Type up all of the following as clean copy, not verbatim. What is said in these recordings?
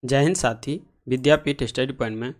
जय हिंद साथी। विद्यापीठ study point में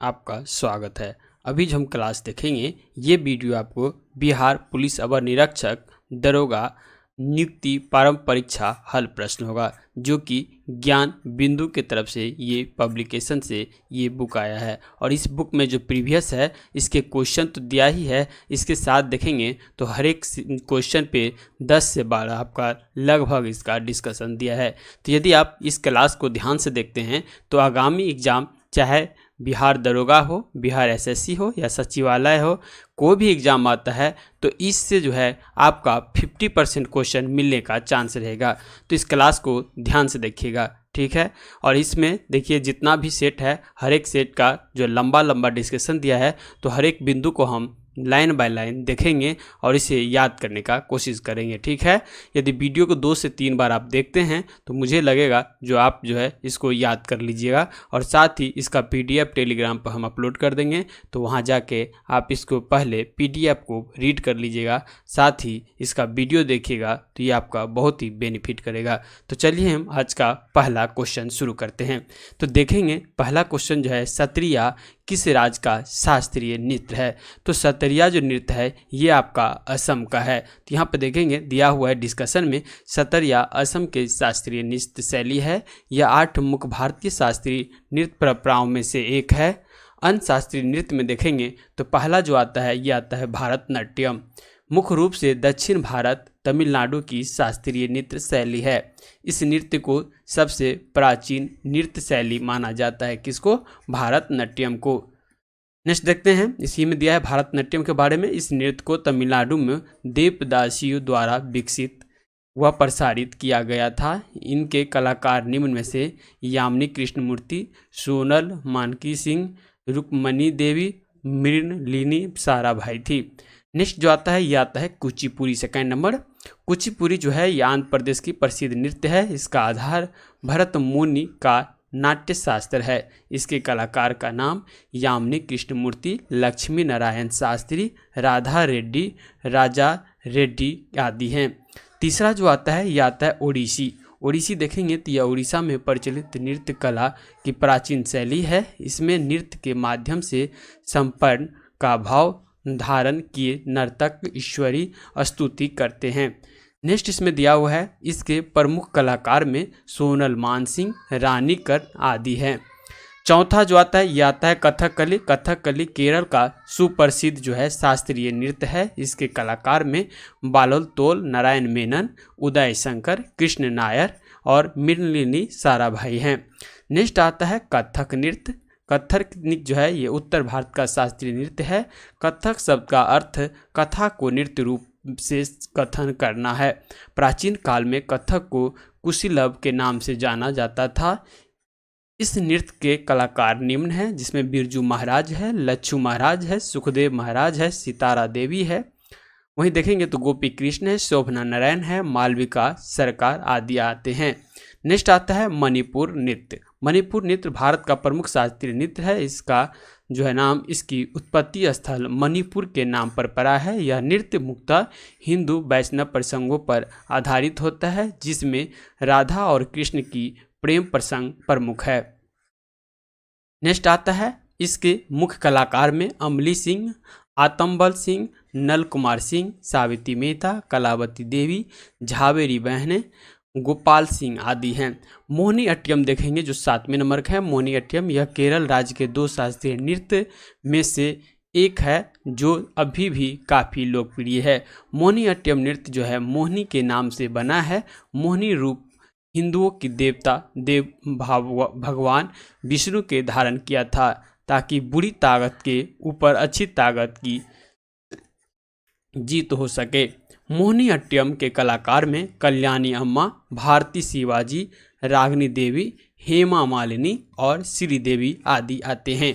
आपका स्वागत है। अभी जो हम क्लास देखेंगे ये वीडियो आपको बिहार पुलिस अवर निरीक्षक दरोगा नियुक्ति प्रारंभ परीक्षा हल प्रश्न होगा, जो कि ज्ञान बिंदु की तरफ से ये पब्लिकेशन से ये बुक आया है। और इस बुक में जो प्रीवियस है इसके क्वेश्चन तो दिया ही है, इसके साथ देखेंगे तो हर एक क्वेश्चन पे 10 से 12 आपका लगभग इसका डिस्कशन दिया है। तो यदि आप इस क्लास को ध्यान से देखते हैं तो आगामी एग्जाम चाहे बिहार दरोगा हो, बिहार एसएससी हो या सचिवालय हो, कोई भी एग्ज़ाम आता है तो इससे जो है आपका 50% क्वेश्चन मिलने का चांस रहेगा। तो इस क्लास को ध्यान से देखिएगा, ठीक है। और इसमें देखिए जितना भी सेट है हर एक सेट का जो लंबा डिस्कशन दिया है, तो हर एक बिंदु को हम लाइन बाय लाइन देखेंगे और इसे याद करने का कोशिश करेंगे, ठीक है। यदि वीडियो को 2 से 3 बार आप देखते हैं तो मुझे लगेगा जो आप जो है इसको याद कर लीजिएगा। और साथ ही इसका पीडीएफ टेलीग्राम पर हम अपलोड कर देंगे, तो वहां जाके आप इसको पहले पीडीएफ को रीड कर लीजिएगा, साथ ही इसका वीडियो देखिएगा, तो ये आपका बहुत ही बेनिफिट करेगा। तो चलिए हम आज का पहला क्वेश्चन शुरू करते हैं। तो देखेंगे पहला क्वेश्चन जो है, सत्रिया किस राज्य का शास्त्रीय नृत्य है। तो सत्रिया जो नृत्य है ये आपका असम का है। तो यहाँ पर देखेंगे दिया हुआ है डिस्कशन में, सत्रिया असम के शास्त्रीय नृत्य शैली है। यह 8 मुख्य भारतीय शास्त्रीय नृत्य परंपराओं में से एक है। अन्य शास्त्रीय नृत्य में देखेंगे तो पहला जो आता है ये आता है भारतनाट्यम। मुख्य रूप से दक्षिण भारत तमिलनाडु की शास्त्रीय नृत्य शैली है। इस नृत्य को सबसे प्राचीन नृत्य शैली माना जाता है। किसको? भारतनाट्यम को। नेक्स्ट देखते हैं, इसी में दिया है भारतनाट्यम के बारे में। इस नृत्य को तमिलनाडु में देवदासियों द्वारा विकसित व प्रसारित किया गया था। इनके कलाकार निम्न में से यामिनी कृष्णमूर्ति, सोनल मानकी सिंह, रुक्मणी देवी, मृणलिनी साराभाई थी। नेक्स्ट जो आता है ये आता है कुचिपुड़ी। सेकंड नंबर, कुचिपुड़ी जो है ये आंध्र प्रदेश की प्रसिद्ध नृत्य है। इसका आधार भरत मुनि का नाट्य शास्त्र है। इसके कलाकार का नाम यामिनी कृष्णमूर्ति, लक्ष्मी नारायण शास्त्री, राधा रेड्डी, राजा रेड्डी आदि हैं। तीसरा जो आता है ये आता है ओडिसी। ओडिसी देखेंगे तो यह उड़ीसा में प्रचलित नृत्य कला की प्राचीन शैली है। इसमें नृत्य के माध्यम से संपन्न का भाव धारण किए नर्तक ईश्वरी स्तुति करते हैं। नेक्स्ट इसमें दिया हुआ है, इसके प्रमुख कलाकार में सोनल मानसिंह, रानी कर आदि हैं। चौथा जो आता है ये आता है कथकली। कथकली केरल का सुप्रसिद्ध जो है शास्त्रीय नृत्य है। इसके कलाकार में बालोल नारायण मेनन, उदय शंकर, कृष्ण नायर और मृणलिनी साराभाई हैं। नेक्स्ट आता है कथक नृत्य। कथक नृत्य जो है ये उत्तर भारत का शास्त्रीय नृत्य है। कथक शब्द का अर्थ कथा को नृत्य रूप से कथन करना है। प्राचीन काल में कथक को कुशीलव के नाम से जाना जाता था। इस नृत्य के कलाकार निम्न हैं, जिसमें बिरजू महाराज है, लच्छू महाराज है, सुखदेव महाराज है, सितारा देवी है। वहीं देखेंगे तो गोपी कृष्ण है, शोभना नारायण है, मालविका सरकार आदि आते हैं। नेक्स्ट आता है मणिपुर नृत्य। मणिपुर नृत्य भारत का प्रमुख शास्त्रीय नृत्य है। इसका जो है नाम, इसकी उत्पत्ति स्थल मणिपुर के नाम पर पड़ा है। यह नृत्य मुख्यतः हिंदू वैष्णव प्रसंगों पर आधारित होता है, जिसमें राधा और कृष्ण की प्रेम प्रसंग प्रमुख है। नेक्स्ट आता है, इसके मुख्य कलाकार में अमली सिंह, आतंबल सिंह, नल कुमार सिंह, सावित्री मेहता, कलावती देवी, झावेरी बहनें, गोपाल सिंह आदि हैं। मोहिनी अट्टयम देखेंगे जो 7वें नंबर का है। मोहिनी अट्टयम यह केरल राज्य के 2 शास्त्रीय नृत्य में से एक है, जो अभी भी काफ़ी लोकप्रिय है। मोहिनी अट्टयम नृत्य जो है मोहिनी के नाम से बना है। मोहिनी रूप हिंदुओं की देवता भगवान विष्णु के धारण किया था, ताकि बुरी ताकत के ऊपर अच्छी ताकत की जीत हो सके। मोहिनी अट्टयम के कलाकार में कल्याणी अम्मा, भारती शिवाजी, रागिनी देवी, हेमा मालिनी और श्रीदेवी आदि आते हैं।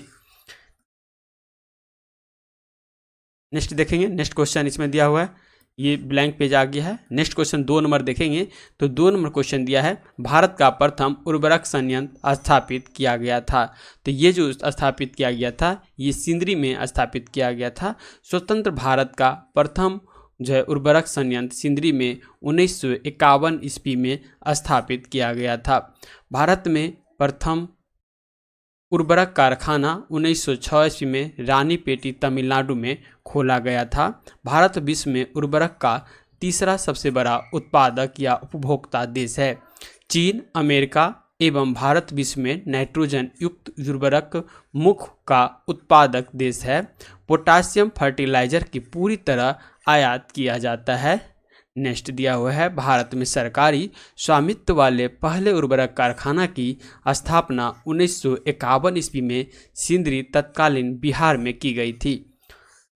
नेक्स्ट देखेंगे, नेक्स्ट क्वेश्चन इसमें दिया हुआ है, ये ब्लैंक पेज आ गया है। नेक्स्ट क्वेश्चन 2 नंबर देखेंगे तो 2 नंबर क्वेश्चन दिया है, भारत का प्रथम उर्वरक संयंत्र स्थापित किया गया था। तो ये जो स्थापित किया गया था ये सिंदरी में स्थापित किया गया था। स्वतंत्र भारत का प्रथम जो है उर्वरक संयंत्र सिंदरी में 1951 ईस्वी में स्थापित किया गया था। भारत में प्रथम उर्वरक कारखाना 1906 ईस्वी में रानीपेटी तमिलनाडु में खोला गया था। भारत विश्व में उर्वरक का तीसरा सबसे बड़ा उत्पादक या उपभोक्ता देश है। चीन, अमेरिका एवं भारत विश्व में नाइट्रोजन युक्त उर्वरक मुख्य का उत्पादक देश है। पोटासियम फर्टिलाइजर की पूरी तरह आयात किया जाता है। नेक्स्ट दिया हुआ है, भारत में सरकारी स्वामित्व वाले पहले उर्वरक कारखाना की स्थापना 1951 ईस्वी में सिंदरी तत्कालीन बिहार में की गई थी।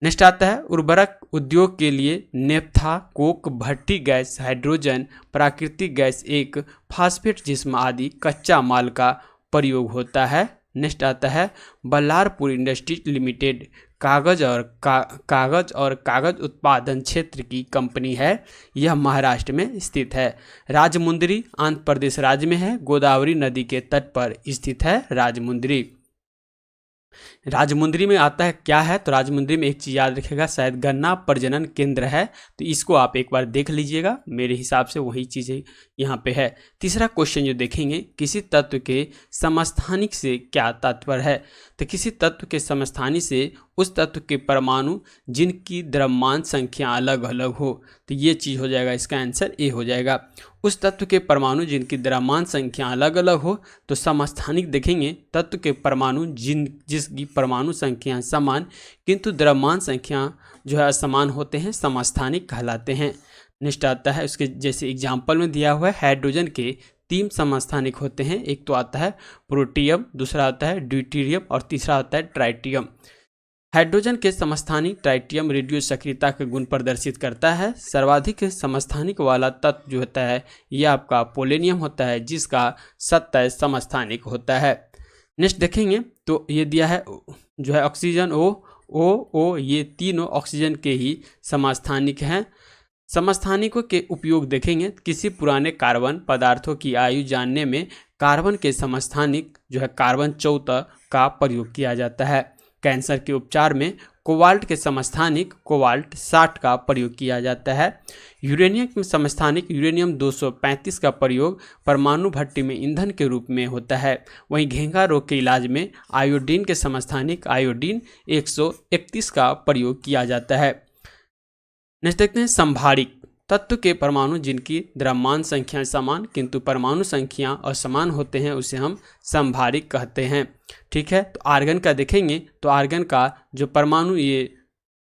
नेक्स्ट आता है, उर्वरक उद्योग के लिए नेफ्था, कोक, भट्टी गैस, हाइड्रोजन, प्राकृतिक गैस, एक फास्फेट जिस्म आदि कच्चा माल का प्रयोग होता है। नेक्स्ट आता है, बल्लारपुर इंडस्ट्रीज लिमिटेड कागज और कागज उत्पादन क्षेत्र की कंपनी है। यह महाराष्ट्र में स्थित है। राजमुंदरी आंध्र प्रदेश राज्य में है। गोदावरी नदी के तट पर स्थित है राजमुंदरी। राजमुंदरी में आता है क्या है, तो राजमुंदरी में एक चीज याद रखिएगा, शायद गन्ना प्रजनन केंद्र है, तो इसको आप एक बार देख लीजिएगा। मेरे हिसाब से वही चीजें यहाँ पे है। तीसरा क्वेश्चन जो देखेंगे, किसी तत्व के समस्थानिक से क्या तात्पर्य है, तो किसी तत्व के समस्थानी से उस तत्व के परमाणु जिनकी द्रव्यमान संख्या अलग अलग हो, तो ये चीज हो जाएगा, इसका आंसर ए हो जाएगा। उस तत्व के परमाणु जिनकी द्रव्यमान संख्या अलग अलग हो, तो समस्थानिक देखेंगे तत्व के परमाणु जिसकी परमाणु संख्या समान किंतु द्रव्यमान संख्या जो है असमान होते हैं, समस्थानिक कहलाते हैं। नेक्स्ट आता है, उसके जैसे एग्जाम्पल में दिया हुआ है, हाइड्रोजन के 3 समस्थानिक होते हैं। एक तो आता है प्रोटियम, दूसरा आता है ड्यूटेरियम और तीसरा आता है ट्राइटियम। हाइड्रोजन के समस्थानिक ट्राइटियम रेडियो सक्रियता के गुण प्रदर्शित करता है। सर्वाधिक समस्थानिक वाला तत्व जो होता है यह आपका पोलेनियम होता है, जिसका 27 समस्थानिक होता है। नेक्स्ट देखेंगे तो ये दिया है जो है ऑक्सीजन ओ, ये तीनों ऑक्सीजन के ही समस्थानिक हैं। समस्थानिकों के उपयोग देखेंगे, किसी पुराने कार्बन पदार्थों की आयु जानने में कार्बन के समस्थानिक जो है कार्बन 14 का प्रयोग किया जाता है। कैंसर के उपचार में कोबाल्ट के समस्थानिक कोबाल्ट 60 का प्रयोग किया जाता है। यूरेनियम के समस्थानिक यूरेनियम 235 का प्रयोग परमाणु भट्टी में ईंधन के रूप में होता है। वहीं घेंघा रोग के इलाज में आयोडीन के समस्थानिक आयोडीन 131 का प्रयोग किया जाता है। नेक्स्ट देखते हैं, संभारिक तत्व के परमाणु जिनकी द्रव्यमान संख्या समान किंतु परमाणु संख्या असमान होते हैं, उसे हम संभारिक कहते हैं। ठीक है, तो आर्गन का देखेंगे तो आर्गन का जो परमाणु ये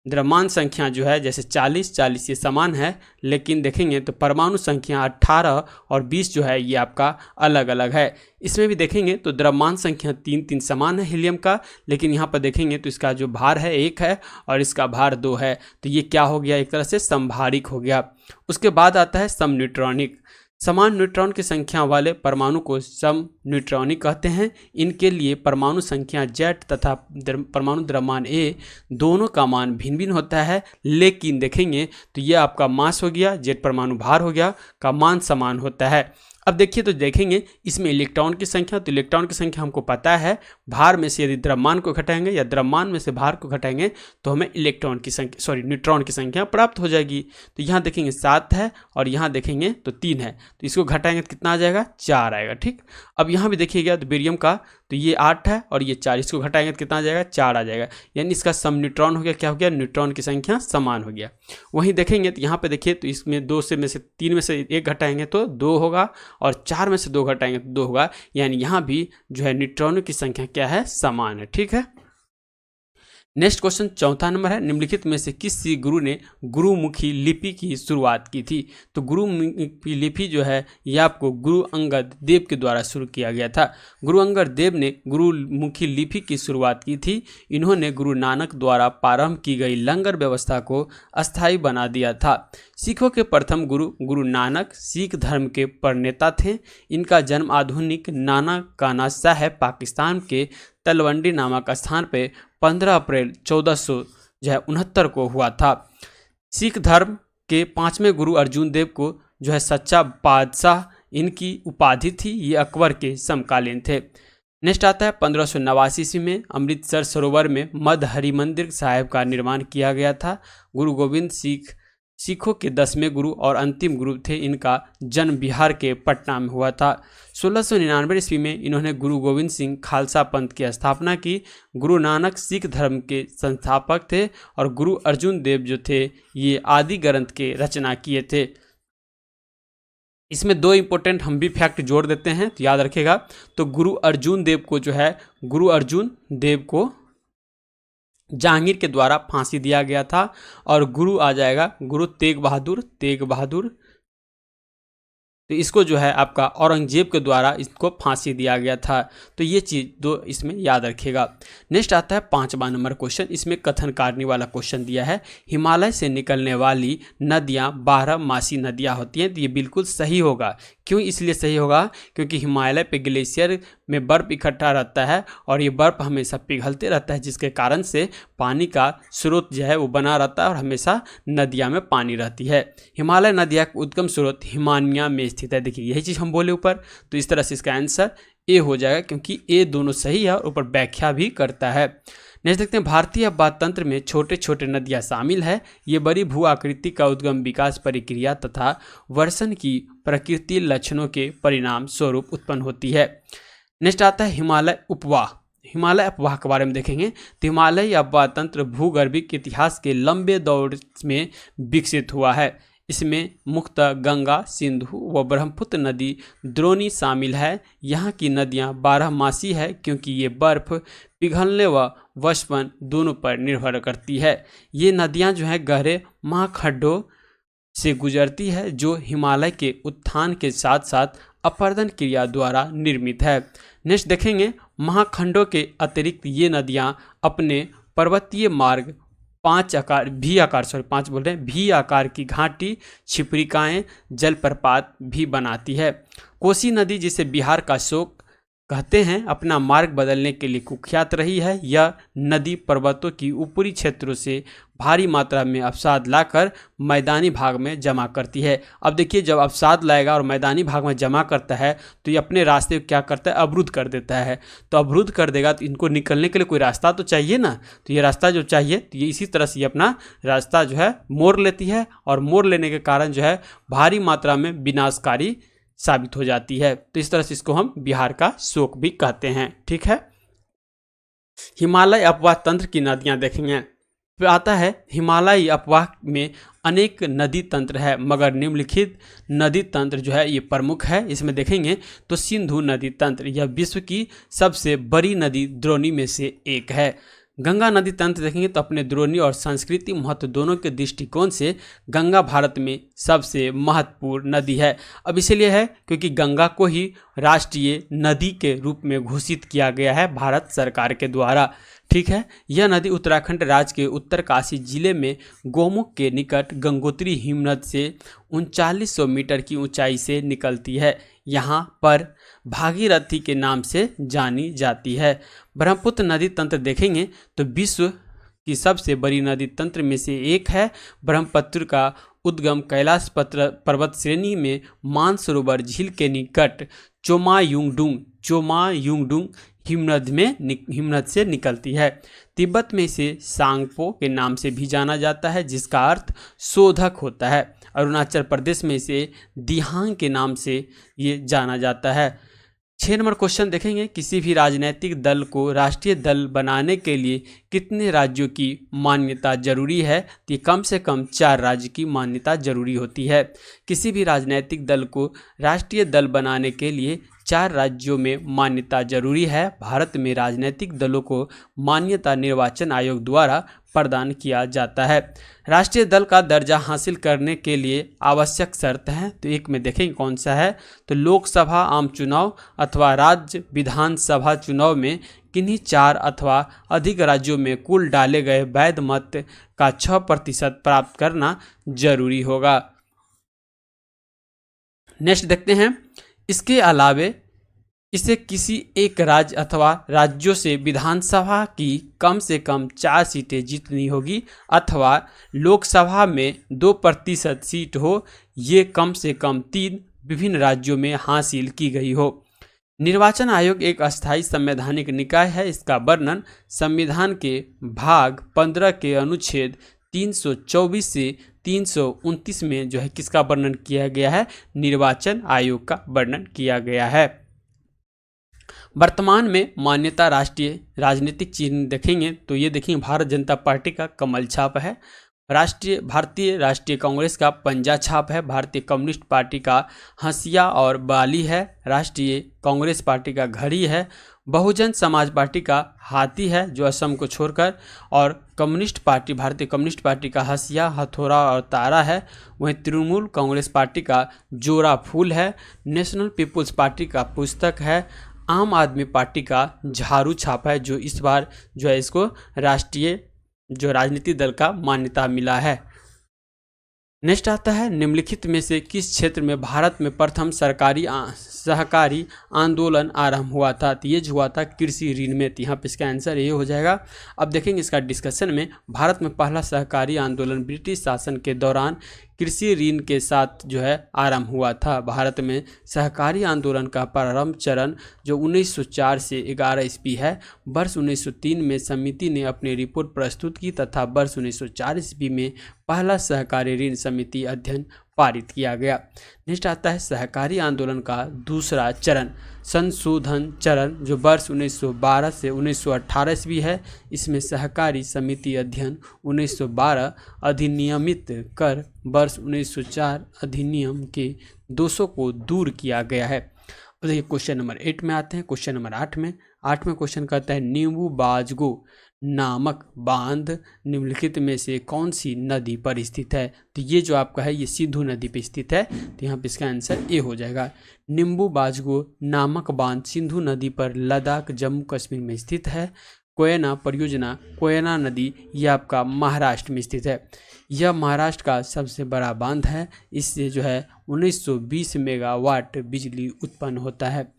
द्रव्यमान संख्या जो है जैसे 40 ये समान है, लेकिन देखेंगे तो परमाणु संख्या 18 और 20 जो है ये आपका अलग अलग है। इसमें भी देखेंगे तो द्रव्यमान संख्या 3 समान है हीलियम का, लेकिन यहाँ पर देखेंगे तो इसका जो भार है 1 है और इसका भार 2 है, तो ये क्या हो गया, एक तरह से संभारिक हो गया। उसके बाद आता है समन्यूट्रॉनिक। समान न्यूट्रॉन की संख्या वाले परमाणु को सम न्यूट्रॉनिक कहते हैं। इनके लिए परमाणु संख्या Z तथा परमाणु द्रव्यमान A दोनों का मान भिन्न भिन्न होता है, लेकिन देखेंगे तो ये आपका मास हो गया, Z परमाणु भार हो गया, का मान समान होता है। अब देखिए तो देखेंगे इसमें इलेक्ट्रॉन की संख्या, तो इलेक्ट्रॉन की संख्या हमको पता है, भार में से यदि द्रव्यमान को घटाएंगे या द्रव्यमान में से भार को घटाएंगे तो हमें न्यूट्रॉन की संख्या प्राप्त हो जाएगी। तो यहाँ देखेंगे 7 है और यहाँ देखेंगे तो 3 है, तो इसको घटाएंगे तो कितना आ जाएगा, 4 आएगा। ठीक, अब यहाँ भी देखिएगा तो बेरियम का तो ये 8 है और ये 4, इसको घटाएंगे तो कितना आ जाएगा, 4 आ जाएगा, यानी इसका सम न्यूट्रॉन हो गया, क्या हो गया, न्यूट्रॉन की संख्या समान हो गया। वहीं देखेंगे तो यहाँ पे देखिए तो इसमें 3 में से 1 घटाएंगे तो 2 होगा और 4 में से 2 घटाएंगे तो 2 होगा, यानी यहाँ भी जो है न्यूट्रॉनों की संख्या क्या है, समान है। ठीक है, नेक्स्ट क्वेश्चन 4था नंबर है, निम्नलिखित में से किसी गुरु ने गुरुमुखी लिपि की शुरुआत की थी। तो गुरुमुखी लिपि जो है यह आपको गुरु अंगद देव के द्वारा शुरू किया गया था। गुरु अंगद देव ने गुरुमुखी लिपि की शुरुआत की थी। इन्होंने गुरु नानक द्वारा प्रारंभ की गई लंगर व्यवस्था को अस्थायी बना दिया था। सिखों के प्रथम गुरु गुरु नानक सिख धर्म के प्रणेता थे। इनका जन्म आधुनिक नानकाना साहिब पाकिस्तान के तलवंडी नामक स्थान पे 15 अप्रैल 1469 को हुआ था। सिख धर्म के 5वें गुरु अर्जुन देव को जो है सच्चा बादशाह इनकी उपाधि थी। ये अकबर के समकालीन थे। नेक्स्ट आता है 1589 ईस्वी में अमृतसर सरोवर में मध्य हरि मंदिर साहिब का निर्माण किया गया था। गुरु गोविंद सिखों के 10वें गुरु और अंतिम गुरु थे। इनका जन्म बिहार के पटना में हुआ था। 1699 ईस्वी में इन्होंने गुरु गोविंद सिंह खालसा पंथ की स्थापना की। गुरु नानक सिख धर्म के संस्थापक थे और गुरु अर्जुन देव जो थे ये आदि ग्रंथ के रचना किए थे। इसमें 2 इंपॉर्टेंट हम भी फैक्ट जोड़ देते हैं, तो याद रखेगा। तो गुरु अर्जुन देव को जो है, गुरु अर्जुन देव को जहांगीर के द्वारा फांसी दिया गया था। और गुरु आ जाएगा गुरु तेग बहादुर, तो इसको जो है आपका औरंगजेब के द्वारा इसको फांसी दिया गया था। तो ये चीज़ 2 इसमें याद रखेगा। नेक्स्ट आता है 5वां नंबर क्वेश्चन। इसमें कथन कारणी वाला क्वेश्चन दिया है। हिमालय से निकलने वाली नदियाँ 12 मासी नदियाँ होती हैं। तो ये बिल्कुल सही होगा। क्यों इसलिए सही होगा? क्योंकि हिमालय पे ग्लेशियर में बर्फ़ इकट्ठा रहता है और ये बर्फ़ हमेशा पिघलते रहता है, जिसके कारण से पानी का स्रोत जो है वो बना रहता है और हमेशा नदियाँ में पानी रहती है। हिमालय नदियाँ का उद्गम स्रोत हिमानिया में स्थित है। देखिए यही चीज़ हम बोले ऊपर, तो इस तरह से इसका आंसर ए हो जाएगा, क्योंकि ए दोनों सही है और ऊपर व्याख्या भी करता है। नेक्स्ट देखते हैं, भारतीय अपवाद तंत्र में छोटे छोटे नदियाँ शामिल है। ये बड़ी भू आकृति का उद्गम विकास प्रक्रिया तथा वर्षण की प्रकृति लक्षणों के परिणाम स्वरूप उत्पन्न होती है। नेक्स्ट आता है हिमालय उपवाह। हिमालय अपवाह के बारे में देखेंगे तो हिमालयी अपवाद तंत्र भूगर्भिक इतिहास के लंबे दौर में विकसित हुआ है। इसमें मुख्यतः गंगा, सिंधु व ब्रह्मपुत्र नदी द्रोणी शामिल है। यहाँ की नदियाँ 12 मासी है, क्योंकि ये बर्फ पिघलने व वशपन दोनों पर निर्भर करती है। ये नदियाँ जो है गहरे महाखड्डों से गुजरती है, जो हिमालय के उत्थान के साथ साथ अपरदन क्रिया द्वारा निर्मित है। नेक्स्ट देखेंगे, महाखंडों के अतिरिक्त ये नदियाँ अपने पर्वतीय मार्ग वी आकार की घाटी, छिपरिकाएँ, जलप्रपात भी बनाती है। कोसी नदी, जिसे बिहार का शोक कहते हैं, अपना मार्ग बदलने के लिए कुख्यात रही है। यह नदी पर्वतों की ऊपरी क्षेत्रों से भारी मात्रा में अवसाद लाकर मैदानी भाग में जमा करती है। अब देखिए, जब अवसाद लाएगा और मैदानी भाग में जमा करता है तो ये अपने रास्ते को क्या करता है, अवरुद्ध कर देता है। तो अवरुद्ध कर देगा तो इनको निकलने के लिए कोई रास्ता तो चाहिए ना। तो ये रास्ता जो चाहिए, तो ये इसी तरह से ये अपना रास्ता जो है मोड़ लेती है, और मोड़ लेने के कारण जो है भारी मात्रा में विनाशकारी साबित हो जाती है। तो इस तरह से इसको हम बिहार का शोक भी कहते हैं। ठीक है, हिमालय अपवाह तंत्र की नदियां देखेंगे। फिर आता है हिमालयी अपवाह में अनेक नदी तंत्र है, मगर निम्नलिखित नदी तंत्र जो है ये प्रमुख है। इसमें देखेंगे तो सिंधु नदी तंत्र, यह विश्व की सबसे बड़ी नदी द्रोणी में से एक है। गंगा नदी तंत्र देखेंगे तो अपने द्रोणी और सांस्कृतिक महत्व दोनों के दृष्टिकोण से गंगा भारत में सबसे महत्वपूर्ण नदी है। अब इसलिए है क्योंकि गंगा को ही राष्ट्रीय नदी के रूप में घोषित किया गया है भारत सरकार के द्वारा। ठीक है, यह नदी उत्तराखंड राज्य के उत्तरकाशी जिले में गोमुख के निकट गंगोत्री हिमनद से 3900 मीटर की ऊंचाई से निकलती है। यहाँ पर भागीरथी के नाम से जानी जाती है। ब्रह्मपुत्र नदी तंत्र देखेंगे तो विश्व की सबसे बड़ी नदी तंत्र में से एक है। ब्रह्मपुत्र का उद्गम कैलाश पर्वत श्रेणी में मानसरोवर झील के निकट चोमायुंगडुंग हिमनद से निकलती है। तिब्बत में इसे सांगपो के नाम से भी जाना जाता है, जिसका अर्थ शोधक होता है। अरुणाचल प्रदेश में इसे दिहांग के नाम से ये जाना जाता है। 6 नंबर क्वेश्चन देखेंगे, किसी भी राजनीतिक दल को राष्ट्रीय दल बनाने के लिए कितने राज्यों की मान्यता जरूरी है? तो कम से कम 4 राज्य की मान्यता जरूरी होती है। किसी भी राजनीतिक दल को राष्ट्रीय दल बनाने के लिए 4 राज्यों में मान्यता जरूरी है। भारत में राजनीतिक दलों को मान्यता निर्वाचन आयोग द्वारा प्रदान किया जाता है। राष्ट्रीय दल का दर्जा हासिल करने के लिए आवश्यक शर्त है, तो एक में देखेंगे कौन सा है, तो लोकसभा आम चुनाव अथवा राज्य विधानसभा चुनाव में किन्हीं 4 अथवा अधिक राज्यों में कुल डाले गए वैध मत का 6% प्राप्त करना जरूरी होगा। नेक्स्ट देखते हैं, इसके अलावे इसे किसी एक राज्य अथवा राज्यों से विधानसभा की कम से कम 4 सीटें जीतनी होगी, अथवा लोकसभा में 2% सीट हो, ये कम से कम 3 विभिन्न राज्यों में हासिल की गई हो। निर्वाचन आयोग एक अस्थायी संवैधानिक निकाय है। इसका वर्णन संविधान के भाग 15 के अनुच्छेद 324 से 329 में जो है किसका वर्णन किया गया है, निर्वाचन आयोग का वर्णन किया गया है। वर्तमान में मान्यता राष्ट्रीय राजनीतिक चिन्ह देखेंगे तो ये देखेंगे भारत जनता पार्टी का कमल छाप है, भारतीय राष्ट्रीय कांग्रेस का पंजा छाप है, भारतीय कम्युनिस्ट पार्टी का हंसिया और बाली है, राष्ट्रीय कांग्रेस पार्टी का घड़ी है, बहुजन समाज पार्टी का हाथी है जो असम को छोड़कर, और कम्युनिस्ट पार्टी भारतीय कम्युनिस्ट पार्टी का हंसिया, हथौड़ा और तारा है। वहीं तृणमूल कांग्रेस पार्टी का जोरा फूल है, नेशनल पीपुल्स पार्टी का पुस्तक है, आम आदमी पार्टी का झाड़ू छाप है जो इस बार जो है इसको राष्ट्रीय जो राजनीतिक दल का मान्यता मिला है। नेक्स्ट आता है, निम्नलिखित में से किस क्षेत्र में भारत में प्रथम सहकारी आंदोलन आरंभ हुआ था, तो ये जो हुआ था कृषि ऋण में, तो यहाँ पे इसका आंसर ये हो जाएगा। अब देखेंगे इसका डिस्कशन में, भारत में पहला सहकारी आंदोलन ब्रिटिश शासन के दौरान कृषि ऋण के साथ जो है आरंभ हुआ था। भारत में सहकारी आंदोलन का प्रारंभ चरण जो 1904 से 11 ईस्वी है। वर्ष 1903 में समिति ने अपनी रिपोर्ट प्रस्तुत की तथा वर्ष 1904 ईस्वी में पहला सहकारी ऋण समिति अध्ययन पारित किया गया। नेक्स्ट आता है सहकारी आंदोलन का दूसरा चरण संशोधन चरण जो वर्ष 1912 से 1918 ईस्वी है। इसमें सहकारी समिति अध्ययन 1912 अधिनियमित कर वर्ष 1904 अधिनियम के दोषों को दूर किया गया है। अब देखिए क्वेश्चन नंबर 8 में आते हैं। क्वेश्चन नंबर 8 में क्वेश्चन कहता है नींबू बाजगो नामक बांध निम्नलिखित में से कौन सी नदी पर स्थित है, तो ये जो आपका है ये सिंधु नदी पर स्थित है, तो यहाँ पे इसका आंसर ए हो जाएगा। नींबू बाजगो नामक बांध सिंधु नदी पर लद्दाख जम्मू कश्मीर में स्थित है। कोयना परियोजना कोयना नदी ये आपका महाराष्ट्र में स्थित है। यह महाराष्ट्र का सबसे बड़ा बांध है। इससे जो है 1920 मेगावाट बिजली उत्पन्न होता है।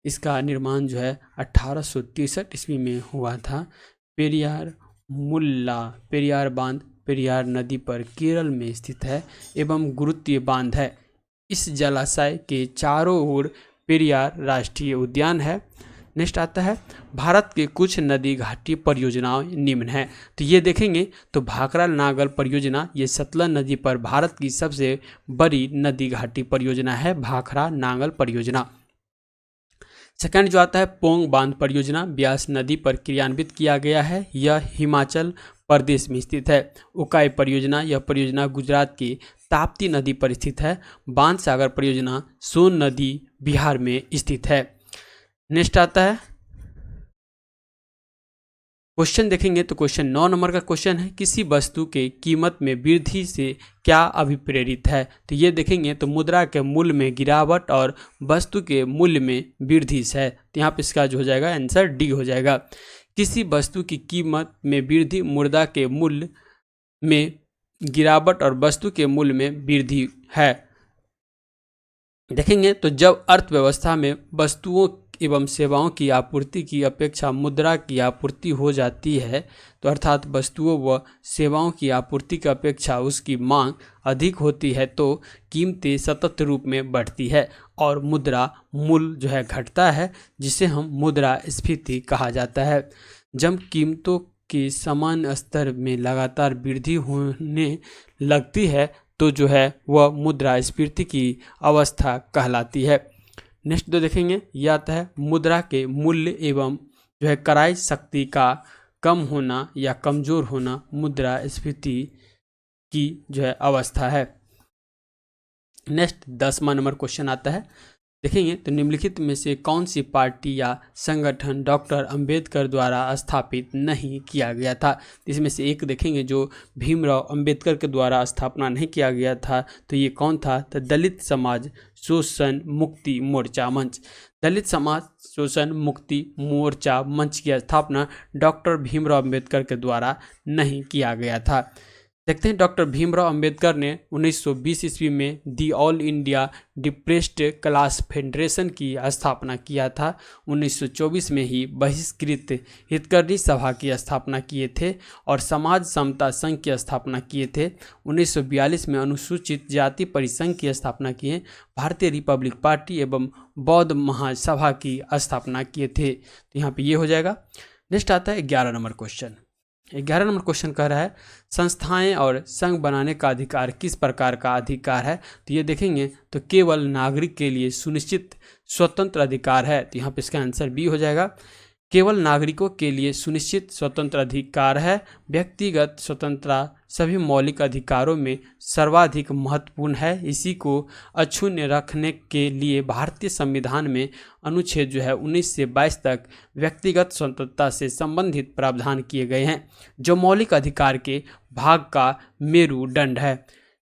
इसका निर्माण जो है 1863 ईस्वी में हुआ था। पेरियार बांध पेरियार नदी पर केरल में स्थित है एवं गुरुत्वीय बांध है। इस जलाशय के चारों ओर पेरियार राष्ट्रीय उद्यान है। नेक्स्ट आता है भारत के कुछ नदी घाटी परियोजनाएं निम्न हैं, तो ये देखेंगे तो भाखरा नागल परियोजना ये सतलज नदी पर भारत की सबसे बड़ी नदी घाटी परियोजना है, भाखरा नागल परियोजना। सेकंड जो आता है पोंग बांध परियोजना ब्यास नदी पर क्रियान्वित किया गया है। यह हिमाचल प्रदेश में स्थित है। उकाई परियोजना यह परियोजना गुजरात की ताप्ती नदी पर स्थित है। बांध सागर परियोजना सोन नदी बिहार में स्थित है। नेक्स्ट आता है क्वेश्चन देखेंगे तो क्वेश्चन 9 नंबर का क्वेश्चन है किसी वस्तु के कीमत में वृद्धि से क्या अभिप्रेरित है, तो ये देखेंगे तो मुद्रा के मूल्य में गिरावट और वस्तु के मूल्य में वृद्धि से है, तो यहाँ पे इसका जो हो जाएगा आंसर डी हो जाएगा। किसी वस्तु की कीमत में वृद्धि मुद्रा के मूल्य में गिरावट और वस्तु के मूल्य में वृद्धि है। देखेंगे तो जब अर्थव्यवस्था में वस्तुओं एवं सेवाओं की आपूर्ति की अपेक्षा मुद्रा की आपूर्ति हो जाती है, तो अर्थात वस्तुओं व सेवाओं की आपूर्ति की अपेक्षा उसकी मांग अधिक होती है तो कीमतें सतत रूप में बढ़ती है और मुद्रा मूल्य जो है घटता है, जिसे हम मुद्रास्फीति कहा जाता है। जब कीमतों के समान स्तर में लगातार वृद्धि होने लगती है तो जो है वह मुद्रास्फीति की अवस्था कहलाती है। नेक्स्ट जो देखेंगे यह आता है मुद्रा के मूल्य एवं जो है क्रय शक्ति का कम होना या कमजोर होना मुद्रास्फीति की जो है अवस्था है। नेक्स्ट 10वां नंबर क्वेश्चन आता है। देखेंगे तो निम्नलिखित में से कौन सी पार्टी या संगठन डॉक्टर अंबेडकर द्वारा स्थापित नहीं किया गया था, इसमें से एक देखेंगे जो भीमराव अंबेडकर के द्वारा स्थापना नहीं किया गया था, तो ये कौन था, तो दलित समाज शोषण मुक्ति मोर्चा मंच। दलित समाज शोषण मुक्ति मोर्चा मंच की स्थापना डॉक्टर भीमराव अंबेडकर के द्वारा नहीं किया गया था। देखते हैं डॉक्टर भीमराव अंबेडकर ने 1920 ईस्वी में the all India depressed class federation की स्थापना किया था। 1924 में ही बहिष्कृत हितकर्मी सभा की स्थापना किए थे और समाज समता संघ की स्थापना किए थे। 1942 में अनुसूचित जाति परिसंघ की स्थापना किए, भारतीय रिपब्लिक पार्टी एवं बौद्ध महासभा की स्थापना किए थे, तो यहाँ पे ये हो जाएगा। नेक्स्ट आता है 11 नंबर क्वेश्चन। 11 नंबर क्वेश्चन कह रहा है संस्थाएं और संघ बनाने का अधिकार किस प्रकार का अधिकार है। तो ये देखेंगे तो केवल नागरिक के लिए सुनिश्चित स्वतंत्र अधिकार है। तो यहाँ पे इसका आंसर बी हो जाएगा। केवल नागरिकों के लिए सुनिश्चित स्वतंत्र अधिकार है। व्यक्तिगत स्वतंत्रता सभी मौलिक अधिकारों में सर्वाधिक महत्वपूर्ण है। इसी को अक्षुण्ण रखने के लिए भारतीय संविधान में अनुच्छेद 19 से 22 तक व्यक्तिगत स्वतंत्रता से संबंधित प्रावधान किए गए हैं, जो मौलिक अधिकार के भाग का मेरुदंड है।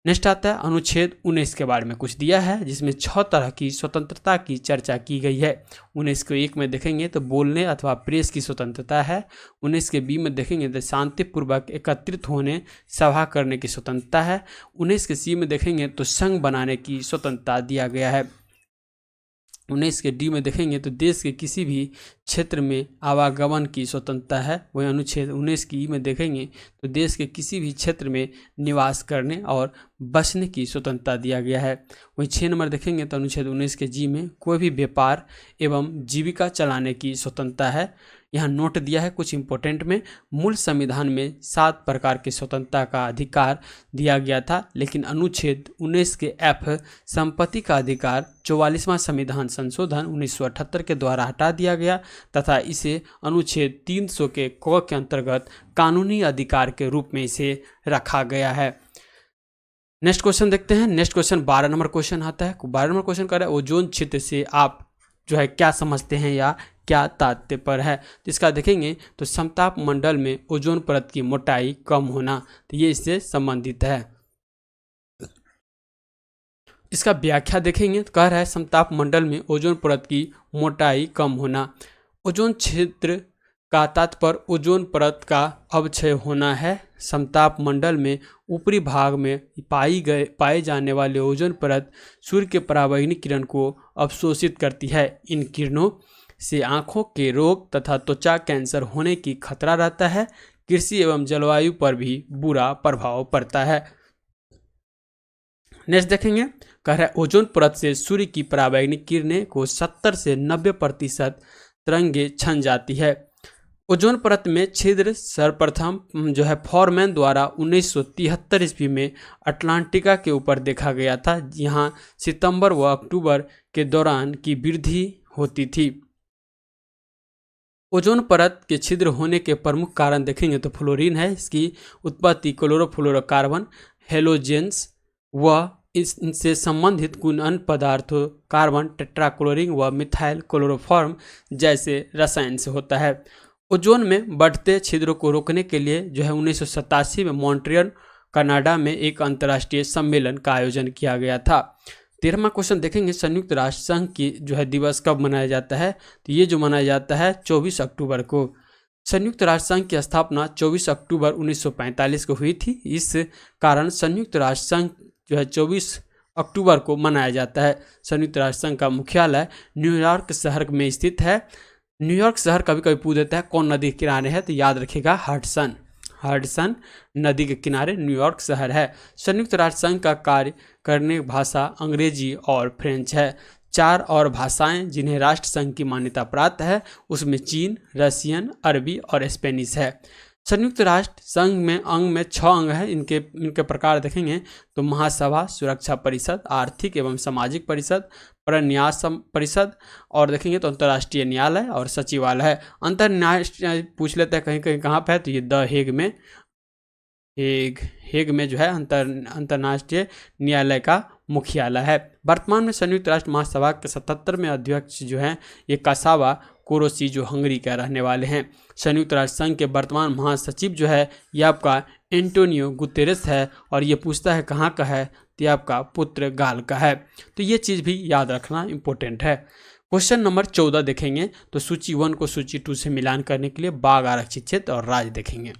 नेक्स्ट आता है अनुच्छेद 19 के बारे में कुछ दिया है, जिसमें 6 तरह की स्वतंत्रता की चर्चा की गई है। 19 को 1 में देखेंगे तो बोलने अथवा प्रेस की स्वतंत्रता है। 19 के बी में देखेंगे तो शांतिपूर्वक एकत्रित होने सभा करने की स्वतंत्रता है। 19 के सी में देखेंगे तो संघ बनाने की स्वतंत्रता दिया गया है। 19 के डी में देखेंगे तो देश के किसी भी क्षेत्र में आवागमन की स्वतंत्रता है। वही अनुच्छेद 19 की ई में देखेंगे तो देश के किसी भी क्षेत्र में निवास करने और बसने की स्वतंत्रता दिया गया है। वही 6 नंबर देखेंगे तो अनुच्छेद 19 के जी में कोई भी व्यापार एवं जीविका चलाने की स्वतंत्रता है। यहाँ नोट दिया है कुछ इंपॉर्टेंट में, मूल संविधान में 7 प्रकार की स्वतंत्रता का अधिकार दिया गया था, लेकिन अनुच्छेद 19 के एफ संपत्ति का अधिकार 44वां संविधान संशोधन 1978 के द्वारा हटा दिया गया तथा इसे अनुच्छेद 300 के क के अंतर्गत कानूनी अधिकार के रूप में इसे रखा गया है। नेक्स्ट क्वेश्चन देखते हैं। नेक्स्ट क्वेश्चन 12 नंबर क्वेश्चन आता है। 12 नंबर क्वेश्चन कर रहा है ओजोन क्षेत्र से आप क्या समझते हैं या क्या तात्पर्य है। तो इसका देखेंगे तो समताप मंडल में ओजोन परत की मोटाई कम होना, तो ये इससे संबंधित है। इसका व्याख्या देखेंगे तो कह रहा है समताप मंडल में ओजोन परत की मोटाई कम होना। ओजोन क्षेत्र का तात्पर्य ओजोन परत का अवक्षय होना है। समताप मंडल में ऊपरी भाग में पाए जाने वाले ओजोन परत सूर्य के पराबैंगनी किरण को अवशोषित करती है। इन किरणों से आंखों के रोग तथा त्वचा कैंसर होने की खतरा रहता है। कृषि एवं जलवायु पर भी बुरा प्रभाव पड़ता है। नेक्स्ट देखेंगे, कह रहा है ओजोन परत से सूर्य की पराबैंगनी किरणें को 70 से 90% तरंगे छन जाती है। ओजोन परत में छिद्र सर्वप्रथम फॉरमैन द्वारा 1973 ईस्वी में अटलांटिका के ऊपर देखा गया था। यहाँ सितंबर व अक्टूबर के दौरान की वृद्धि होती थी। ओजोन परत के छिद्र होने के प्रमुख कारण देखेंगे तो फ्लोरीन है। इसकी उत्पत्ति क्लोरोफ्लोरोकार्बन, हेलोजेंस व इनसे संबंधित कुछ अन्य पदार्थों कार्बन टेट्राक्लोरीन व मिथाइल क्लोरोफॉर्म जैसे रसायन से होता है। ओजोन में बढ़ते छिद्रों को रोकने के लिए 1987 में मॉन्ट्रियल कनाडा में एक अंतर्राष्ट्रीय सम्मेलन का आयोजन किया गया था। 13वां क्वेश्चन देखेंगे संयुक्त राष्ट्र संघ की दिवस कब मनाया जाता है। तो ये जो मनाया जाता है 24 अक्टूबर को। संयुक्त राष्ट्र संघ की स्थापना 24 अक्टूबर 1945 को हुई थी। इस कारण संयुक्त राष्ट्र संघ 24 अक्टूबर को मनाया जाता है। संयुक्त राष्ट्र संघ का मुख्यालय न्यूयॉर्क शहर में स्थित है। न्यूयॉर्क शहर कभी कभी पूछ देता है कौन नदी के किनारे है, तो याद रखिएगा हडसन नदी के किनारे न्यूयॉर्क शहर है। संयुक्त राष्ट्र संघ का कार्य करने की भाषा अंग्रेजी और फ्रेंच है। 4 और भाषाएं जिन्हें राष्ट्र संघ की मान्यता प्राप्त है उसमें चीन, रशियन, अरबी और स्पेनिश है। संयुक्त राष्ट्र संघ में 6 अंग हैं। इनके प्रकार देखेंगे तो महासभा, सुरक्षा परिषद, आर्थिक एवं सामाजिक परिषद, प्रन्यास परिषद और देखेंगे तो अंतर्राष्ट्रीय न्यायालय और सचिवालय है। अंतर्राष्ट्रीय पूछ लेते हैं कहीं कहाँ पे है, तो ये द हेग में अंतर्राष्ट्रीय न्यायालय का मुख्यालय है। वर्तमान में संयुक्त राष्ट्र महासभा के 77वें अध्यक्ष ये कासावा कोरोसी हंगरी का रहने वाले हैं। संयुक्त राष्ट्र संघ के वर्तमान महासचिव ये आपका एंटोनियो गुतेरेस है और ये पूछता है कहाँ का है, तो आपका पुत्र गाल का है। तो ये चीज़ भी याद रखना इम्पोर्टेंट है। क्वेश्चन नंबर 14 देखेंगे तो सूची 1 को सूची 2 से मिलान करने के लिए बाघ आरक्षित क्षेत्र और राज्य देखेंगे।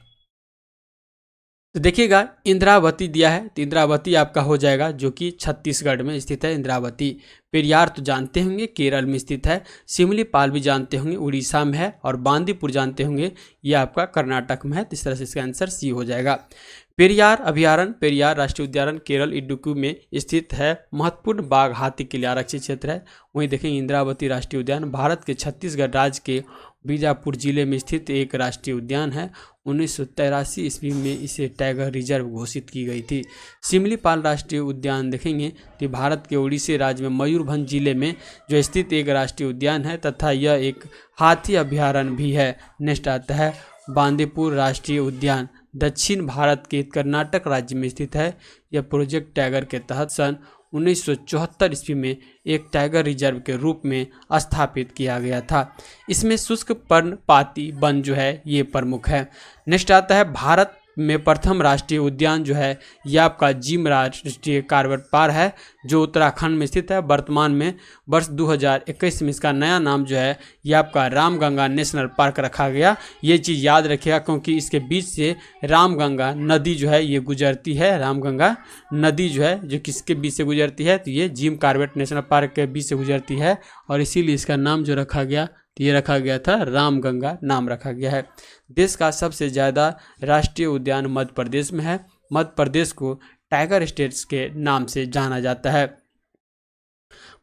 तो देखिएगा इंद्रावती दिया है, तो इंद्रावती आपका हो जाएगा जो कि छत्तीसगढ़ में स्थित है। इंद्रावती। पेरियार तो जानते होंगे केरल में स्थित है। सिमलीपाल भी जानते होंगे उड़ीसा में है और बांदीपुर जानते होंगे ये आपका कर्नाटक में है। तो इस तरह से इसका आंसर सी हो जाएगा। पेरियार अभयारण्य, पेरियार राष्ट्रीय उद्यान केरल इडुक्की में स्थित है। महत्वपूर्ण बाघ हाथी के लिए आरक्षित क्षेत्र है। वहीं देखेंगे इंद्रावती राष्ट्रीय उद्यान भारत के छत्तीसगढ़ राज्य के बीजापुर जिले में स्थित एक राष्ट्रीय उद्यान है। 1983 ईस्वी में इसे टाइगर रिजर्व घोषित की गई थी। सिमलीपाल राष्ट्रीय उद्यान देखेंगे तो भारत के उड़ीसा राज्य में मयूरभंज जिले में जो स्थित एक राष्ट्रीय उद्यान है तथा यह एक हाथी अभयारण्य भी है। नेक्स्ट आता है बांदीपुर राष्ट्रीय उद्यान, दक्षिण भारत के कर्नाटक राज्य में स्थित है। यह प्रोजेक्ट टाइगर के तहत सन 1974 ईस्वी में एक टाइगर रिजर्व के रूप में स्थापित किया गया था। इसमें शुष्क पर्णपाती वन जो है ये प्रमुख है। नेक्स्ट आता है भारत में प्रथम राष्ट्रीय उद्यान जो है यह आपका जिम राष्ट्रीय कार्बेट पार्क है जो उत्तराखंड में स्थित है। वर्तमान में वर्ष 2021 में इसका नया नाम जो है यह आपका रामगंगा नेशनल पार्क रखा गया। ये चीज़ याद रखिएगा क्योंकि इसके बीच से रामगंगा नदी जो है ये गुजरती है। रामगंगा नदी जो है जो किसके बीच से गुजरती है तो ये जिम कार्बेट नेशनल पार्क के बीच से गुजरती है और इसीलिए इसका नाम जो रखा गया तो ये रखा गया था रामगंगा नाम रखा गया है। देश का सबसे ज़्यादा राष्ट्रीय उद्यान मध्य प्रदेश में है। मध्य प्रदेश को टाइगर स्टेट्स के नाम से जाना जाता है।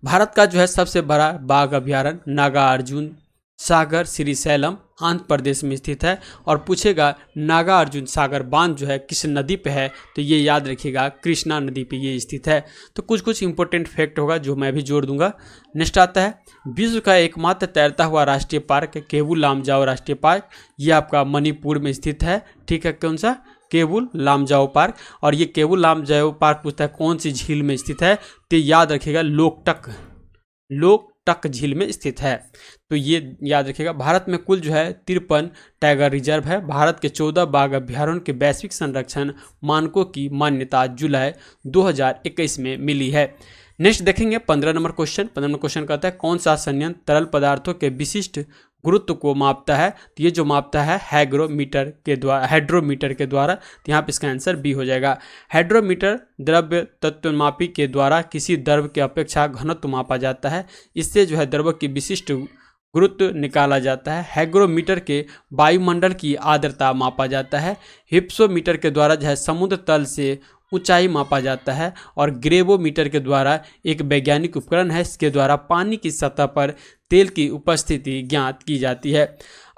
भारत का जो है सबसे बड़ा बाघ अभयारण्य नागार्जुन सागर श्रीशैलम आंध्र प्रदेश में स्थित है। और पूछेगा नागार्जुन सागर बांध जो है किस नदी पे है तो ये याद रखिएगा कृष्णा नदी पे ये स्थित है। तो कुछ इंपॉर्टेंट फैक्ट होगा जो मैं भी जोड़ दूंगा। नेक्स्ट आता है विश्व का एकमात्र तैरता हुआ राष्ट्रीय पार्क केवुल लामजाओ राष्ट्रीय पार्क, ये आपका मणिपुर में स्थित है। ठीक है, कौन सा? केवुल लामजाओ पार्क। और ये केवुल लामजाओ पार्क पूछता है कौन सी झील में स्थित है तो याद रखिएगा लोकटक झील में स्थित है। तो ये याद रखिएगा। भारत में कुल जो है 53 टाइगर रिजर्व है। भारत के 14 बाघ अभयारण्य के वैश्विक संरक्षण मानकों की मान्यता जुलाई 2021 में मिली है। नेक्स्ट देखेंगे 15 नंबर क्वेश्चन। 15 नंबर क्वेश्चन कहता है कौन सा संयंत्र तरल पदार्थों के विशिष्ट गुरुत्व को मापता है तो ये जो मापता है हाइग्रोमीटर के द्वारा। तो यहाँ पे इसका आंसर बी हो जाएगा। हाइड्रोमीटर द्रव्य तत्वमापी के द्वारा किसी द्रव्य के अपेक्षा घनत्व मापा जाता है। इससे जो है द्रव्य की विशिष्ट गुरुत्व निकाला जाता है। हाइग्रोमीटर के वायुमंडल की आर्द्रता मापा जाता है। हिप्सोमीटर के द्वारा जो है समुद्र तल से ऊंचाई मापा जाता है। और ग्रेवोमीटर के द्वारा एक वैज्ञानिक उपकरण है, इसके द्वारा पानी की सतह पर तेल की उपस्थिति ज्ञात की जाती है।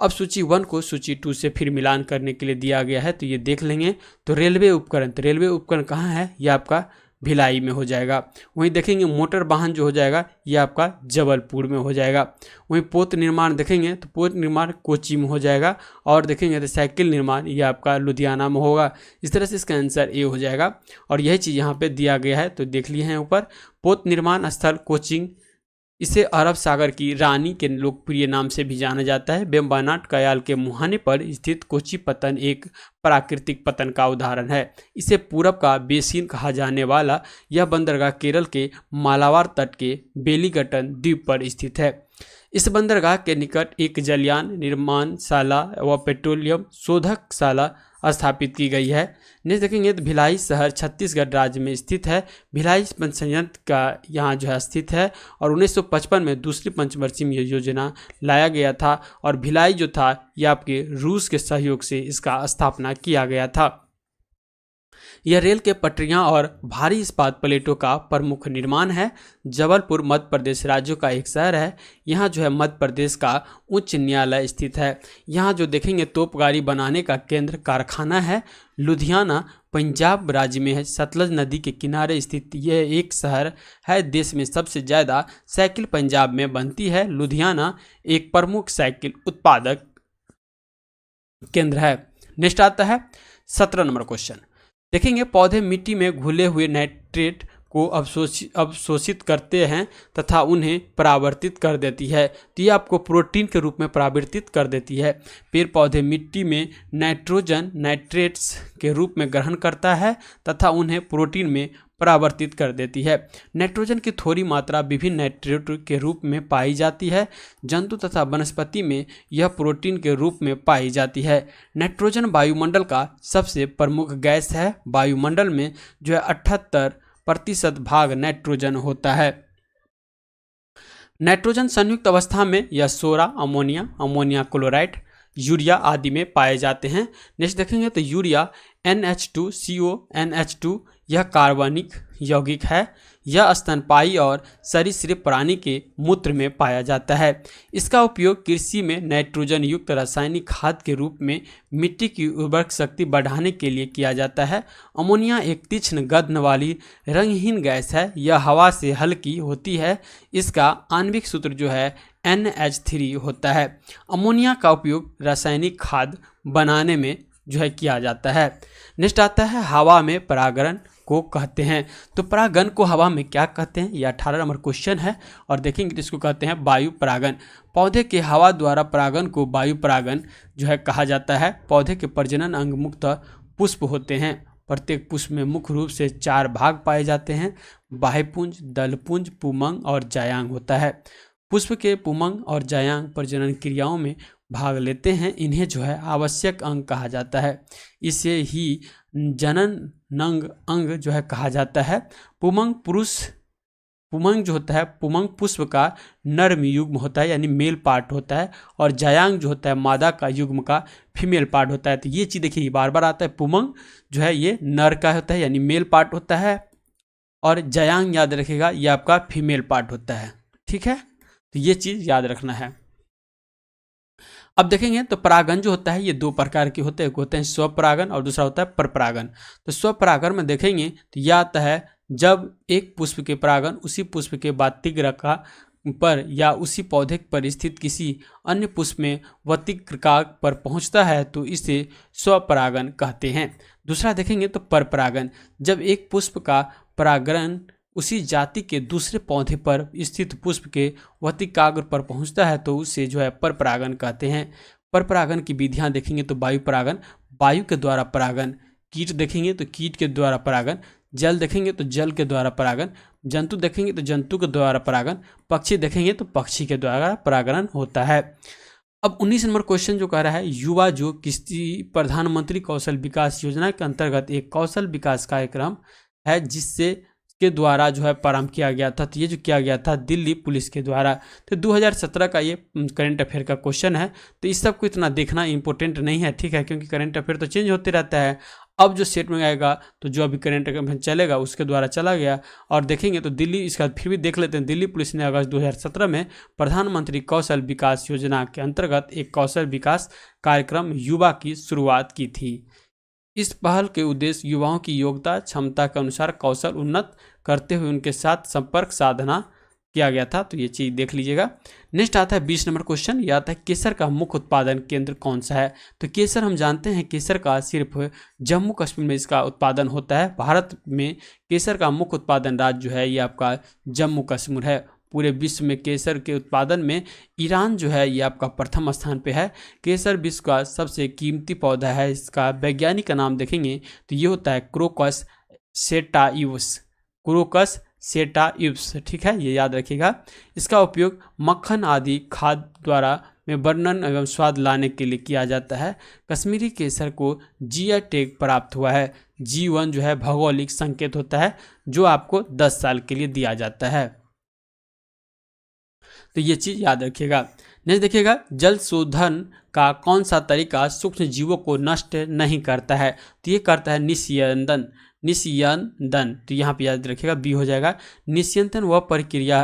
अब सूची 1 को सूची 2 से फिर मिलान करने के लिए दिया गया है तो ये देख लेंगे। तो रेलवे उपकरण कहाँ है? ये आपका भिलाई में हो जाएगा। वहीं देखेंगे मोटर वाहन जो हो जाएगा ये आपका जबलपुर में हो जाएगा। वहीं पोत निर्माण देखेंगे तो पोत निर्माण कोची में हो जाएगा। और देखेंगे तो साइकिल निर्माण ये आपका लुधियाना में होगा। इस तरह से इसका आंसर ए हो जाएगा। और यही चीज़ यहाँ पे दिया गया है तो देख लिए हैं ऊपर। पोत निर्माण स्थल कोचिंग, इसे अरब सागर की रानी के लोकप्रिय नाम से भी जाना जाता है। वेम्बनाड कयाल के मुहाने पर स्थित कोची पत्तन एक प्राकृतिक पत्तन का उदाहरण है। इसे पूरब का बेसिन कहा जाने वाला यह बंदरगाह केरल के मालाबार तट के बेलीगटन द्वीप पर स्थित है। इस बंदरगाह के निकट एक जलयान निर्माणशाला व पेट्रोलियम शोधकशाला स्थापित की गई है। नेक्स्ट देखेंगे तो भिलाई शहर छत्तीसगढ़ राज्य में स्थित है। भिलाई संयंत्र का यहाँ जो है स्थित है। और 1955 में दूसरी पंचवर्षीय योजना लाया गया था। और भिलाई जो था यह आपके रूस के सहयोग से इसका स्थापना किया गया था। यह रेल के पटरियां और भारी इस्पात प्लेटों का प्रमुख निर्माण है। जबलपुर मध्य प्रदेश राज्य का एक शहर है। यहाँ जो है मध्य प्रदेश का उच्च न्यायालय स्थित है। यहाँ जो देखेंगे तोपगाड़ी बनाने का केंद्र कारखाना है। लुधियाना पंजाब राज्य में है। सतलज नदी के किनारे स्थित यह एक शहर है। देश में सबसे ज़्यादा साइकिल पंजाब में बनती है। लुधियाना एक प्रमुख साइकिल उत्पादक केंद्र है। नेक्स्ट आता है 17 नंबर क्वेश्चन। देखेंगे पौधे मिट्टी में घुले हुए नाइट्रेट को अवशोषित करते हैं तथा उन्हें परावर्तित कर देती है। तो ये आपको प्रोटीन के रूप में परावर्तित कर देती है। पेड़ पौधे मिट्टी में नाइट्रोजन नाइट्रेट्स के रूप में ग्रहण करता है तथा उन्हें प्रोटीन में परावर्तित कर देती है। नाइट्रोजन की थोड़ी मात्रा विभिन्न नाइट्रेट के रूप में पाई जाती है। जंतु तथा वनस्पति में यह प्रोटीन के रूप में पाई जाती है। नाइट्रोजन वायुमंडल का सबसे प्रमुख गैस है। वायुमंडल में जो है 78% भाग नाइट्रोजन होता है। नाइट्रोजन संयुक्त अवस्था में यह सोरा, अमोनिया, अमोनिया क्लोराइड, यूरिया आदि में पाए जाते हैं। नेक्स्ट देखेंगे तो यूरिया NH2CO NH2 यह कार्बनिक यौगिक है। यह स्तनपायी और सरीसृप प्राणी के मूत्र में पाया जाता है। इसका उपयोग कृषि में नाइट्रोजन युक्त रासायनिक खाद के रूप में मिट्टी की उर्वरक शक्ति बढ़ाने के लिए किया जाता है। अमोनिया एक तीक्ष्ण गंध वाली रंगहीन गैस है। यह हवा से हल्की होती है। इसका आणविक सूत्र जो है NH3 होता है। अमोनिया का उपयोग रासायनिक खाद बनाने में जो है किया जाता है। नेक्स्ट आता है हवा में परागण को कहते हैं। तो परागण को हवा में क्या कहते हैं, यह 18 नंबर क्वेश्चन है और देखेंगे तो इसको कहते हैं वायु परागण। पौधे के हवा द्वारा परागण को वायु परागण जो है कहा जाता है। पौधे के प्रजनन अंग मुक्त पुष्प होते हैं। प्रत्येक पुष्प में मुख्य रूप से 4 भाग पाए जाते हैं। बाह्यपुंज, दलपुंज, पुमंग और जायांग होता है। पुष्प के पुमंग और जायांग प्रजनन क्रियाओं में भाग लेते हैं। इन्हें जो है आवश्यक अंग कहा जाता है। इसे ही जनन नंग अंग जो है कहा जाता है। पुमंग जो होता है, पुमंग पुष्प का नर्म युग्म होता है यानी मेल पार्ट होता है, और जायांग जो होता है मादा का युग्म का फीमेल पार्ट होता है। तो ये चीज़ देखिए बार बार आता है। पुमंग जो है ये नर का होता है यानी मेल पार्ट होता है, और जायांग याद रखिएगा ये आपका फीमेल पार्ट होता है। ठीक है, तो ये चीज़ याद रखना है। अब देखेंगे तो परागण जो होता है ये 2 प्रकार के होते हैं। एक होते हैं स्वपरागण और दूसरा होता है परपरागण। तो स्वपरागण में देखेंगे तो यह आता है जब एक पुष्प के परागण उसी पुष्प के वातिका पर या उसी पौधे पर स्थित किसी अन्य पुष्प में वातिका पर पहुंचता है तो इसे स्वपरागण कहते हैं। दूसरा देखेंगे तो परपरागण, जब एक पुष्प का परागण उसी जाति के दूसरे पौधे पर स्थित पुष्प के वातिकाग्र पर पहुंचता है तो उसे जो है परपरागण कहते हैं। परपरागण की विधियां देखेंगे तो वायु परागण, वायु के द्वारा परागण, कीट देखेंगे तो कीट के द्वारा परागण, जल देखेंगे तो जल के द्वारा परागण, जंतु देखेंगे तो जंतु के द्वारा परागण, पक्षी देखेंगे तो पक्षी के द्वारा परागण होता है। अब 19 नंबर क्वेश्चन जो कह रहा है युवा जो किसी प्रधानमंत्री कौशल विकास योजना के अंतर्गत एक कौशल विकास कार्यक्रम है जिससे के द्वारा जो है प्रारंभ किया गया था। तो ये जो किया गया था दिल्ली पुलिस के द्वारा। तो 2017 का ये करंट अफेयर का क्वेश्चन है। तो इस सब को इतना देखना इंपॉर्टेंट नहीं है, ठीक है, क्योंकि करंट अफेयर तो चेंज होते रहता है। अब जो सेट में आएगा तो जो अभी करंट अफेयर चलेगा उसके द्वारा चला गया। और देखेंगे तो दिल्ली, इसका फिर भी देख लेते हैं। दिल्ली पुलिस ने अगस्त 2017 में प्रधानमंत्री कौशल विकास योजना के अंतर्गत एक कौशल विकास कार्यक्रम युवा की शुरुआत की थी। इस पहल के उद्देश्य युवाओं की योग्यता क्षमता के अनुसार कौशल उन्नत करते हुए उनके साथ संपर्क साधना किया गया था। तो ये चीज़ देख लीजिएगा। नेक्स्ट आता है 20 नंबर क्वेश्चन, यह आता है केसर का मुख्य उत्पादन केंद्र कौन सा है। तो केसर हम जानते हैं केसर का सिर्फ जम्मू कश्मीर में इसका उत्पादन होता है। भारत में केसर का मुख्य उत्पादन राज्य जो है ये आपका जम्मू कश्मीर है। पूरे विश्व में केसर के उत्पादन में ईरान जो है ये आपका प्रथम स्थान पे है। केसर विश्व का सबसे कीमती पौधा है। इसका वैज्ञानिक का नाम देखेंगे तो ये होता है क्रोकस सेटाइवस, क्रोकस सेटाइवस, ठीक है, ये याद रखिएगा। इसका उपयोग मक्खन आदि खाद्य द्वारा में वर्णन एवं स्वाद लाने के लिए किया जाता है। कश्मीरी केसर को जीआई टैग प्राप्त हुआ है। G1 जो है भौगोलिक संकेत होता है जो आपको 10 साल के लिए दिया जाता है। तो ये चीज़ याद रखिएगा। नेक्स्ट देखिएगा, जल शोधन का कौन सा तरीका सूक्ष्म जीवों को नष्ट नहीं करता है। तो ये करता है निस्यंदन। तो यहाँ पे याद रखिएगा बी हो जाएगा। निस्यंदन वह प्रक्रिया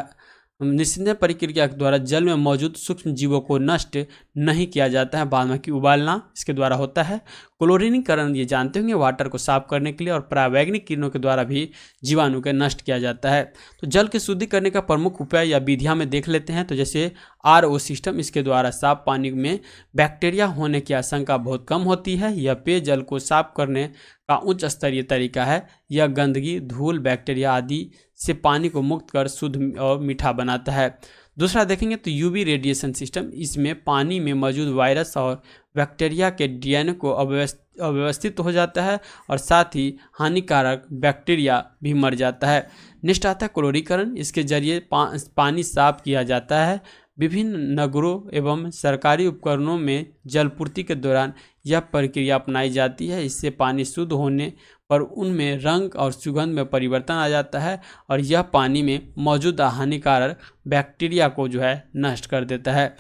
के द्वारा जल में मौजूद सूक्ष्म जीवों को नष्ट नहीं किया जाता है, बाद में कि उबालना इसके द्वारा होता है। क्लोरीनीकरण ये जानते होंगे वाटर को साफ करने के लिए, और परावैज्ञानिक किरणों के द्वारा भी जीवाणु के नष्ट किया जाता है। तो जल के शुद्धि करने का प्रमुख उपाय या विधियां में देख लेते हैं। तो जैसे RO सिस्टम, इसके द्वारा साफ पानी में बैक्टीरिया होने की आशंका बहुत कम होती है। यह पेयजल को साफ करने का उच्च स्तरीय तरीका है। यह गंदगी, धूल, बैक्टीरिया आदि से पानी को मुक्त कर शुद्ध और मीठा बनाता है। दूसरा देखेंगे तो UV रेडिएशन सिस्टम, इसमें पानी में मौजूद वायरस और बैक्टीरिया के DNA को अव्यवस्थित हो जाता है और साथ ही हानिकारक बैक्टीरिया भी मर जाता है। नेक्स्ट आता है क्लोरीकरण, इसके जरिए पानी साफ किया जाता है। विभिन्न नगरों एवं सरकारी उपकरणों में जलपूर्ति के दौरान यह प्रक्रिया अपनाई जाती है। इससे पानी शुद्ध होने पर उनमें रंग और सुगंध में परिवर्तन आ जाता है और यह पानी में मौजूद हानिकारक बैक्टीरिया को जो है नष्ट कर देता है।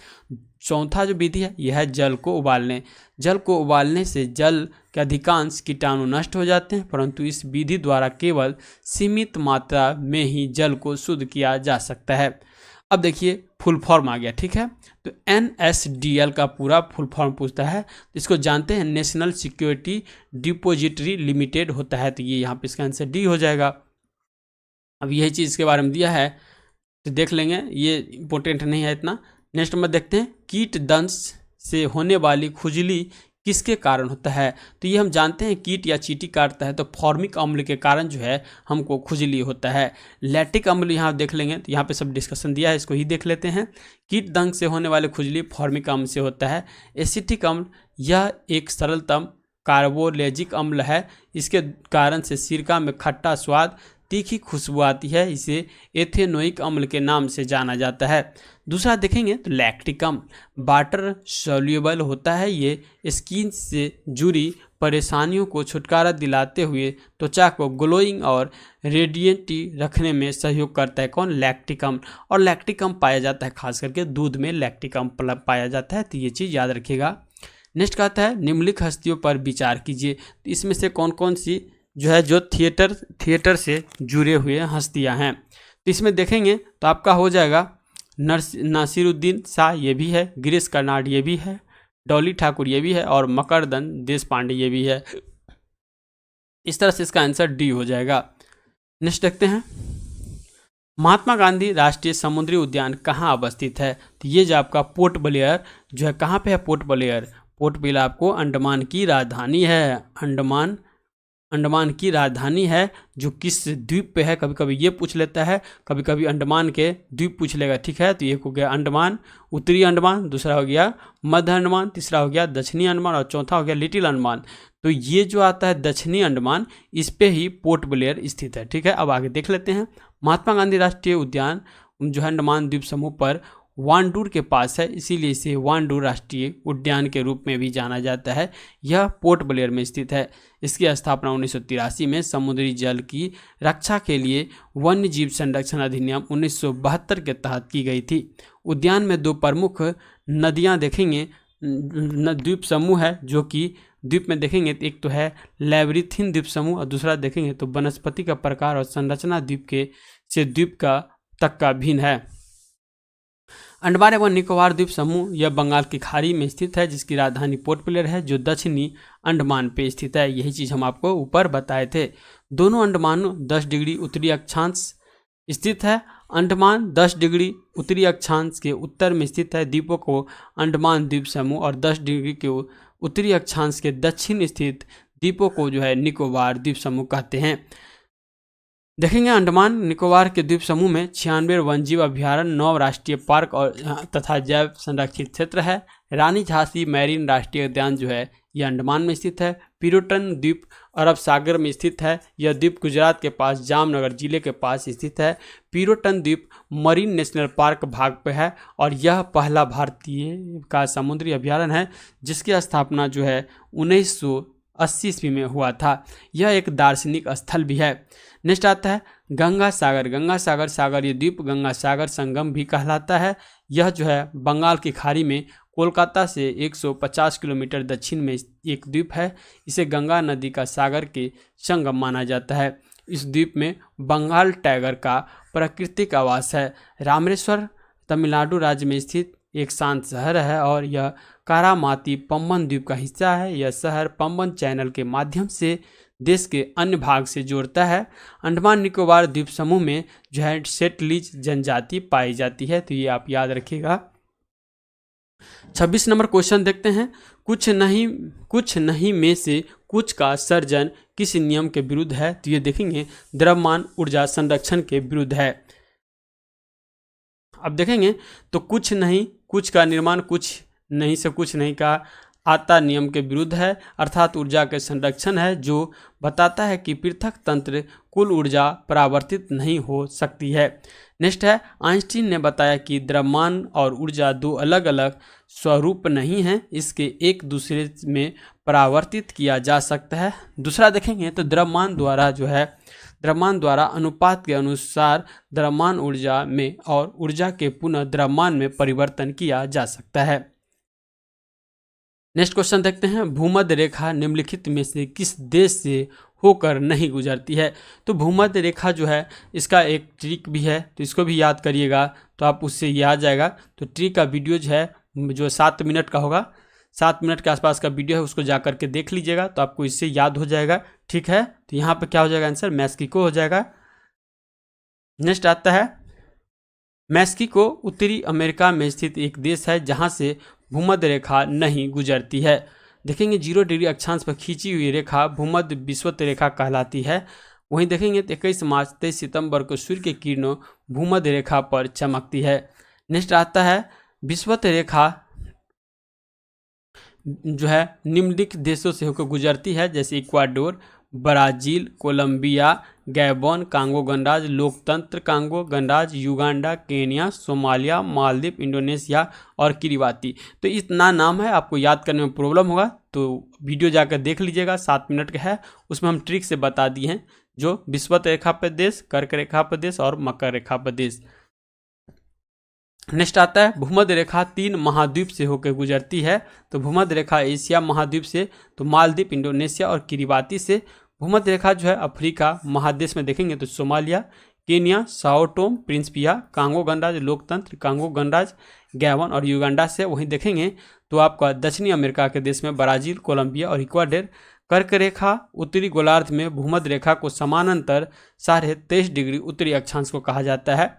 चौथा जो विधि है यह है जल को उबालने। जल को उबालने से जल के अधिकांश कीटाणु नष्ट हो जाते हैं, परंतु इस विधि द्वारा केवल सीमित मात्रा में ही जल को शुद्ध किया जा सकता है। अब देखिए फुल फॉर्म आ गया, ठीक है। तो NSDL का पूरा फुल फॉर्म पूछता है, तो इसको जानते हैं नेशनल सिक्योरिटी डिपोजिटरी लिमिटेड होता है, तो ये यहाँ पे इसका आंसर डी हो जाएगा। अब यही चीज़ इसके बारे में दिया है तो देख लेंगे, ये इंपॉर्टेंट नहीं है इतना। नेक्स्ट नंबर देखते हैं, कीट दंश से होने वाली खुजली किसके कारण होता है। तो ये हम जानते हैं कीट या चींटी काटता है तो फॉर्मिक अम्ल के कारण जो है हमको खुजली होता है। लैक्टिक अम्ल यहाँ देख लेंगे, तो यहाँ पे सब डिस्कशन दिया है, इसको ही देख लेते हैं। कीट दंश से होने वाली खुजली फॉर्मिक अम्ल से होता है। एसिटिक अम्ल यह एक सरलतम कार्बोलेजिक अम्ल है, इसके कारण से सिरका में खट्टा स्वाद, तीखी खुशबू आती है, इसे एथेनोइक अम्ल के नाम से जाना जाता है। दूसरा देखेंगे तो लैक्टिक अम्ल वाटर सॉल्युबल होता है, ये स्किन से जुड़ी परेशानियों को छुटकारा दिलाते हुए त्वचा को ग्लोइंग और रेडिएंटी रखने में सहयोग करता है। कौन? लैक्टिक अम्ल। और लैक्टिक अम्ल पाया जाता है खास करके दूध में लैक्टिक अम्ल पाया जाता है, तो ये चीज़ याद रखिएगा। नेक्स्ट कहता है निम्नलिखित हस्तियों पर विचार कीजिए, तो इसमें से कौन कौन सी जो है जो थिएटर से जुड़े हुए हस्तियां हैं। तो इसमें देखेंगे तो आपका हो जाएगा नासिरुद्दीन शाह ये भी है, गिरीश कर्नाड ये भी है, डॉली ठाकुर ये भी है और मकरदंद देशपांडे ये भी है। इस तरह से इसका आंसर डी हो जाएगा। नेक्स्ट देखते हैं, महात्मा गांधी राष्ट्रीय समुद्री उद्यान कहाँ अवस्थित है। तो ये जो आपका पोर्ट ब्लेयर जो है कहाँ पे है? Port Blair. पोर्ट ब्लेयर आपको अंडमान की राजधानी है, अंडमान की राजधानी है, जो किस द्वीप पे है कभी कभी ये पूछ लेता है, कभी कभी अंडमान के द्वीप पूछ लेगा, ठीक है। तो एक हो गया अंडमान, उत्तरी अंडमान, दूसरा हो गया मध्य अंडमान, तीसरा हो गया दक्षिणी अंडमान और चौथा हो गया लिटिल अंडमान। तो ये जो आता है दक्षिणी अंडमान, इस पे ही पोर्ट ब्लेयर स्थित है, ठीक है। अब आगे देख लेते हैं, महात्मा गांधी राष्ट्रीय उद्यान जो है अंडमान द्वीप समूह पर वांडूर के पास है, इसीलिए इसे वांडूर राष्ट्रीय उद्यान के रूप में भी जाना जाता है। यह पोर्ट ब्लेयर में स्थित है। इसकी स्थापना 1983 में समुद्री जल की रक्षा के लिए वन्य जीव संरक्षण अधिनियम 1972 के तहत की गई थी। उद्यान में दो प्रमुख नदियां देखेंगे, द्वीप समूह है, जो कि द्वीप में देखेंगे तो एक तो है लैब्रिथिन द्वीप समूह और दूसरा देखेंगे तो वनस्पति का प्रकार और संरचना द्वीप के से द्वीप का तक का भिन्न है। अंडमान एवं निकोबार द्वीप समूह यह बंगाल की खाड़ी में स्थित है, जिसकी राजधानी पोर्ट ब्लेयर है, जो दक्षिणी अंडमान पे स्थित है। यही चीज़ हम आपको ऊपर बताए थे। दोनों अंडमान 10 डिग्री उत्तरी अक्षांश स्थित है। अंडमान 10 डिग्री उत्तरी अक्षांश के उत्तर में स्थित है। द्वीपों को अंडमान द्वीप समूह और 10 डिग्री के उत्तरी अक्षांश के दक्षिण स्थित द्वीपों को जो है निकोबार द्वीप समूह कहते हैं। देखेंगे अंडमान निकोबार के द्वीप समूह में 96 वन्यजीव अभ्यारण्य, 9 राष्ट्रीय पार्क और तथा जैव संरक्षित क्षेत्र है। रानी झांसी मैरीन राष्ट्रीय उद्यान जो है यह अंडमान में स्थित है। पिरोटन द्वीप अरब सागर में स्थित है। यह द्वीप गुजरात के पास जामनगर जिले के पास स्थित है। पिरोटन द्वीप मरीन नेशनल पार्क भाग पे है और यह पहला भारतीय का समुद्री अभ्यारण्य है, जिसकी स्थापना जो है 1980 ईस्वी में हुआ था। यह एक दार्शनिक स्थल भी है। नेक्स्ट आता है गंगा सागर ये द्वीप गंगा सागर संगम भी कहलाता है। यह जो है बंगाल की खाड़ी में कोलकाता से 150 किलोमीटर दक्षिण में एक द्वीप है। इसे गंगा नदी का सागर के संगम माना जाता है। इस द्वीप में बंगाल टाइगर का प्राकृतिक आवास है। रामेश्वर तमिलनाडु राज्य में स्थित एक शांत शहर है और यह कारामाती पंबन द्वीप का हिस्सा है। यह शहर पंबन चैनल के माध्यम से देश के अन्य भाग से जोड़ता है। अंडमान निकोबार द्वीप समूह में जो है सेटलीज जनजाति पाई जाती है, तो ये आप याद रखिएगा। 26 नंबर क्वेश्चन देखते हैं, कुछ नहीं में से कुछ का सर्जन किस नियम के विरुद्ध है। तो ये देखेंगे द्रव्यमान ऊर्जा संरक्षण के विरुद्ध है। अब देखेंगे तो कुछ का निर्माण कुछ नहीं से कुछ नहीं का आता नियम के विरुद्ध है, अर्थात ऊर्जा के संरक्षण है, जो बताता है कि पृथक तंत्र कुल ऊर्जा परावर्तित नहीं हो सकती है। नेक्स्ट है आइंस्टीन ने बताया कि द्रव्यमान और ऊर्जा दो अलग अलग स्वरूप नहीं हैं, इसके एक दूसरे में परावर्तित किया जा सकता है। दूसरा देखेंगे तो द्रव्यमान द्वारा अनुपात के अनुसार द्रव्यमान ऊर्जा में और ऊर्जा के पुनः द्रव्यमान में परिवर्तन किया जा सकता है। नेक्स्ट क्वेश्चन देखते हैं, भूमध्य रेखा निम्नलिखित में से किस देश से होकर नहीं गुजरती है। तो भूमध्य रेखा जो है इसका एक ट्रिक भी है, तो इसको भी याद करिएगा तो आप उससे ये आ जाएगा। तो ट्रिक का वीडियो जो है जो 7 मिनट का होगा, 7 मिनट के आसपास का वीडियो है, उसको जा करके देख लीजिएगा तो आपको इससे याद हो जाएगा। ठीक है, तो यहाँ पे क्या हो जाएगा आंसर, मैक्सिको हो जाएगा। नेक्स्ट आता है, मैक्सिको उत्तरी अमेरिका में स्थित एक देश है जहाँ से भूमध्य रेखा नहीं गुजरती है। देखेंगे 0 डिग्री अक्षांश पर खींची हुई रेखा भूमध्य विषुवत रेखा कहलाती है। वहीं देखेंगे 21 मार्च 23 सितंबर को सूर्य की किरणों भूमध्य रेखा पर चमकती है। नेक्स्ट आता है, विषुवत रेखा जो है निम्नलिखित देशों से होकर गुजरती है, जैसे Ecuador, Brazil, Colombia, Gabon, Congo गणराज्य, लोकतंत्र कांगो गणराज्य, Uganda, Kenya, Somalia, Maldives, Indonesia और किरिबाती। तो इतना नाम है, आपको याद करने में प्रॉब्लम होगा तो वीडियो जाकर देख लीजिएगा, 7 मिनट का है, उसमें हम ट्रिक से बता दिए हैं जो विषुवत रेखा प्रदेश, कर्क रेखा प्रदेश और मकर रेखा प्रदेश। नेक्स्ट आता है, भूमध्य रेखा 3 महाद्वीप से होकर गुजरती है। तो भूमध्य रेखा एशिया महाद्वीप से, तो मालदीव, इंडोनेशिया और किरिबाती से। भूमध्य रेखा जो है अफ्रीका महादेश में देखेंगे तो Somalia, Kenya, Sao Tomé, Principia, Congo गणराज्य, लोकतंत्र कांगो गणराज्य, गैबन और युगांडा से। वहीं देखेंगे तो आपका दक्षिणी अमेरिका के देश में ब्राजील, कोलंबिया और इक्वाडोर। कर्क रेखा उत्तरी गोलार्ध में भूमध्य रेखा को समानांतर 23.5 डिग्री उत्तरी अक्षांश को कहा जाता है।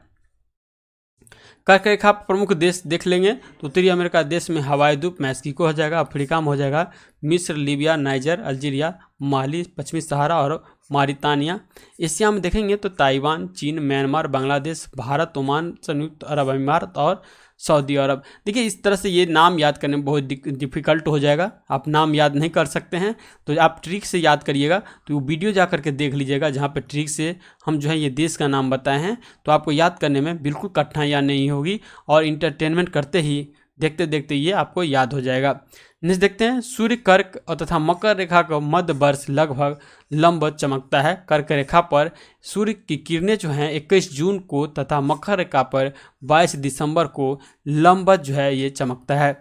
कर्क रेखा प्रमुख देश देख लेंगे तो उत्तरी अमेरिका देश में हवाई द्वीप मैक्सिको हो जाएगा, अफ्रीका में हो जाएगा मिस्र, लीबिया, नाइजर, अल्जीरिया, माली, पश्चिमी सहारा और मारितानिया। एशिया में देखेंगे तो ताइवान, चीन, म्यांमार, बांग्लादेश, भारत, ओमान, संयुक्त अरब अमीरात और सऊदी अरब। देखिए इस तरह से ये नाम याद करने में बहुत डिफिकल्ट हो जाएगा, आप नाम याद नहीं कर सकते हैं तो आप ट्रिक से याद करिएगा। तो वो वीडियो जा करके देख लीजिएगा जहाँ पे ट्रिक से हम जो है ये देश का नाम बताए हैं, तो आपको याद करने में बिल्कुल कठिनाइयाँ नहीं होगी और इंटरटेनमेंट करते ही देखते देखते ये आपको याद हो जाएगा। नेक्स्ट देखते हैं, सूर्य कर्क और तथा मकर रेखा का मध्य वर्ष लगभग लंबवत चमकता है। कर्क रेखा पर सूर्य की किरणें जो हैं 21 जून को तथा मकर रेखा पर 22 दिसंबर को लंबवत जो है ये चमकता है।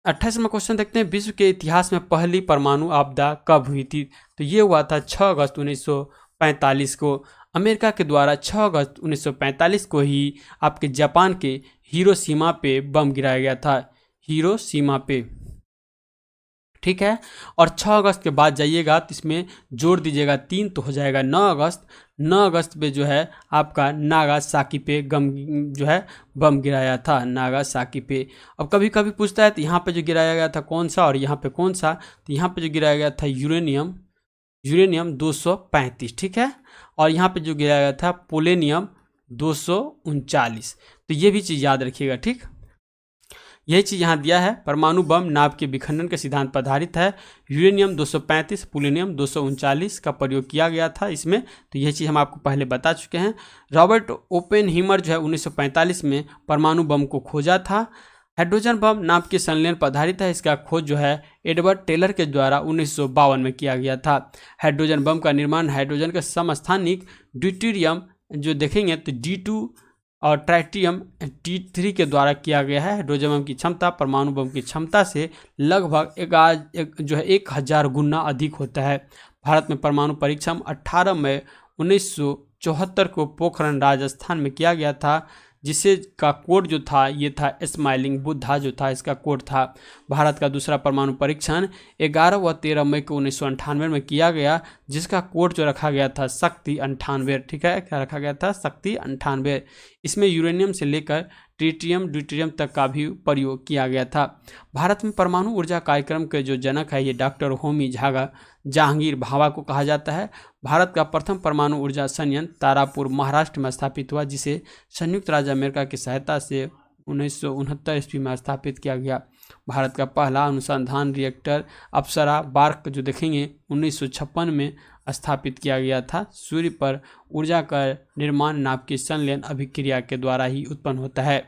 28वां क्वेश्चन देखते हैं, विश्व के इतिहास में पहली परमाणु आपदा कब हुई थी। तो ये हुआ था 6 अगस्त 1945 को। अमेरिका के द्वारा 6 अगस्त 1945 को ही आपके जापान के हिरोशिमा पे बम गिराया गया था, हिरोशिमा पे। ठीक है, और 6 अगस्त के बाद जाइएगा तो इसमें जोड़ दीजिएगा 3 तो हो जाएगा 9 अगस्त। 9 अगस्त पे जो है आपका नागासाकी पे जो है बम गिराया था, नागासाकी पे। अब कभी कभी पूछता है तो यहाँ पे जो गिराया गया था कौन सा और यहाँ पे कौन सा, तो यहाँ पे जो गिराया गया था यूरेनियम 235। ठीक है, और यहाँ पे जो गिराया गया था पोलेनियम 239। तो ये भी चीज़ याद रखिएगा। ठीक, यही चीज़ यहाँ दिया है, परमाणु बम नाभ के विखंडन के सिद्धांत पर आधारित है। यूरेनियम 235, पोलेनियम 239 का प्रयोग किया गया था इसमें, तो यह चीज़ हम आपको पहले बता चुके हैं। रॉबर्ट ओपेनहीमर जो है 1945 में परमाणु बम को खोजा था। हाइड्रोजन बम नाभ के संलयन पर आधारित है, इसका खोज जो है एडवर्ड टेलर के द्वारा 1952 में किया गया था। हाइड्रोजन बम का निर्माण हाइड्रोजन के समस्थानिक ड्यूटेरियम जो देखेंगे तो D2 और ट्राइटियम T3 के द्वारा किया गया है। हाइड्रोजन बम की क्षमता परमाणु बम की क्षमता से लगभग 1000 गुना अधिक होता है। भारत में परमाणु परीक्षण 18 मई 1974 को पोखरण राजस्थान में किया गया था, जिसे का कोड जो था ये था स्माइलिंग बुद्धा जो था इसका कोड था। भारत का दूसरा परमाणु परीक्षण 11 व 13 मई को 1998 में किया गया, जिसका कोड जो रखा गया था शक्ति 98। ठीक है, क्या रखा गया था, शक्ति 98। इसमें यूरेनियम से लेकर ट्रिटियम ड्यूटेरियम तक का भी प्रयोग किया गया था। भारत में परमाणु ऊर्जा कार्यक्रम के जो जनक है ये डॉक्टर होमी जहांगीर भाभा को कहा जाता है। भारत का प्रथम परमाणु ऊर्जा संयंत्र तारापुर महाराष्ट्र में स्थापित हुआ, जिसे संयुक्त राज्य अमेरिका की सहायता से 1969 ईस्वी में स्थापित किया गया। भारत का पहला अनुसंधान रिएक्टर अप्सरा बार्क जो देखेंगे 1956 में स्थापित किया गया था। सूर्य पर ऊर्जा का निर्माण नाभ की संलयन अभिक्रिया के द्वारा ही उत्पन्न होता है।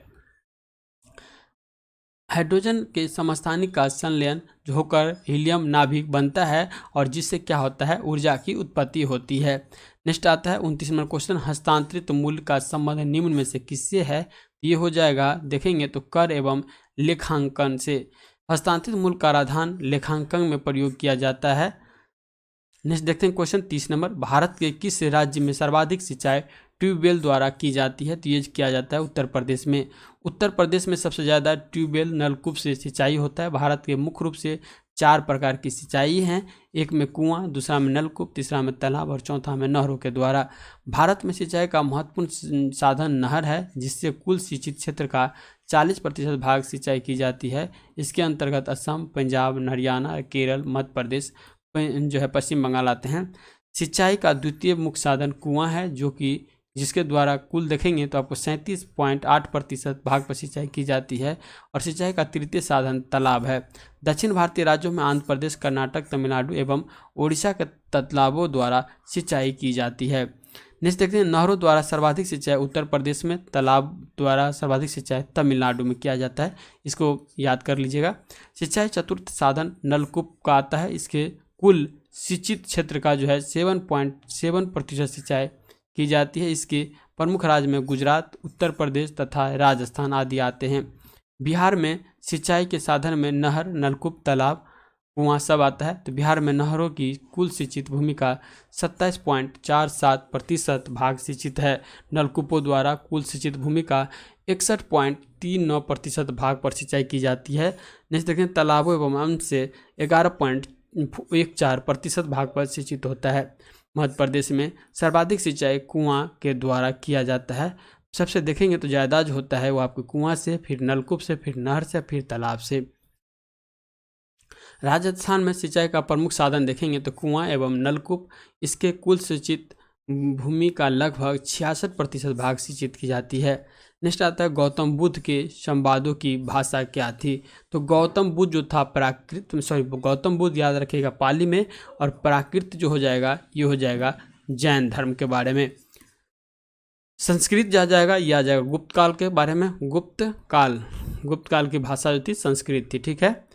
हाइड्रोजन के समस्थानिक का संलयन जो होकर हीलियम नाभिक बनता है और जिससे क्या होता है, ऊर्जा की उत्पत्ति होती है। नेक्स्ट आता है 29वां क्वेश्चन, हस्तांतरित मूल्य का संबंध निम्न में से किससे है। ये हो जाएगा देखेंगे तो कर एवं लेखांकन से। हस्तांतरित मूल कराधान लेखांकन में प्रयोग किया जाता है। नेक्स्ट देखते हैं क्वेश्चन 30 नंबर, भारत के किस राज्य में सर्वाधिक सिंचाई ट्यूबवेल द्वारा की जाती है? तो ये किया जाता है उत्तर प्रदेश में। उत्तर प्रदेश में सबसे ज़्यादा ट्यूबवेल नलकूप से सिंचाई होता है। भारत के मुख्य रूप से 4 प्रकार की सिंचाई हैं, एक में कुआं, दूसरा में नलकूप, तीसरा में तालाब और चौथा में नहरों के द्वारा। भारत में सिंचाई का महत्वपूर्ण साधन नहर है, जिससे कुल सिंचित क्षेत्र का 40% भाग सिंचाई की जाती है। इसके अंतर्गत असम, पंजाब, हरियाणा, केरल, मध्य प्रदेश जो है पश्चिम बंगाल आते हैं। सिंचाई का द्वितीय मुख्य साधन कुआं है, जो कि जिसके द्वारा कुल देखेंगे तो आपको 37.8% भाग पर सिंचाई की जाती है। और सिंचाई का तृतीय साधन तालाब है। दक्षिण भारतीय राज्यों में आंध्र प्रदेश, कर्नाटक, तमिलनाडु एवं ओडिशा के तालाबों द्वारा सिंचाई की जाती है। नेक्स्ट देखते हैं, नहरों द्वारा सर्वाधिक सिंचाई उत्तर प्रदेश में, तालाब द्वारा सर्वाधिक सिंचाई तमिलनाडु में किया जाता है। इसको याद कर लीजिएगा। सिंचाई चतुर्थ साधन नलकूप का आता है। इसके कुल सिंचित क्षेत्र का जो है 7.7% सिंचाई की जाती है। इसके प्रमुख राज्य में गुजरात, उत्तर प्रदेश तथा राजस्थान आदि आते हैं। बिहार में सिंचाई के साधन में नहर, नलकूप, तालाब, कुआं सब आता है। तो बिहार में नहरों की कुल सिंचित भूमि का 27.47% भाग सिंचित है। नलकूपों द्वारा कुल सिंचित भूमि का 61.39% भाग पर सिंचाई की जाती है। नेक्स्ट देखें, तालाबों एवं अंश से 11.14% भाग पर सिंचित होता है। मध्य प्रदेश में सर्वाधिक सिंचाई कुआं के द्वारा किया जाता है। सबसे देखेंगे तो ज़्यादा जो होता है वो आपके कुआं से, फिर नलकूप से, फिर नहर से, फिर तालाब से। राजस्थान में सिंचाई का प्रमुख साधन देखेंगे तो कुआं एवं नलकूप। इसके कुल सिंचित भूमि का लगभग 66% भाग सिंचित की जाती है। नेक्स्ट आता है, गौतम बुद्ध के संवादों की भाषा क्या थी? तो गौतम बुद्ध जो था गौतम बुद्ध याद रखिएगा पाली में, और प्राकृत जो हो जाएगा ये हो जाएगा जैन धर्म के बारे में। संस्कृत जा जाएगा, यह आ जाएगा गुप्त काल के बारे में। गुप्त काल की भाषा जो थी संस्कृत थी, ठीक है।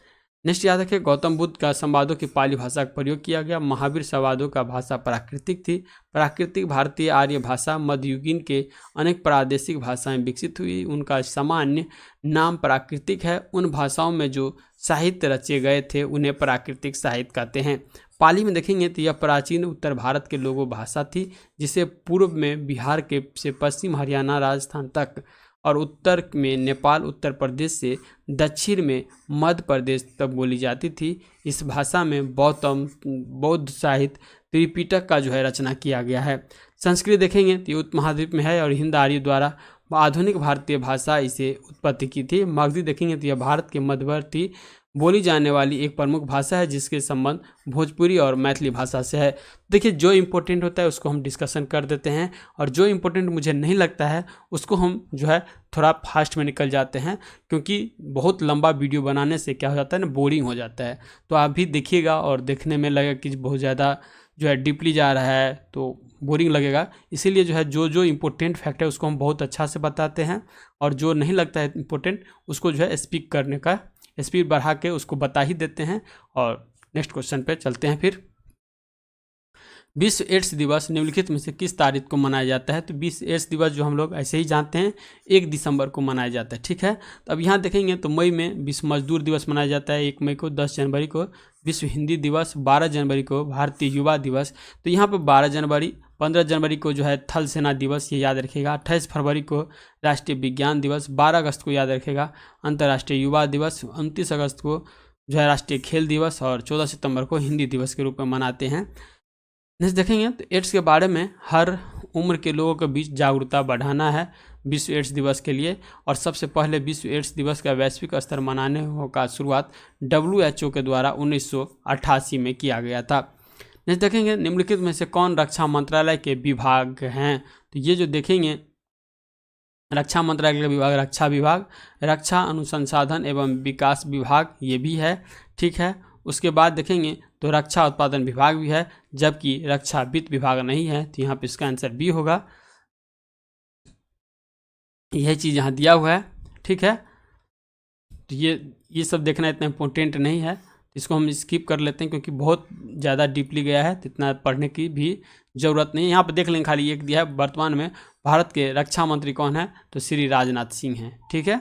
नेक्स्ट याद रखिए, गौतम बुद्ध का संवादों की पाली भाषा का प्रयोग किया गया। महावीर संवादों का भाषा प्राकृतिक थी। प्राकृतिक भारतीय आर्य भाषा मध्ययुगीन के अनेक प्रादेशिक भाषाएं विकसित हुई। उनका सामान्य नाम प्राकृतिक है। उन भाषाओं में जो साहित्य रचे गए थे उन्हें प्राकृतिक साहित्य कहते हैं। पाली में देखेंगे तो यह प्राचीन उत्तर भारत के लोगों भाषा थी, जिसे पूर्व में बिहार के से पश्चिम हरियाणा, राजस्थान तक, और उत्तर में नेपाल, उत्तर प्रदेश से दक्षिण में मध्य प्रदेश तक बोली जाती थी। इस भाषा में बौद्ध साहित्य त्रिपिटक का जो है रचना किया गया है। संस्कृत देखेंगे तो ये उपमहाद्वीप में है और हिंद आर्य द्वारा आधुनिक भारतीय भाषा इसे उत्पत्ति की थी। मगधी देखेंगे तो यह भारत के मध्यवर्ती बोली जाने वाली एक प्रमुख भाषा है, जिसके संबंध भोजपुरी और मैथिली भाषा से है। देखिए, जो इम्पोर्टेंट होता है उसको हम डिस्कशन कर देते हैं, और जो इम्पोर्टेंट मुझे नहीं लगता है उसको हम जो है थोड़ा फास्ट में निकल जाते हैं, क्योंकि बहुत लंबा वीडियो बनाने से क्या हो जाता है ना, बोरिंग हो जाता है। तो आप भी देखिएगा और देखने में लगेगा कि बहुत ज़्यादा जो है डीपली जा रहा है तो बोरिंग लगेगा। इसीलिए जो है जो इम्पोर्टेंट फैक्ट है उसको हम बहुत अच्छा से बताते हैं, और जो नहीं लगता है इम्पोर्टेंट उसको जो है स्पीक करने का स्पीड बढ़ा के उसको बता ही देते हैं। और नेक्स्ट क्वेश्चन पे चलते हैं। फिर विश्व एड्स दिवस निम्नलिखित में से किस तारीख को मनाया जाता है? तो विश्व एड्स दिवस जो हम लोग ऐसे ही जानते हैं 1 दिसंबर को मनाया जाता है, ठीक है। तो अब यहाँ देखेंगे तो मई में विश्व मजदूर दिवस मनाया जाता है 1 मई को। 10 जनवरी को विश्व हिंदी दिवस, 12 जनवरी को भारतीय युवा दिवस। तो यहाँ पर 12 जनवरी, 15 जनवरी को जो है थल सेना दिवस, ये याद रखिएगा। 28 फरवरी को राष्ट्रीय विज्ञान दिवस, 12 अगस्त को याद रखिएगा अंतर्राष्ट्रीय युवा दिवस, 29 अगस्त को जो है राष्ट्रीय खेल दिवस, और 14 सितंबर को हिंदी दिवस के रूप में मनाते हैं। नेक्स्ट देखेंगे तो एड्स के बारे में हर उम्र के लोगों के बीच जागरूकता बढ़ाना है विश्व एड्स दिवस के लिए। और सबसे पहले विश्व एड्स दिवस का वैश्विक स्तर मनाने का शुरुआत WHO के द्वारा 1988 में किया गया था। नेक्स्ट देखेंगे, निम्नलिखित में से कौन रक्षा मंत्रालय के विभाग हैं? तो ये जो देखेंगे रक्षा मंत्रालय का विभाग, रक्षा विभाग, रक्षा अनुसंधान एवं विकास विभाग ये भी है, ठीक है। उसके बाद देखेंगे तो रक्षा उत्पादन विभाग भी है, जबकि रक्षा वित्त विभाग नहीं है। तो यहाँ पे इसका आंसर बी होगा। यह चीज़ यहाँ दिया हुआ है, ठीक है। तो ये सब देखना इतना इम्पोर्टेंट नहीं है, इसको हम स्किप कर लेते हैं क्योंकि बहुत ज़्यादा डीपली गया है, तो इतना पढ़ने की भी ज़रूरत नहीं है। यहाँ पे देख लेंगे खाली एक दिया है, वर्तमान में भारत के रक्षा मंत्री कौन है? तो श्री राजनाथ सिंह हैं, ठीक है।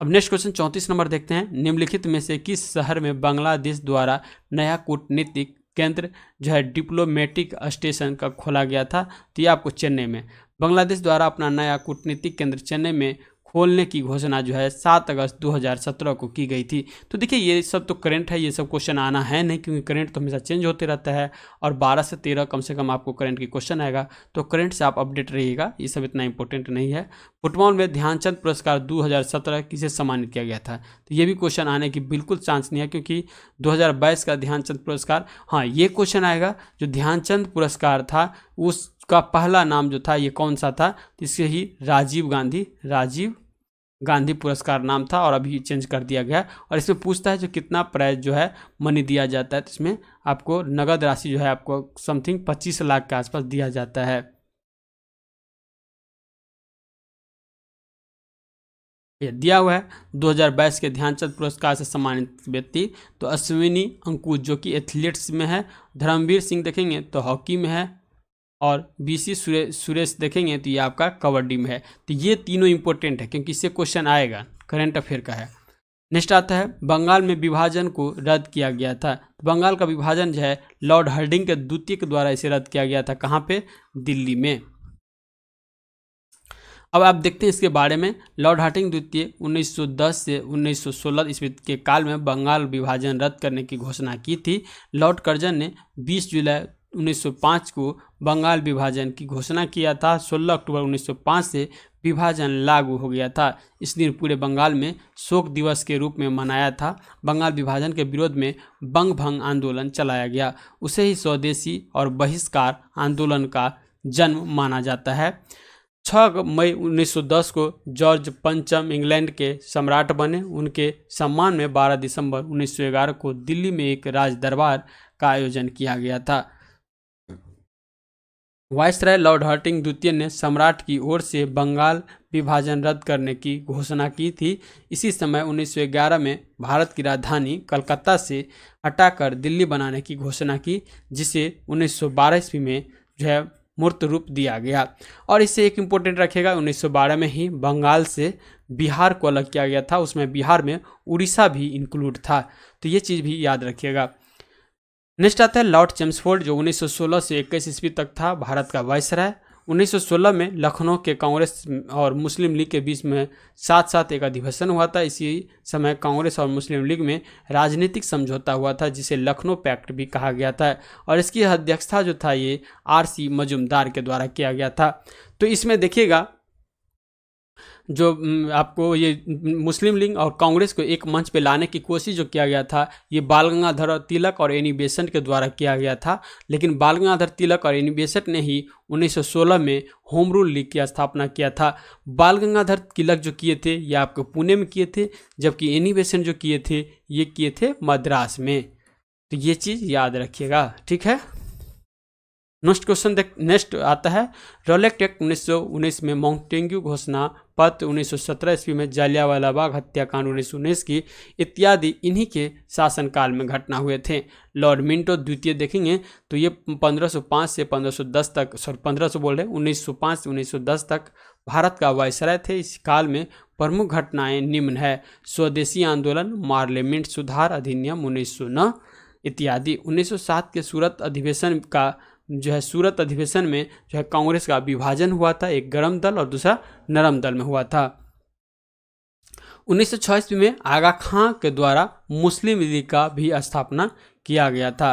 अब नेक्स्ट क्वेश्चन 34 नंबर देखते हैं। निम्नलिखित में से किस शहर में बांग्लादेश द्वारा नया कूटनीतिक केंद्र जो है डिप्लोमेटिक स्टेशन का खोला गया था? तो ये आपको चेन्नई में बांग्लादेश द्वारा अपना नया कूटनीतिक केंद्र चेन्नई में खोलने की घोषणा जो है 7 अगस्त 2017 को की गई थी। तो देखिए ये सब तो करंट है, ये सब क्वेश्चन आना है नहीं, क्योंकि करंट तो हमेशा चेंज होते रहता है और 12 से 13 कम से कम आपको करंट की क्वेश्चन आएगा, तो करंट से आप अपडेट रहिएगा, ये सब इतना इंपॉर्टेंट नहीं है। फुटबॉल में ध्यानचंद पुरस्कार 2017 किसे सम्मानित किया गया था? तो ये भी क्वेश्चन आने की बिल्कुल चांस नहीं है, क्योंकि 2022 का ध्यानचंद पुरस्कार, हाँ ये क्वेश्चन आएगा, जो ध्यानचंद पुरस्कार था उसका पहला नाम जो था ये कौन सा था? इससे ही राजीव गांधी पुरस्कार नाम था और अभी चेंज कर दिया गया। और इसमें पूछता है जो कितना प्राइज जो है मनी दिया जाता है, तो इसमें आपको नगद राशि जो है आपको समथिंग 25 लाख के आसपास दिया जाता है। ये दिया हुआ है 2022 के ध्यानचंद पुरस्कार से सम्मानित व्यक्ति, तो अश्विनी अंकुश जो कि एथलीट्स में है, धर्मवीर सिंह देखेंगे तो हॉकी में है, और बीसी सुरेश देखेंगे तो ये आपका कबड्डी में है। तो ये तीनों इंपॉर्टेंट है क्योंकि इससे क्वेश्चन आएगा, करंट अफेयर का है। नेक्स्ट आता है बंगाल में विभाजन को रद्द किया गया था। तो बंगाल का विभाजन जो है लॉर्ड हार्डिंग के द्वितीय के द्वारा इसे रद्द किया गया था। कहाँ पे? दिल्ली में। अब आप देखते हैं इसके बारे में। लॉर्ड हार्डिंग द्वितीय 1910 से 1916 ईस्वी के काल में बंगाल विभाजन रद्द करने की घोषणा की थी। लॉर्ड कर्जन ने 20 जुलाई 1905 को बंगाल विभाजन की घोषणा किया था। 16 अक्टूबर 1905 से विभाजन लागू हो गया था। इस दिन पूरे बंगाल में शोक दिवस के रूप में मनाया था। बंगाल विभाजन के विरोध में बंग भंग आंदोलन चलाया गया। उसे ही स्वदेशी और बहिष्कार आंदोलन का जन्म माना जाता है। 6 मई 1910 को जॉर्ज पंचम इंग्लैंड के सम्राट बने। उनके सम्मान में 12 दिसंबर 1911 को दिल्ली में एक राज दरबार का आयोजन किया गया था। वायसराय लॉर्ड हार्डिंग द्वितीय ने सम्राट की ओर से बंगाल विभाजन रद्द करने की घोषणा की थी। इसी समय 1911 में भारत की राजधानी कलकत्ता से हटाकर दिल्ली बनाने की घोषणा की, जिसे 1912 ईस्वी में जो है मूर्त रूप दिया गया। और इससे एक इम्पोर्टेंट रखेगा, 1912 में ही बंगाल से बिहार को अलग किया गया था। उसमें बिहार में उड़ीसा भी इंक्लूड था, तो ये चीज़ भी याद रखिएगा। नेक्स्ट आता है लॉर्ड चेम्सफोर्ड जो 1916 से 21 ईस्वी तक था भारत का वायसराय। 1916 में लखनऊ के कांग्रेस और मुस्लिम लीग के बीच में साथ साथ एक अधिवेशन हुआ था। इसी समय कांग्रेस और मुस्लिम लीग में राजनीतिक समझौता हुआ था, जिसे लखनऊ पैक्ट भी कहा गया था। और इसकी अध्यक्षता जो था ये RC मजूमदार के द्वारा किया गया था। तो इसमें देखिएगा जो आपको ये मुस्लिम लीग और कांग्रेस को एक मंच पे लाने की कोशिश जो किया गया था, ये बाल गंगाधर तिलक और एनी बेसेंट के द्वारा किया गया था। लेकिन बाल गंगाधर तिलक और एनी बेसेंट ने ही 1916 में होम रूल लीग की स्थापना किया था। बाल गंगाधर तिलक जो किए थे ये आपको पुणे में किए थे, जबकि एनी बेसेंट जो किए थे ये किए थे मद्रास में। तो ये चीज़ याद रखिएगा, ठीक है। नेक्स्ट आता है रॉलेट एक्ट 1919 में माउंटेन्यू घोषणा पत्र 1917 ईस्वी में जालियांवाला बाग हत्याकांड 1919 की इत्यादि इन्हीं के शासनकाल में घटना हुए थे। लॉर्ड मिंटो द्वितीय देखेंगे तो ये 1505 से 1510 तक 1905 से 1910 तक भारत का वायसराय थे। इस काल में प्रमुख घटनाएं निम्न है: स्वदेशी आंदोलन, पार्लियामेंट सुधार अधिनियम 1909 इत्यादि। 1907 के सूरत अधिवेशन का जो है सूरत अधिवेशन में जो है कांग्रेस का विभाजन हुआ था, एक गरम दल और दूसरा नरम दल में हुआ था। 1906 ईस्वी में आगा खां के द्वारा मुस्लिम लीग का भी स्थापना किया गया था।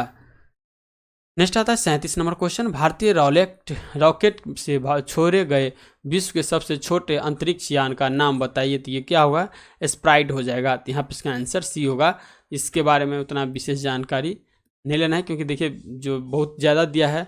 नेक्स्ट आता है 37 नंबर क्वेश्चन, भारतीय रॉकेट से छोड़े गए विश्व के सबसे छोटे अंतरिक्ष यान का नाम बताइए। तो ये क्या होगा? स्प्राइट हो जाएगा। तो यहाँ पे इसका आंसर सी होगा। इसके बारे में उतना विशेष जानकारी नहीं लेना है, क्योंकि देखिए जो बहुत ज़्यादा दिया है।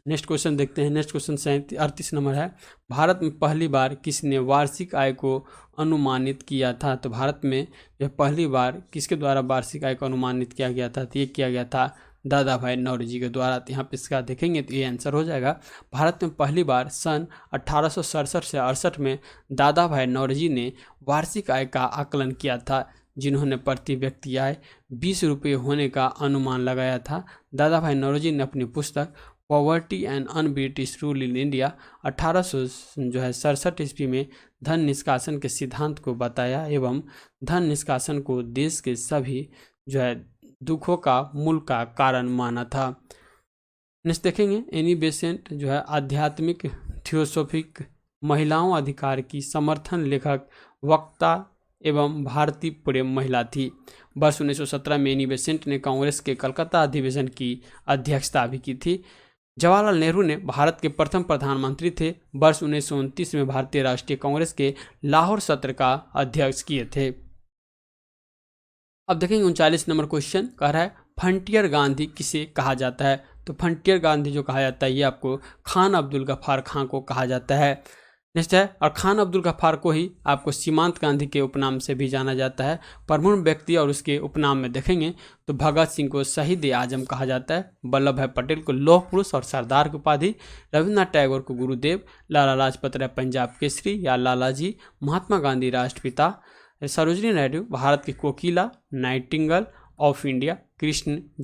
नेक्स्ट क्वेश्चन देखते हैं। नेक्स्ट क्वेश्चन 38 नंबर है, भारत में पहली बार किसने वार्षिक आय को अनुमानित किया था? तो भारत में जो पहली बार किसके द्वारा वार्षिक आय को अनुमानित किया गया था? तो ये किया गया था दादा भाई नौरोजी के द्वारा। तो यहाँ पे इसका देखेंगे तो ये आंसर हो जाएगा। भारत में पहली बार सन 1867 से 68 में दादा भाई नौरोजी ने वार्षिक आय का आकलन किया था, जिन्होंने प्रति व्यक्ति आय 20 रुपये होने का अनुमान लगाया था। दादा भाई नौरोजी ने अपनी पुस्तक poverty and un British rule in India 1867 ईस्वी में धन निष्कासन के सिद्धांत को बताया एवं धन निष्कासन को देश के सभी जो है दुखों का मूल का कारण माना था। नेक्स्ट देखेंगे एनी बेसेंट जो है आध्यात्मिक थियोसोफिक महिलाओं अधिकार की समर्थन लेखक वक्ता एवं भारतीय प्रेम महिला थी। वर्ष 1917 में एनी बेसेंट ने कांग्रेस के कलकत्ता अधिवेशन की अध्यक्षता भी की थी। जवाहरलाल नेहरू ने भारत के प्रथम प्रधानमंत्री थे। वर्ष 1929 में भारतीय राष्ट्रीय कांग्रेस के लाहौर सत्र का अध्यक्ष किए थे। अब देखेंगे 39 नंबर क्वेश्चन कह रहा है फ्रंटियर गांधी किसे कहा जाता है। तो फ्रंटियर गांधी जो कहा जाता है ये आपको खान अब्दुल गफ्फार खां को कहा जाता है। नेक्स्ट है और खान अब्दुल गफ्फार को ही आपको सीमांत गांधी के उपनाम से भी जाना जाता है। प्रमुख व्यक्ति और उसके उपनाम में देखेंगे तो भगत सिंह को शहीद ए आजम कहा जाता है, वल्लभ भाई पटेल को लौह पुरुष और सरदार की उपाधि, रविन्द्रनाथ टैगोर को गुरुदेव, लाला लाजपत राय पंजाब केसरी या लाला जी, महात्मा गांधी राष्ट्रपिता, सरोजिनी नायडू भारत की कोकिला, nightingale of India,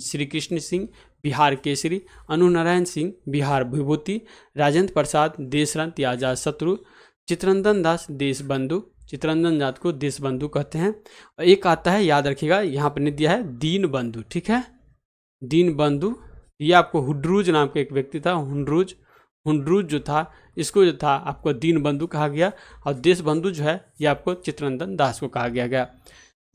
Shri Krishna Singh Bihar Kesari, Anunarayan Singh Bihar Vibhuti, Rajendra Prasad Deshratna या आजाद शत्रु, चित्तरंजन दास देशबंधु, चित्तरंजन दास को देशबंधु कहते हैं। और एक आता है याद रखिएगा यहाँ पर नहीं दिया है दीन बंधु, ठीक है, दीन बंधु। ये आपको हुड्रूज नाम का एक व्यक्ति था, हुंड्रूज जो था इसको जो था आपको दीन बंधु कहा गया और देशबंधु जो है ये आपको चित्तरंजन दास को कहा गया।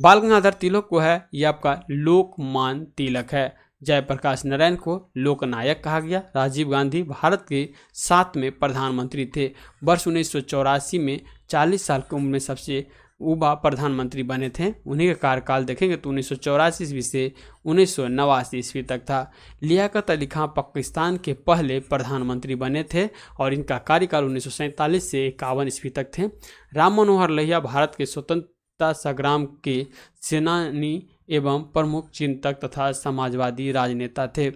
बाल गंगाधर तिलक को है ये आपका लोकमान तिलक है। जयप्रकाश नारायण को लोकनायक कहा गया। राजीव गांधी भारत के 7वें प्रधानमंत्री थे। वर्ष 1984 में 40 साल की उम्र में सबसे युवा प्रधानमंत्री बने थे। उन्हीं का कार्यकाल देखेंगे तो 1984 ईस्वी से 1989 ईस्वी तक था। लियाकत अली खां पाकिस्तान के पहले प्रधानमंत्री बने थे और इनका कार्यकाल 1947 से 51 ईस्वी तक थे। राम मनोहर लोहिया भारत के स्वतंत्रता संग्राम के सेनानी एवं प्रमुख चिंतक तथा समाजवादी राजनेता थे।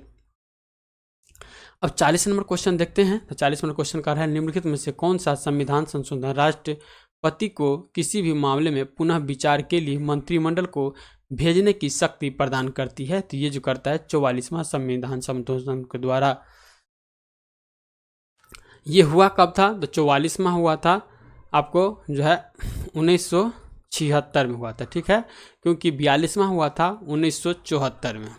अब 40 नंबर क्वेश्चन देखते हैं। तो 40 नंबर क्वेश्चन का है निम्नलिखित में से कौन सा संविधान संशोधन राष्ट्रपति को किसी भी मामले में पुनः विचार के लिए मंत्रिमंडल को भेजने की शक्ति प्रदान करती है। तो ये जो करता है 44वां संविधान संशोधन के द्वारा। ये हुआ कब था? तो 44वां हुआ था आपको जो है 1976 में हुआ था, ठीक है, क्योंकि 42वां हुआ था 1974 में।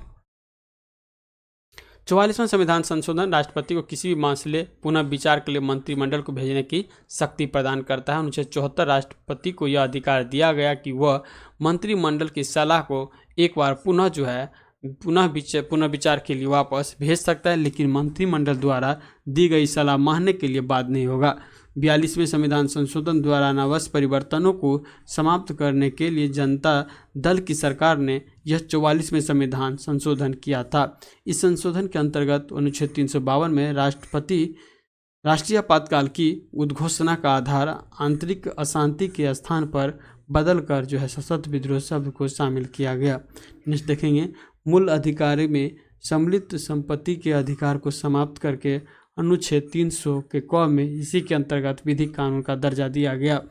44वां संविधान संशोधन राष्ट्रपति को किसी भी मसले पुनः विचार के लिए मंत्रिमंडल को भेजने की शक्ति प्रदान करता है। 1974 राष्ट्रपति को यह अधिकार दिया गया कि वह मंत्रिमंडल की सलाह को एक बार पुनः जो है पुनः विचार के लिए वापस भेज सकता है, लेकिन मंत्रिमंडल द्वारा दी गई सलाह मानने के लिए बाध्य नहीं होगा। 42वें संविधान संशोधन द्वारा अनावश्यक परिवर्तनों को समाप्त करने के लिए जनता दल की सरकार ने यह 44वें संविधान संशोधन किया था। इस संशोधन के अंतर्गत अनुच्छेद 352 में राष्ट्रीय आपातकाल की उद्घोषणा का आधार आंतरिक अशांति के स्थान पर बदलकर जो है सशस्त्र विद्रोह शब्द को शामिल किया गया। नेक्स्ट देखेंगे मूल अधिकार में सम्मिलित संपत्ति के अधिकार को समाप्त करके अनुच्छेद 300 के क में इसी के अंतर्गत विधिक कानून का दर्जा दिया गया।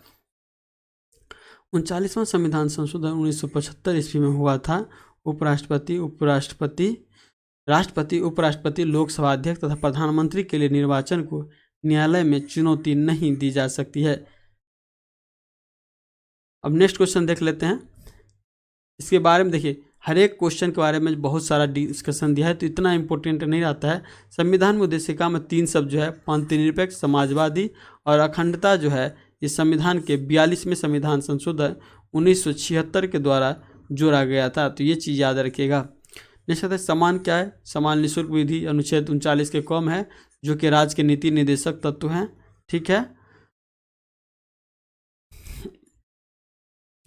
39वां संविधान संशोधन 1975 ईस्वी में हुआ था। राष्ट्रपति उपराष्ट्रपति लोकसभा अध्यक्ष तथा प्रधानमंत्री के लिए निर्वाचन को न्यायालय में चुनौती नहीं दी जा सकती है। अब नेक्स्ट क्वेश्चन देख लेते हैं। इसके बारे में देखिए हर एक क्वेश्चन के बारे में बहुत सारा डिस्कशन दिया है, तो इतना इंपॉर्टेंट नहीं रहता है। संविधान में उद्देशिका में 3 शब्द जो है पंथनिरपेक्ष, समाजवादी और अखंडता जो है इस संविधान के 42वें संविधान संशोधन 1976 के द्वारा जोड़ा गया था। तो ये चीज़ याद रखिएगा। नेक्स्ट आता है समान क्या है? समान निःशुल्क विधि अनुच्छेद 39 के क है, जो कि राज्य के नीति निर्देशक तत्व हैं, ठीक है।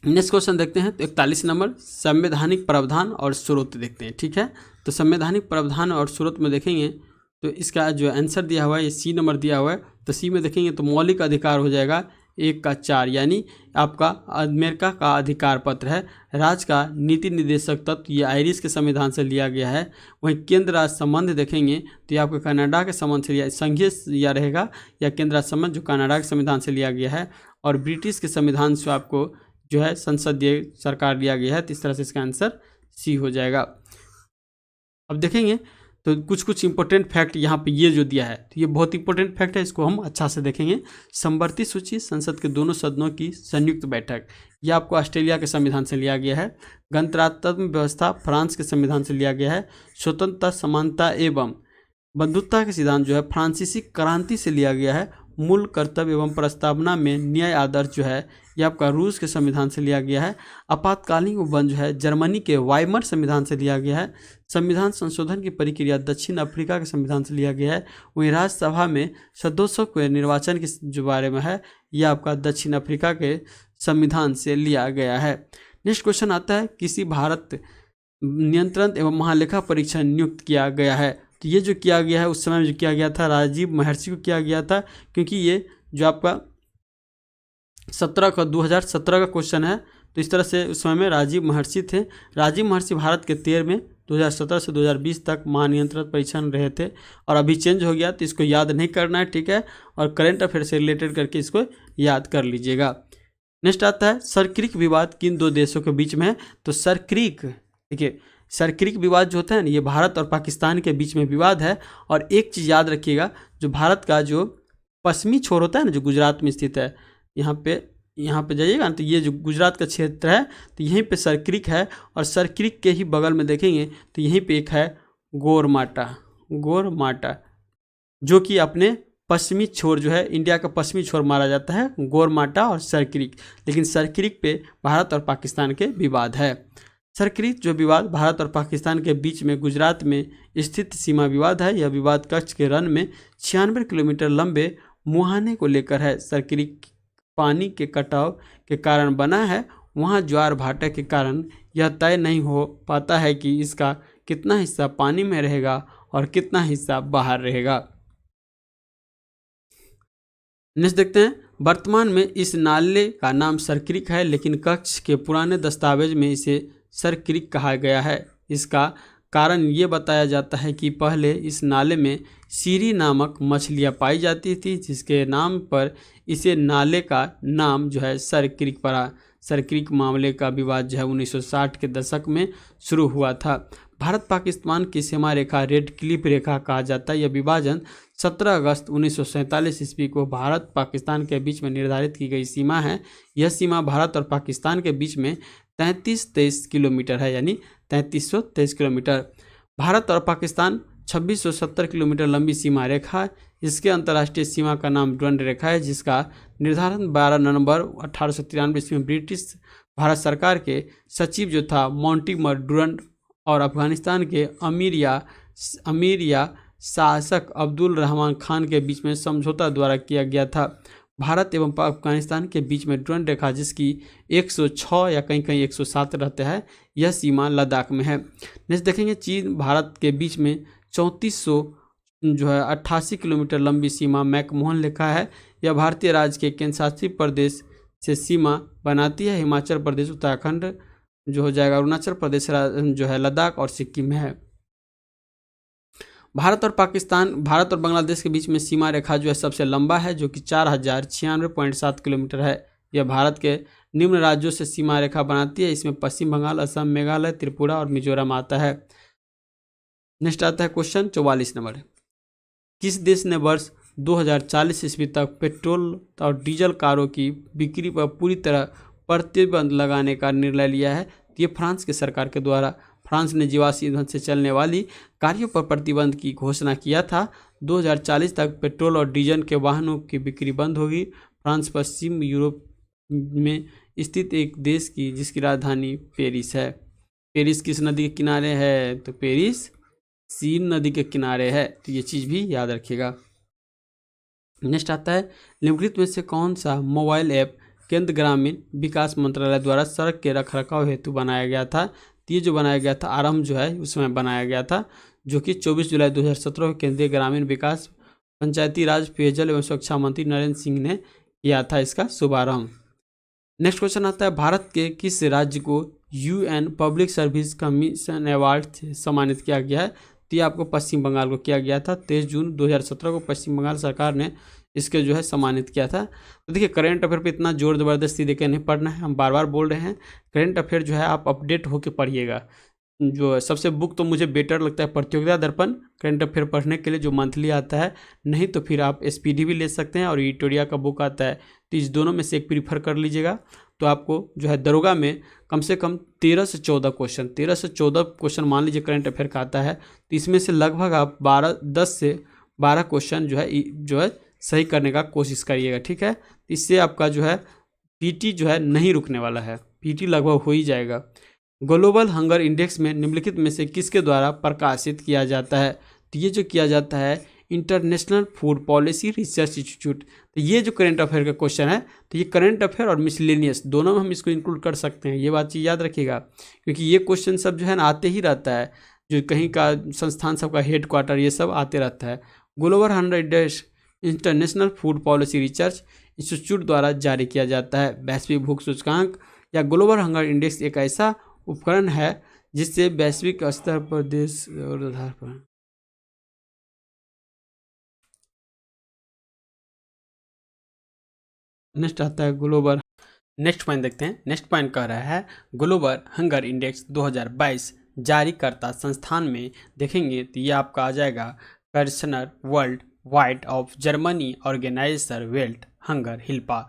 नेक्स्ट क्वेश्चन देखते हैं। तो 41 नंबर संवैधानिक प्रावधान और स्रोत देखते हैं, ठीक है। तो संवैधानिक प्रावधान और स्रोत में देखेंगे तो इसका जो आंसर दिया हुआ है ये सी नंबर दिया हुआ है। तो सी में देखेंगे तो मौलिक अधिकार हो जाएगा 1 का 4, यानी आपका अमेरिका का अधिकार पत्र है। राज्य का नीति निर्देशक तत्व ये आयरिश के संविधान से लिया गया है। वहीं केंद्र राज्य संबंध देखेंगे तो ये आपको कनाडा के संबंध से संघीय या रहेगा या केंद्र राज्य संबंध जो कनाडा के संविधान से लिया गया है, और ब्रिटिश के संविधान से आपको जो है संसदीय सरकार लिया गया है। तो इस तरह से इसका आंसर सी हो जाएगा। अब देखेंगे तो कुछ कुछ इंपॉर्टेंट फैक्ट यहाँ पे ये जो दिया है, तो ये बहुत इंपॉर्टेंट फैक्ट है, इसको हम अच्छा से देखेंगे। समवर्ती सूची संसद के दोनों सदनों की संयुक्त बैठक, ये आपको ऑस्ट्रेलिया के संविधान से लिया गया है। गणतंत्रात्मक व्यवस्था फ्रांस के संविधान से लिया गया है। स्वतंत्रता, समानता एवं बंधुत्व के सिद्धांत जो है फ्रांसीसी क्रांति से लिया गया है। मूल कर्तव्य एवं प्रस्तावना में न्याय आदर्श जो है ये आपका रूस के संविधान से लिया गया है। आपातकालीन उपबंध जो है जर्मनी के वाइमर संविधान से लिया गया है। संविधान संशोधन की प्रक्रिया दक्षिण अफ्रीका के संविधान से लिया गया है। वहीं राज्यसभा में सदस्यों के निर्वाचन के जो बारे में है ये आपका दक्षिण अफ्रीका के संविधान से लिया गया है। नेक्स्ट क्वेश्चन आता है, किसी भारत नियंत्रण एवं महालेखा परीक्षण नियुक्त किया गया है। तो ये जो किया गया है उस समय में जो किया गया था राजीव महर्षि को किया गया था, क्योंकि ये जो आपका 2017 का क्वेश्चन है, तो इस तरह से उस समय में राजीव महर्षि थे। राजीव महर्षि भारत के 13 2017 से 2020 तक महानियंत्रक परीक्षण रहे थे और अभी चेंज हो गया, तो इसको याद नहीं करना है, ठीक है। और करंट अफेयर से रिलेटेड करके इसको याद कर लीजिएगा। नेक्स्ट आता है, सरक्रिक विवाद किन दो देशों के बीच में है। तो सरक्रिक, देखिए सरक्रिक विवाद जो होता है ना ये भारत और पाकिस्तान के बीच में विवाद है। और एक चीज़ याद रखिएगा, जो भारत का जो पश्चिमी छोर होता है ना जो गुजरात में स्थित है, यहाँ पे जाइएगा ना, तो ये जो गुजरात का क्षेत्र है तो यहीं पे सरक्रिक है। और सरक्रिक के ही बगल में देखेंगे तो यहीं पे एक है गोरमाटा, जो कि अपने पश्चिमी छोर जो है इंडिया का पश्चिमी छोर मारा जाता है, गोरमाटा और सरक्रिक। लेकिन सरक्रिक पे भारत और पाकिस्तान के विवाद है। सरक्रिक जो विवाद भारत और पाकिस्तान के बीच में गुजरात में स्थित सीमा विवाद है। यह विवाद कच्छ के रण में 96 किलोमीटर लंबे मुहाने को लेकर है। सरक्रिक पानी के कटाव के कारण बना है। वहाँ ज्वार भाटा के कारण यह तय नहीं हो पाता है कि इसका कितना हिस्सा पानी में रहेगा और कितना हिस्सा बाहर रहेगा। नेक्स्ट देखते हैं, वर्तमान में इस नाले का नाम सरक्रिक है, लेकिन कच्छ के पुराने दस्तावेज में इसे सरक्रिक कहा गया है। इसका कारण ये बताया जाता है कि पहले इस नाले में सीरी नामक मछलियाँ पाई जाती थी, जिसके नाम पर इसे नाले का नाम जो है सरक्रिक पड़ा। सरक्रिक मामले का विवाद जो है 1960 के दशक में शुरू हुआ था। भारत पाकिस्तान की सीमा रेखा रेड क्लिफ रेखा कहा जाता है। यह विभाजन 17 अगस्त 1947 ईस्वी को भारत पाकिस्तान के बीच में निर्धारित की गई सीमा है। यह सीमा भारत और पाकिस्तान के बीच में 3323 किलोमीटर है, यानी 3323 किलोमीटर। भारत और पाकिस्तान 2670 किलोमीटर लंबी सीमा रेखा है। इसके अंतर्राष्ट्रीय सीमा का नाम डुरंड रेखा है, जिसका निर्धारण 12 नवंबर 1893 ईस्वी में ब्रिटिश भारत सरकार के सचिव जो था मॉन्टिमर डुरंड और अफगानिस्तान के अमीर या शासक अब्दुल रहमान खान के बीच में समझौता द्वारा किया गया था। भारत एवं अफगानिस्तान के बीच में डुरंड रेखा, जिसकी 106 या कहीं कहीं 107 रहता है, यह सीमा लद्दाख में है। नेक्स्ट देखेंगे, चीन भारत के बीच में 3488 किलोमीटर लंबी सीमा मैकमोहन रेखा है। यह भारतीय राज्य के केंद्रशासित प्रदेश से सीमा बनाती है। हिमाचल प्रदेश, उत्तराखंड जो हो जाएगा, अरुणाचल प्रदेश जो है, लद्दाख और सिक्किम में है। भारत और बांग्लादेश के बीच में सीमा रेखा जो है सबसे लंबा है, जो कि 4096.7 किलोमीटर है। यह भारत के निम्न राज्यों से सीमा रेखा बनाती है। इसमें पश्चिम बंगाल, असम, मेघालय, त्रिपुरा और मिजोरम आता है। नेक्स्ट आता है क्वेश्चन 44 नंबर, किस देश ने वर्ष 2040 ईस्वी तक पेट्रोल और डीजल कारों की बिक्री पर पूरी तरह प्रतिबंध लगाने का निर्णय लिया है। ये फ्रांस की सरकार के द्वारा फ्रांस ने जीवाश्म ईंधन से चलने वाली गाड़ियों पर प्रतिबंध की घोषणा किया था। 2040 तक पेट्रोल और डीजल के वाहनों की बिक्री बंद होगी। फ्रांस पश्चिम यूरोप में स्थित एक देश की जिसकी राजधानी पेरिस है। पेरिस किस नदी के किनारे है? तो पेरिस सीन नदी के किनारे है, तो ये चीज़ भी याद रखिएगा। नेक्स्ट आता है, निम्नलिखित में से कौन सा मोबाइल ऐप केंद्र ग्रामीण विकास मंत्रालय द्वारा सड़क के रखरखाव हेतु बनाया गया था? ये जो बनाया गया था आरंभ जो है उसमें बनाया गया था, जो कि 24 जुलाई 2017 को केंद्रीय ग्रामीण विकास, पंचायती राज, पेयजल एवं स्वच्छता मंत्री नरेंद्र सिंह ने किया था इसका शुभारंभ। नेक्स्ट क्वेश्चन आता है, भारत के किस राज्य को UN public service commission award से सम्मानित किया गया है? तो ये आपको पश्चिम बंगाल को किया गया था। 23 जून 2017 को पश्चिम बंगाल सरकार ने इसके जो है सम्मानित किया था। तो देखिए, करंट अफेयर पे इतना जोर ज़बरदस्ती देकर नहीं पढ़ना है, हम बार बार बोल रहे हैं। करंट अफेयर जो है आप अपडेट होकर पढ़िएगा। जो है सबसे बुक तो मुझे बेटर लगता है प्रतियोगिता दर्पण करंट अफेयर पढ़ने के लिए, जो मंथली आता है। नहीं तो फिर आप एसपीडी भी ले सकते हैं और एडिटोरिया का बुक आता है, तो इस दोनों में से एक प्रीफर कर लीजिएगा। तो आपको जो है दरोगा में कम से कम 13 से 14 क्वेश्चन मान लीजिए करंट अफेयर का आता है, तो इसमें से लगभग आप 10 से 12 क्वेश्चन जो है सही करने का कोशिश करिएगा, ठीक है। इससे आपका जो है पीटी जो है नहीं रुकने वाला है, पीटी लगभग हो ही जाएगा। ग्लोबल हंगर इंडेक्स में निम्नलिखित में से किसके द्वारा प्रकाशित किया जाता है? तो ये जो किया जाता है international food policy research institute. तो ये जो करंट अफेयर का क्वेश्चन है, तो ये करंट अफेयर और मिसलेनियस दोनों में हम इसको इंक्लूड कर सकते हैं, ये बात चीज़ याद रखिएगा, क्योंकि ये क्वेश्चन सब जो है ना आते ही रहता है, जो कहीं का संस्थान सबका हेड क्वार्टर ये सब आते रहता है। Global hunger index international food policy research institute द्वारा जारी किया जाता है। वैश्विक भूख सूचकांक या ग्लोबल हंगर इंडेक्स एक ऐसा उपकरण है जिससे वैश्विक स्तर पर देश और आधार पर नेक्स्ट आता है ग्लोबल। नेक्स्ट पॉइंट देखते हैं। नेक्स्ट पॉइंट कह रहा है ग्लोबल हंगर इंडेक्स 2022 जारीकर्ता संस्थान में देखेंगे तो ये आपका आ जाएगा कर्शनर worldwide of Germany organizer Welthungerhilfe.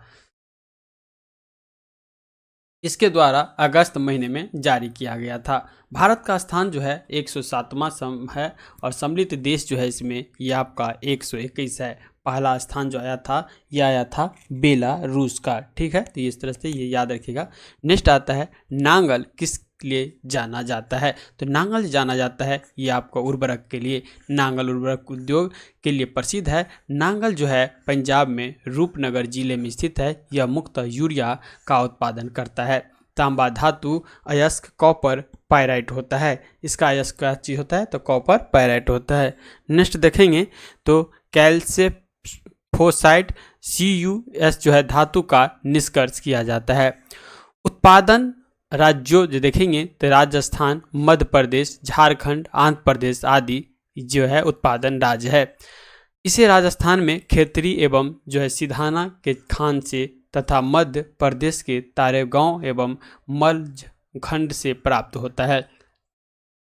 इसके द्वारा अगस्त महीने में जारी किया गया था। भारत का स्थान जो है 107वां है और सम्मिलित देश जो है इसमें ये आपका 121 है। पहला स्थान जो आया था ये आया था बेलारूस का, ठीक है। तो इस तरह से ये याद रखिएगा। नेक्स्ट आता है नांगल किस लिए जाना जाता है? तो नांगल जाना जाता है ये आपका उर्वरक के लिए। नांगल उर्वरक उद्योग के लिए प्रसिद्ध है। नांगल जो है पंजाब में रूपनगर जिले में स्थित है। यह मुख्यतः यूरिया का उत्पादन करता है। तांबा धातु अयस्क कॉपर पायराइट होता है। इसका अयस्क क्या चीज़ होता है? तो कॉपर पायराइट होता है। नेक्स्ट देखेंगे तो कैल्सिफोसाइट CuS जो है धातु का निष्कर्ष किया जाता है। उत्पादन राज्यों जो देखेंगे तो राजस्थान, मध्य प्रदेश, झारखंड, आंध्र प्रदेश आदि जो है उत्पादन राज्य है। इसे राजस्थान में खेतरी एवं जो है सिधाना के खान से तथा मध्य प्रदेश के तारेगांव एवं मलखंड से प्राप्त होता है।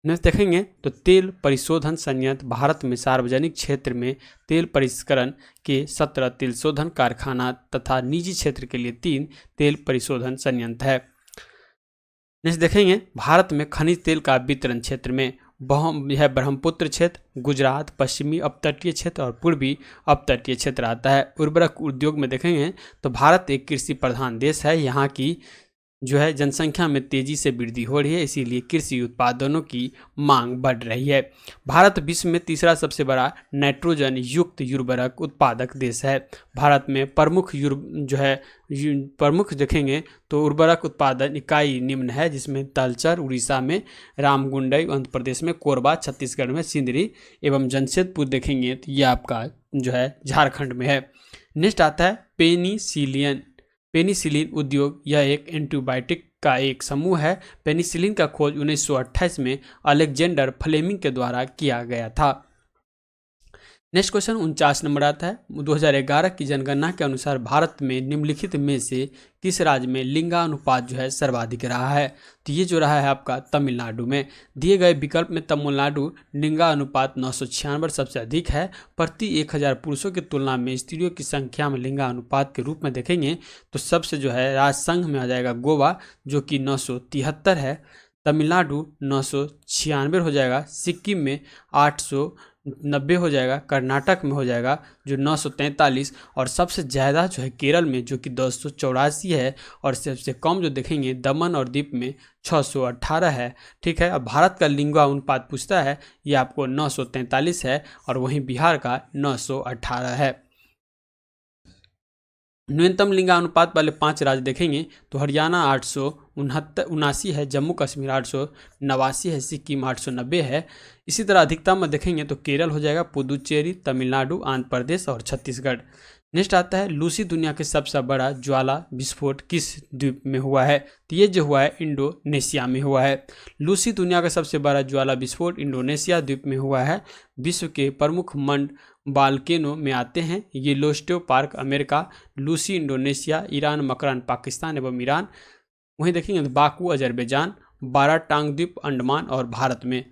नेक्स्ट देखेंगे तो तेल परिशोधन संयंत्र भारत में सार्वजनिक क्षेत्र में तेल परिष्करण के 17 तेल शोधन कारखाना तथा निजी क्षेत्र के लिए 3 तेल परिशोधन संयंत्र है। नेक्स्ट देखेंगे भारत में खनिज तेल का वितरण क्षेत्र में यह ब्रह्मपुत्र क्षेत्र, गुजरात, पश्चिमी अपतटीय क्षेत्र और पूर्वी अपतटीय क्षेत्र आता है। उर्वरक उद्योग में देखेंगे तो भारत एक कृषि प्रधान देश है। यहाँ की जो है जनसंख्या में तेजी से वृद्धि हो रही है, इसीलिए कृषि उत्पादनों की मांग बढ़ रही है। भारत विश्व में तीसरा सबसे बड़ा नाइट्रोजन युक्त उर्वरक उत्पादक देश है। भारत में प्रमुख देखेंगे तो उर्वरक उत्पादन इकाई निम्न है, जिसमें तलचर उड़ीसा में, रामगुंडई आंध्र प्रदेश में, कोरबा छत्तीसगढ़ में, सिंदरी एवं जमशेदपुर देखेंगे तो ये आपका जो है झारखंड में है। नेक्स्ट आता है पेनिसिलिन उद्योग। यह एक एंटीबायोटिक का एक समूह है। पेनिसिलिन का खोज 1928 में अलेक्जेंडर फ्लेमिंग के द्वारा किया गया था। नेक्स्ट क्वेश्चन 49 नंबर आता है। 2011 की जनगणना के अनुसार भारत में निम्नलिखित में से किस राज्य में लिंगानुपात जो है सर्वाधिक रहा है? तो ये जो रहा है आपका तमिलनाडु में। दिए गए विकल्प में तमिलनाडु लिंगानुपात 996 सबसे अधिक है। प्रति 1000 पुरुषों की तुलना में स्त्रियों की संख्या में लिंगानुपात के रूप में देखेंगे तो सबसे जो है राजसंघ में आ जाएगा गोवा जो कि 973 है। तमिलनाडु 996 हो जाएगा। सिक्किम में 890 हो जाएगा। कर्नाटक में हो जाएगा जो 943 और सबसे ज़्यादा जो है केरल में जो कि 284 है और सबसे कम जो देखेंगे दमन और दीप में 618 है। ठीक है। अब भारत का लिंगानुपात पूछता है, ये आपको 943 है और वहीं बिहार का 918 है। न्यूनतम लिंगानुपात वाले 5 राज्य देखेंगे तो हरियाणा 879 है, जम्मू कश्मीर 889 है, सिक्किम 890 है। इसी तरह अधिकतम में देखेंगे तो केरल हो जाएगा, पुदुचेरी, तमिलनाडु, आंध्र प्रदेश और छत्तीसगढ़। नेक्स्ट आता है लूसी दुनिया के सबसे बड़ा ज्वाला विस्फोट किस द्वीप में हुआ है? तो ये जो हुआ है इंडोनेशिया में हुआ है। लूसी दुनिया का सबसे बड़ा ज्वाला विस्फोट इंडोनेशिया द्वीप में हुआ है। विश्व के प्रमुख मंड बाल्केनो में आते हैं Yellowstone park America, Lucy Indonesia, Iran Makran Pakistan एवं ईरान। वहीं देखेंगे तो बाकू अजरबैजान, बाराटांग द्वीप, अंडमान और भारत में।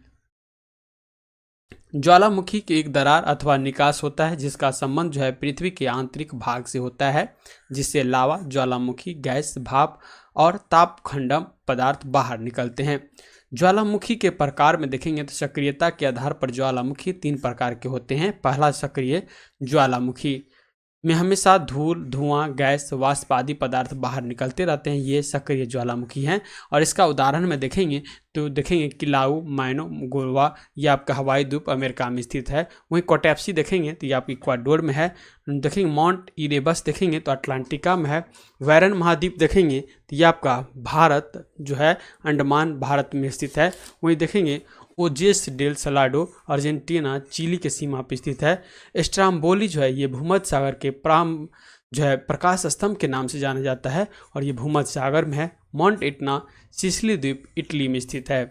ज्वालामुखी की एक दरार अथवा निकास होता है जिसका संबंध जो है पृथ्वी के आंतरिक भाग से होता है, जिससे लावा, ज्वालामुखी, गैस, भाप और तापखंडम पदार्थ बाहर निकलते हैं। ज्वालामुखी के प्रकार में देखेंगे तो सक्रियता के आधार पर ज्वालामुखी 3 प्रकार के होते हैं। पहला, सक्रिय ज्वालामुखी में हमेशा धूल, धुआं, गैस, वाष्प आदि पदार्थ बाहर निकलते रहते हैं, ये सक्रिय ज्वालामुखी हैं। और इसका उदाहरण में देखेंगे तो देखेंगे किलाउ, मैनो, गोवा, ये आपका हवाई द्वीप अमेरिका में स्थित है। वहीं कोटैप्सी देखेंगे तो ये आप इक्वाडोर में है। देखेंगे माउंट इरेबस देखेंगे तो अटलांटिका में है। वैरन महाद्वीप देखेंगे तो ये आपका भारत जो है अंडमान भारत में स्थित है। वहीं देखेंगे ओजेस डेल सलाडो अर्जेंटीना, चिली के सीमा पर स्थित है। स्ट्राम्बोली जो है ये भूमध्य सागर के जो है प्रकाश स्तंभ के नाम से जाना जाता है और ये भूमध्य सागर में है। माउंट इटना सिसिली द्वीप इटली में स्थित है।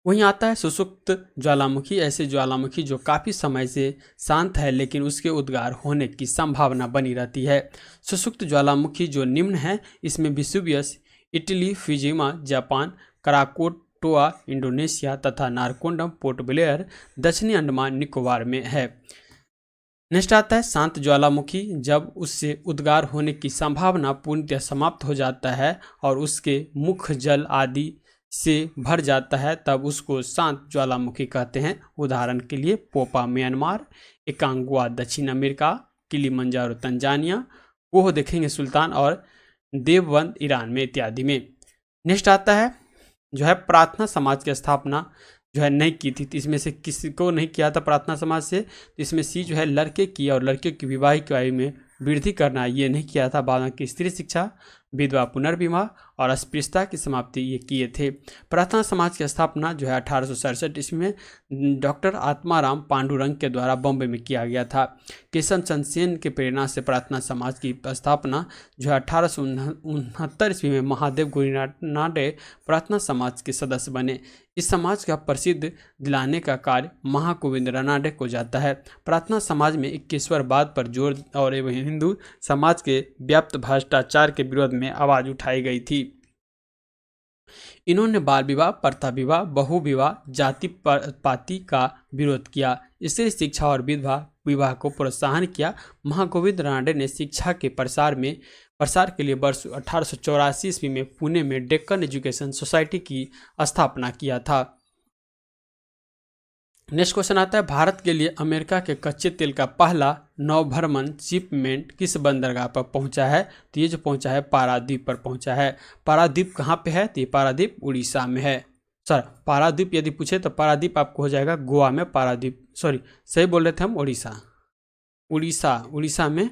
वहीं आता है सुषुप्त ज्वालामुखी, ऐसे ज्वालामुखी जो काफ़ी समय से शांत है लेकिन उसके उद्गार होने की संभावना बनी रहती है। सुषुप्त ज्वालामुखी जो निम्न है, इसमें विसुवियस इटली, फिजिमा जापान, कराकोटोआ इंडोनेशिया तथा नारकोंडम पोर्ट ब्लेयर दक्षिणी अंडमान निकोबार में है। नेक्स्ट आता है शांत ज्वालामुखी, जब उससे उद्गार होने की संभावना पूर्णतः समाप्त हो जाता है और उसके मुख जल आदि से भर जाता है, तब उसको शांत ज्वालामुखी कहते हैं। उदाहरण के लिए पोपा म्यांमार, एकांगुआ दक्षिण अमेरिका, किलिमंजारो तंजानिया, वो देखेंगे सुल्तान और देवबंद ईरान में इत्यादि में। नेक्स्ट आता है जो है प्रार्थना समाज की स्थापना जो है नहीं की थी, तो इसमें से किसी को नहीं किया था प्रार्थना समाज से, तो इसमें सी जो है लड़के की और लड़कियों की वैवाहिक आयु में वृद्धि करना ये नहीं किया था। बाद की स्त्री शिक्षा, विधवा पुनर्विवाह और अस्पृश्यता की समाप्ति ये किए थे। प्रार्थना समाज की स्थापना जो है 1867 ईस्वी में डॉक्टर आत्माराम पांडुरंग के द्वारा बॉम्बे में किया गया था। केशव चंद्र सेन के प्रेरणा से प्रार्थना समाज की स्थापना जो है 1869 ईस्वी में महादेव गुरुनाडे प्रार्थना समाज के सदस्य बने। इस समाज का प्रसिद्ध दिलाने का कार्य महागोविंद रानाडे को जाता है। प्रार्थना समाज में इक्केश्वरवाद पर जोर और हिंदू समाज के व्याप्त भ्रष्टाचार के विरोध में आवाज उठाई गई थी। इन्होंने बाल विवाह, प्रथा विवाह, बहु विवाह, जाति पाति का विरोध किया। स्त्री शिक्षा और विधवा विवाह को प्रोत्साहन किया। महागोविंद रानाडे ने शिक्षा के प्रसार के लिए वर्ष 1884 ईस्वी में पुणे में डेक्कन एजुकेशन सोसाइटी की स्थापना किया था। नेक्स्ट क्वेश्चन आता है भारत के लिए अमेरिका के कच्चे तेल का पहला नौभरमन शिपमेंट किस बंदरगाह पर पहुंचा है? तो ये जो पहुंचा है पारादीप पर पहुंचा है। पारादीप कहाँ पे है? तो ये पारादीप उड़ीसा में है। सर पारादीप यदि पूछे तो पारादीप आपको हो जाएगा गोवा में। पारादीप सॉरी सही बोल रहे थे हम, उड़ीसा में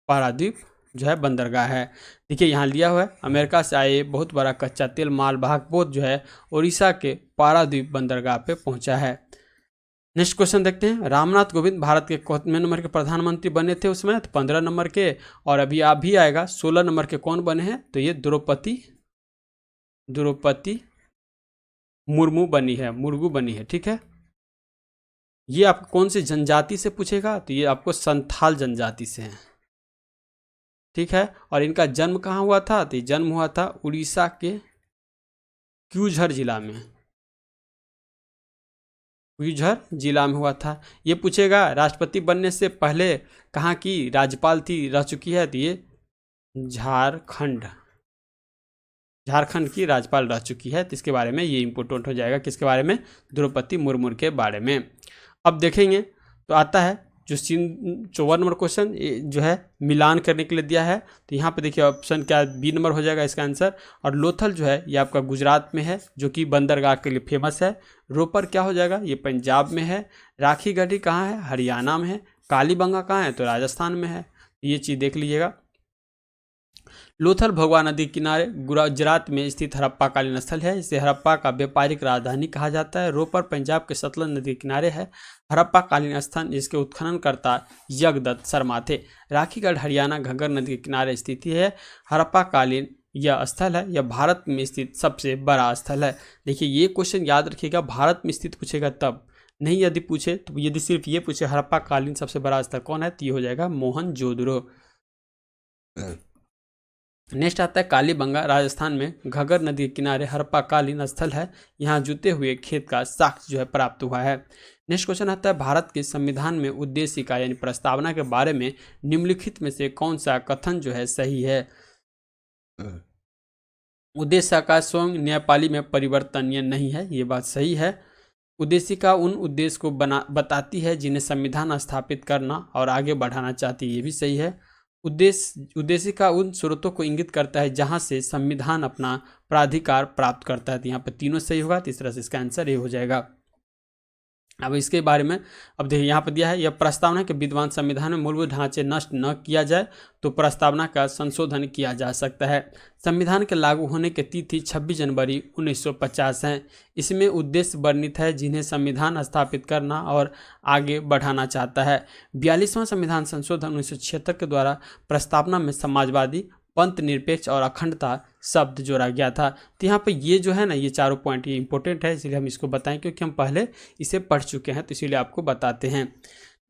पारादीप जो है बंदरगाह है। देखिए यहाँ लिया हुआ है अमेरिका से आए बहुत बड़ा कच्चा तेल मालवाहक बोट जो है उड़ीसा के पारादीप बंदरगाह पे पहुंचा है। नेक्स्ट क्वेश्चन देखते हैं। रामनाथ कोविंद भारत के कितने नंबर के प्रधानमंत्री बने थे उसमें? तो 15 नंबर के। और अभी आप भी आएगा 16 नंबर के कौन बने हैं? तो ये द्रौपदी मुर्मू बनी है। ठीक है, ये आपको कौन सी जनजाति से पूछेगा? तो ये आपको संथाल जनजाति से है। ठीक है, और इनका जन्म कहाँ हुआ था? तो जन्म हुआ था उड़ीसा के क्यूझर जिला में हुआ था। ये पूछेगा राष्ट्रपति बनने से पहले कहाँ की राज्यपाल थी, रह चुकी है? तो ये झारखंड की राज्यपाल रह चुकी है। तो इसके बारे में ये इंपोर्टेंट हो जाएगा। किसके बारे में? द्रौपदी मुर्मू के बारे में। अब देखेंगे तो आता है जो 54 नंबर क्वेश्चन जो है मिलान करने के लिए दिया है। तो यहाँ पे देखिए ऑप्शन क्या बी नंबर हो जाएगा इसका आंसर। और लोथल जो है ये आपका गुजरात में है जो कि बंदरगाह के लिए फेमस है। रोपर क्या हो जाएगा? ये पंजाब में है। राखी गढ़ी कहाँ है? हरियाणा में है। कालीबंगा कहाँ है? तो राजस्थान में है। ये चीज़ देख लीजिएगा। लोथल भगवा नदी किनारे गुजरात में स्थित हड़प्पाकालीन स्थल है। इसे हड़प्पा का व्यापारिक राजधानी कहा जाता है। रोपर पंजाब के सतलज नदी के किनारे है। हड़प्पाकालीन स्थल जिसके उत्खननकर्ता यज्ञदत्त शर्मा थे। राखीगढ़ हरियाणा घग्गर नदी के किनारे स्थित है। हड़प्पाकालीन यह स्थल है, यह भारत में स्थित सबसे बड़ा स्थल है। देखिए ये क्वेश्चन याद रखिएगा, भारत में स्थित पूछेगा तब, नहीं यदि पूछे तो यदि सिर्फ ये पूछे हड़प्पाकालीन सबसे बड़ा स्थल कौन है तो ये हो जाएगा मोहनजोदड़ो। नेक्स्ट आता है कालीबंगा, राजस्थान में घग्गर नदी के किनारे हड़प्पा कालीन स्थल है। यहाँ जुते हुए खेत का साक्ष्य जो है प्राप्त हुआ है। नेक्स्ट क्वेश्चन आता है भारत के संविधान में उद्देशिका यानी प्रस्तावना के बारे में निम्नलिखित में से कौन सा कथन जो है सही है। उद्देशिका स्वयं न्यायपाली में परिवर्तनीय नहीं है, ये बात सही है। उद्देशिका उन उद्देश्य को बताती है जिन्हें संविधान स्थापित करना और आगे बढ़ाना चाहती है, ये भी सही है। उद्देशिका उन स्रोतों को इंगित करता है जहां से संविधान अपना प्राधिकार प्राप्त करता है। तो यहाँ पर तीनों सही होगा, तो इस तरह से इसका आंसर ये हो जाएगा। अब इसके बारे में अब देखिए यहाँ पर दिया है, यह प्रस्तावना के विद्वान संविधान में मूलभूत ढांचे नष्ट न किया जाए तो प्रस्तावना का संशोधन किया जा सकता है। संविधान के लागू होने की तिथि 26 जनवरी 1950 है। इसमें उद्देश्य वर्णित है जिन्हें संविधान स्थापित करना और आगे बढ़ाना चाहता है। 42वां संविधान संशोधन 1976 के द्वारा प्रस्तावना में समाजवादी, पंथ निरपेक्ष और अखंडता शब्द जोड़ा गया था। तो यहाँ पे ये जो है ना, ये चारों पॉइंट ये इंपॉर्टेंट है, इसलिए हम इसको बताएं क्योंकि हम पहले इसे पढ़ चुके हैं, तो इसीलिए आपको बताते हैं।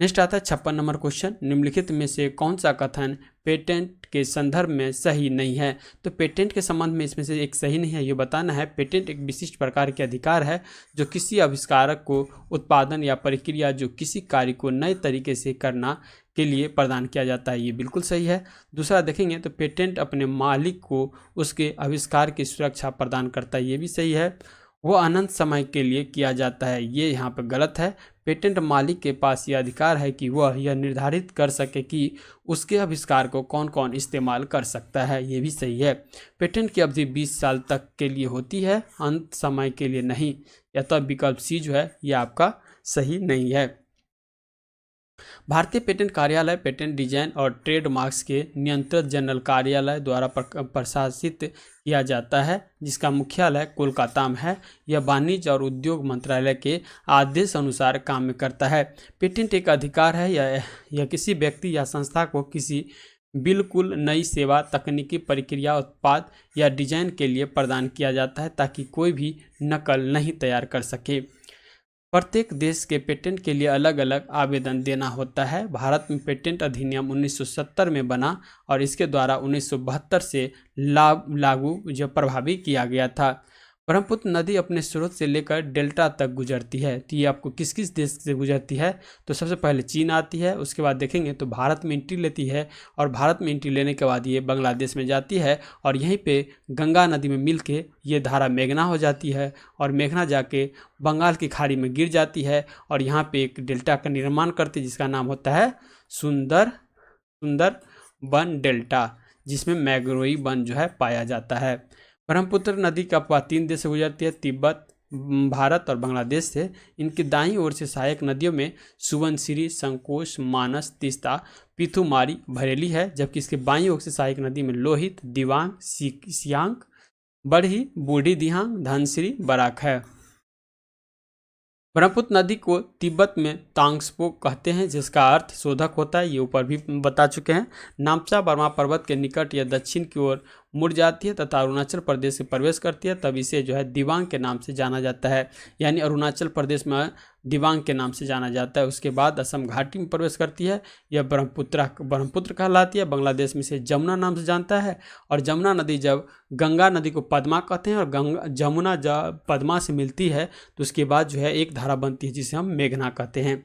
नेक्स्ट आता है 56 नंबर क्वेश्चन, निम्नलिखित में से कौन सा कथन पेटेंट के संदर्भ में सही नहीं है। तो पेटेंट के संबंध में इसमें से एक सही नहीं है, ये बताना है। पेटेंट एक विशिष्ट प्रकार के अधिकार है जो किसी आविष्कारक को उत्पादन या प्रक्रिया जो किसी कार्य को नए तरीके से करना के लिए प्रदान किया जाता है, ये बिल्कुल सही है। दूसरा देखेंगे तो पेटेंट अपने मालिक को उसके आविष्कार की सुरक्षा प्रदान करता है, ये भी सही है। वो अनंत समय के लिए किया जाता है, ये यहाँ पर गलत है। पेटेंट मालिक के पास यह अधिकार है कि वह यह निर्धारित कर सके कि उसके आविष्कार को कौन कौन इस्तेमाल कर सकता है, ये भी सही है। पेटेंट की अवधि 20 साल तक के लिए होती है, अंत समय के लिए नहीं। या तो विकल्प सी जो है ये आपका सही नहीं है। भारतीय पेटेंट कार्यालय पेटेंट डिजाइन और ट्रेडमार्क्स के नियंत्रक जनरल कार्यालय द्वारा प्रशासित किया जाता है, जिसका मुख्यालय कोलकाता में है। यह वाणिज्य और उद्योग मंत्रालय के आदेश अनुसार काम करता है। पेटेंट एक अधिकार है, यह किसी व्यक्ति या संस्था को किसी बिल्कुल नई सेवा, तकनीकी प्रक्रिया, उत्पाद या डिजाइन के लिए प्रदान किया जाता है ताकि कोई भी नकल नहीं तैयार कर सके। प्रत्येक देश के पेटेंट के लिए अलग अलग आवेदन देना होता है। भारत में पेटेंट अधिनियम 1970 में बना और इसके द्वारा 1972 से लागू जो प्रभावी किया गया था। ब्रह्मपुत्र नदी अपने स्रोत से लेकर डेल्टा तक गुजरती है। तो ये आपको किस किस देश से गुजरती है, तो सबसे पहले चीन आती है, उसके बाद देखेंगे तो भारत में एंट्री लेती है और भारत में एंट्री लेने के बाद ये बांग्लादेश में जाती है और यहीं पे गंगा नदी में मिल के ये धारा मेघना हो जाती है और मेघना जाके बंगाल की खाड़ी में गिर जाती है और यहाँ पे एक डेल्टा का निर्माण करती है जिसका नाम होता है सुंदरबन डेल्टा, जिसमें मैंग्रोवी वन जो है पाया जाता है। ब्रह्मपुत्र नदी का प्रवाह 3 देश से गुजरती है, तिब्बत, भारत और बांग्लादेश से। इनकी दाईं ओर से सहायक नदियों में सुबनसिरी, संकोश, मानस, तीस्ता, पिथुमारी, भरेली है, जबकि इसके बाईं ओर से सहायक नदी में लोहित, दिवांग, सियांग, बड़ही, बूढ़ी दिहांग, धनसिरी, बराक है। ब्रह्मपुत्र नदी को तिब्बत में तांग्सपो कहते हैं, जिसका अर्थ शोधक होता है, ये ऊपर भी बता चुके हैं। नामचा बर्मा पर्वत के निकट या दक्षिण की ओर मुड़ जाती है तथा अरुणाचल प्रदेश में प्रवेश करती है, तब इसे जो है दिबांग के नाम से जाना जाता है, यानी अरुणाचल प्रदेश में दिबांग के नाम से जाना जाता है। उसके बाद असम घाटी में प्रवेश करती है, यह ब्रह्मपुत्र कहलाती है। बांग्लादेश में इसे जमुना नाम से जानता है और जमुना नदी जब गंगा नदी को पद्मा कहते हैं और जमुना जब पद्मा से मिलती है तो उसके बाद जो है एक धारा बनती है जिसे हम मेघना कहते हैं।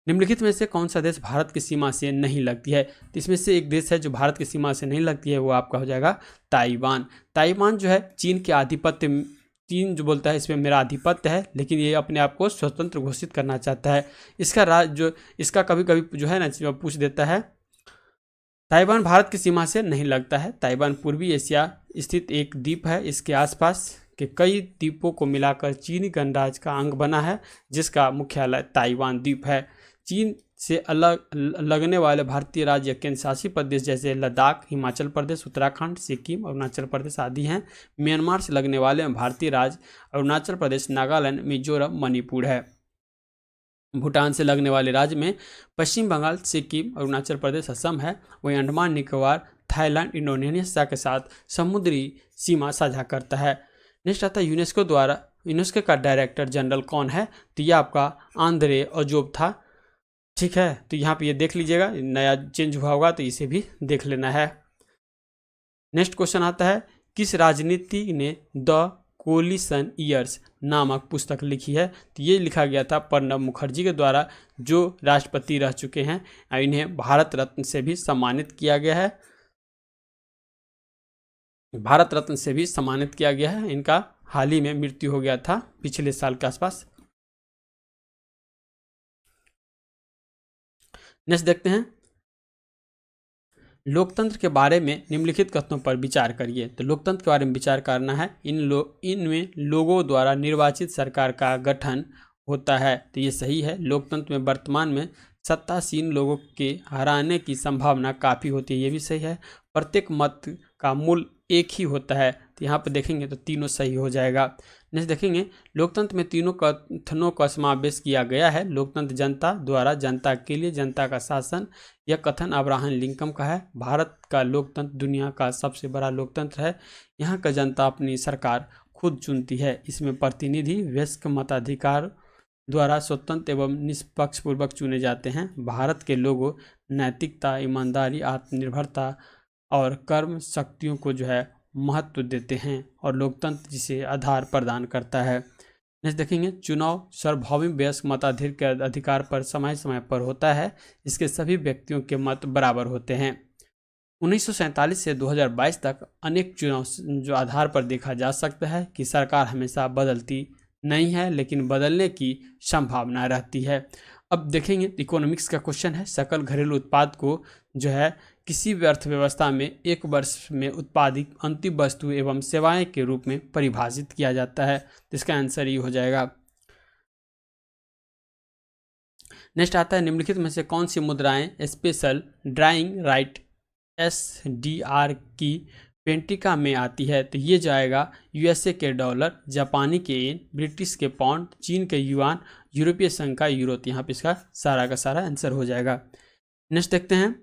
निम्नलिखित में से कौन सा देश भारत की सीमा से नहीं लगती है, तो इसमें से एक देश है जो भारत की सीमा से नहीं लगती है, वो आपका हो जाएगा ताइवान। ताइवान जो है चीन के आधिपत्य, चीन जो बोलता है इसमें मेरा आधिपत्य है, लेकिन ये अपने आप को स्वतंत्र घोषित करना चाहता है। इसका कभी कभी जो है ना पूछ देता है। ताइवान भारत की सीमा से नहीं लगता है। ताइवान पूर्वी एशिया स्थित एक द्वीप है। इसके आसपास के कई द्वीपों को मिलाकर चीनी गणराज्य का अंग बना है, जिसका मुख्यालय ताइवान द्वीप है। चीन से अलग लगने वाले भारतीय राज्य केंद्र शासित प्रदेश जैसे लद्दाख, हिमाचल प्रदेश, उत्तराखंड, सिक्किम, अरुणाचल प्रदेश आदि हैं। म्यांमार से लगने वाले भारतीय राज्य अरुणाचल प्रदेश, नागालैंड, मिजोरम, मणिपुर है। भूटान से लगने वाले राज्य में पश्चिम बंगाल, सिक्किम, अरुणाचल प्रदेश, असम है। वहीं अंडमान निकोबार, थाईलैंड, इंडोनेशिया के साथ समुद्री सीमा साझा करता है। नेक्स्ट आता है यूनेस्को का डायरेक्टर जनरल कौन है, तो यह आपका आंद्रे अजोब था। ठीक है, तो यहाँ पे ये देख लीजिएगा, नया चेंज हुआ होगा तो इसे भी देख लेना है। नेक्स्ट क्वेश्चन आता है, किस राजनीति ने द कोलिशन ईयर्स नामक पुस्तक लिखी है? तो ये लिखा गया था प्रणब मुखर्जी के द्वारा, जो राष्ट्रपति रह चुके हैं। इन्हें भारत रत्न से भी सम्मानित किया गया है। भारत रत्न से भी सम्मानित किया गया है। इनका हाल ही में मृत्यु हो गया था, पिछले साल के आसपास। नेक्स्ट देखते हैं, लोकतंत्र के बारे में निम्नलिखित कथनों पर विचार करिए। तो लोकतंत्र के बारे में विचार करना है, इनमें लोगों द्वारा निर्वाचित सरकार का गठन होता है। तो ये सही है। लोकतंत्र में वर्तमान में सत्तासीन लोगों के हराने की संभावना काफ़ी होती है, ये भी सही है। प्रत्येक मत का मूल्य एक ही होता है। तो यहाँ पर देखेंगे तो तीनों सही हो जाएगा। नेक्स्ट देखेंगे, लोकतंत्र में तीनों कथनों का समावेश किया गया है। लोकतंत्र जनता द्वारा जनता के लिए जनता का शासन, यह कथन अब्राहम लिंकन का है। भारत का लोकतंत्र दुनिया का सबसे बड़ा लोकतंत्र है। यहाँ का जनता अपनी सरकार खुद चुनती है। इसमें प्रतिनिधि वयस्क मताधिकार द्वारा स्वतंत्र एवं निष्पक्ष पूर्वक चुने जाते हैं। भारत के लोगों नैतिकता, ईमानदारी, आत्मनिर्भरता और कर्म शक्तियों को महत्व देते हैं और लोकतंत्र जिसे आधार प्रदान करता है। नेक्स्ट देखेंगे, चुनाव सार्वभौमिक वयस्क मताधिकार पर समय समय पर होता है। इसके सभी व्यक्तियों के मत बराबर होते हैं। 1947 से 2022 तक अनेक चुनाव जो आधार पर देखा जा सकता है कि सरकार हमेशा बदलती नहीं है, लेकिन बदलने की संभावना रहती है। अब देखेंगे, इकोनॉमिक्स का क्वेश्चन है। सकल घरेलू उत्पाद को किसी भी अर्थव्यवस्था में एक वर्ष में उत्पादित अंतिम वस्तु एवं सेवाएं के रूप में परिभाषित किया जाता है। तो इसका आंसर ये हो जाएगा। नेक्स्ट आता है, निम्नलिखित में से कौन सी मुद्राएं स्पेशल ड्राइंग राइट SDR की पेंटिका में आती है? तो ये जाएगा USA के डॉलर, जापानी के येन, ब्रिटिश के पाउंड, चीन के युआन, यूरोपीय संघ का यूरो। तो यहाँ पे इसका सारा का सारा आंसर हो जाएगा। नेक्स्ट देखते हैं,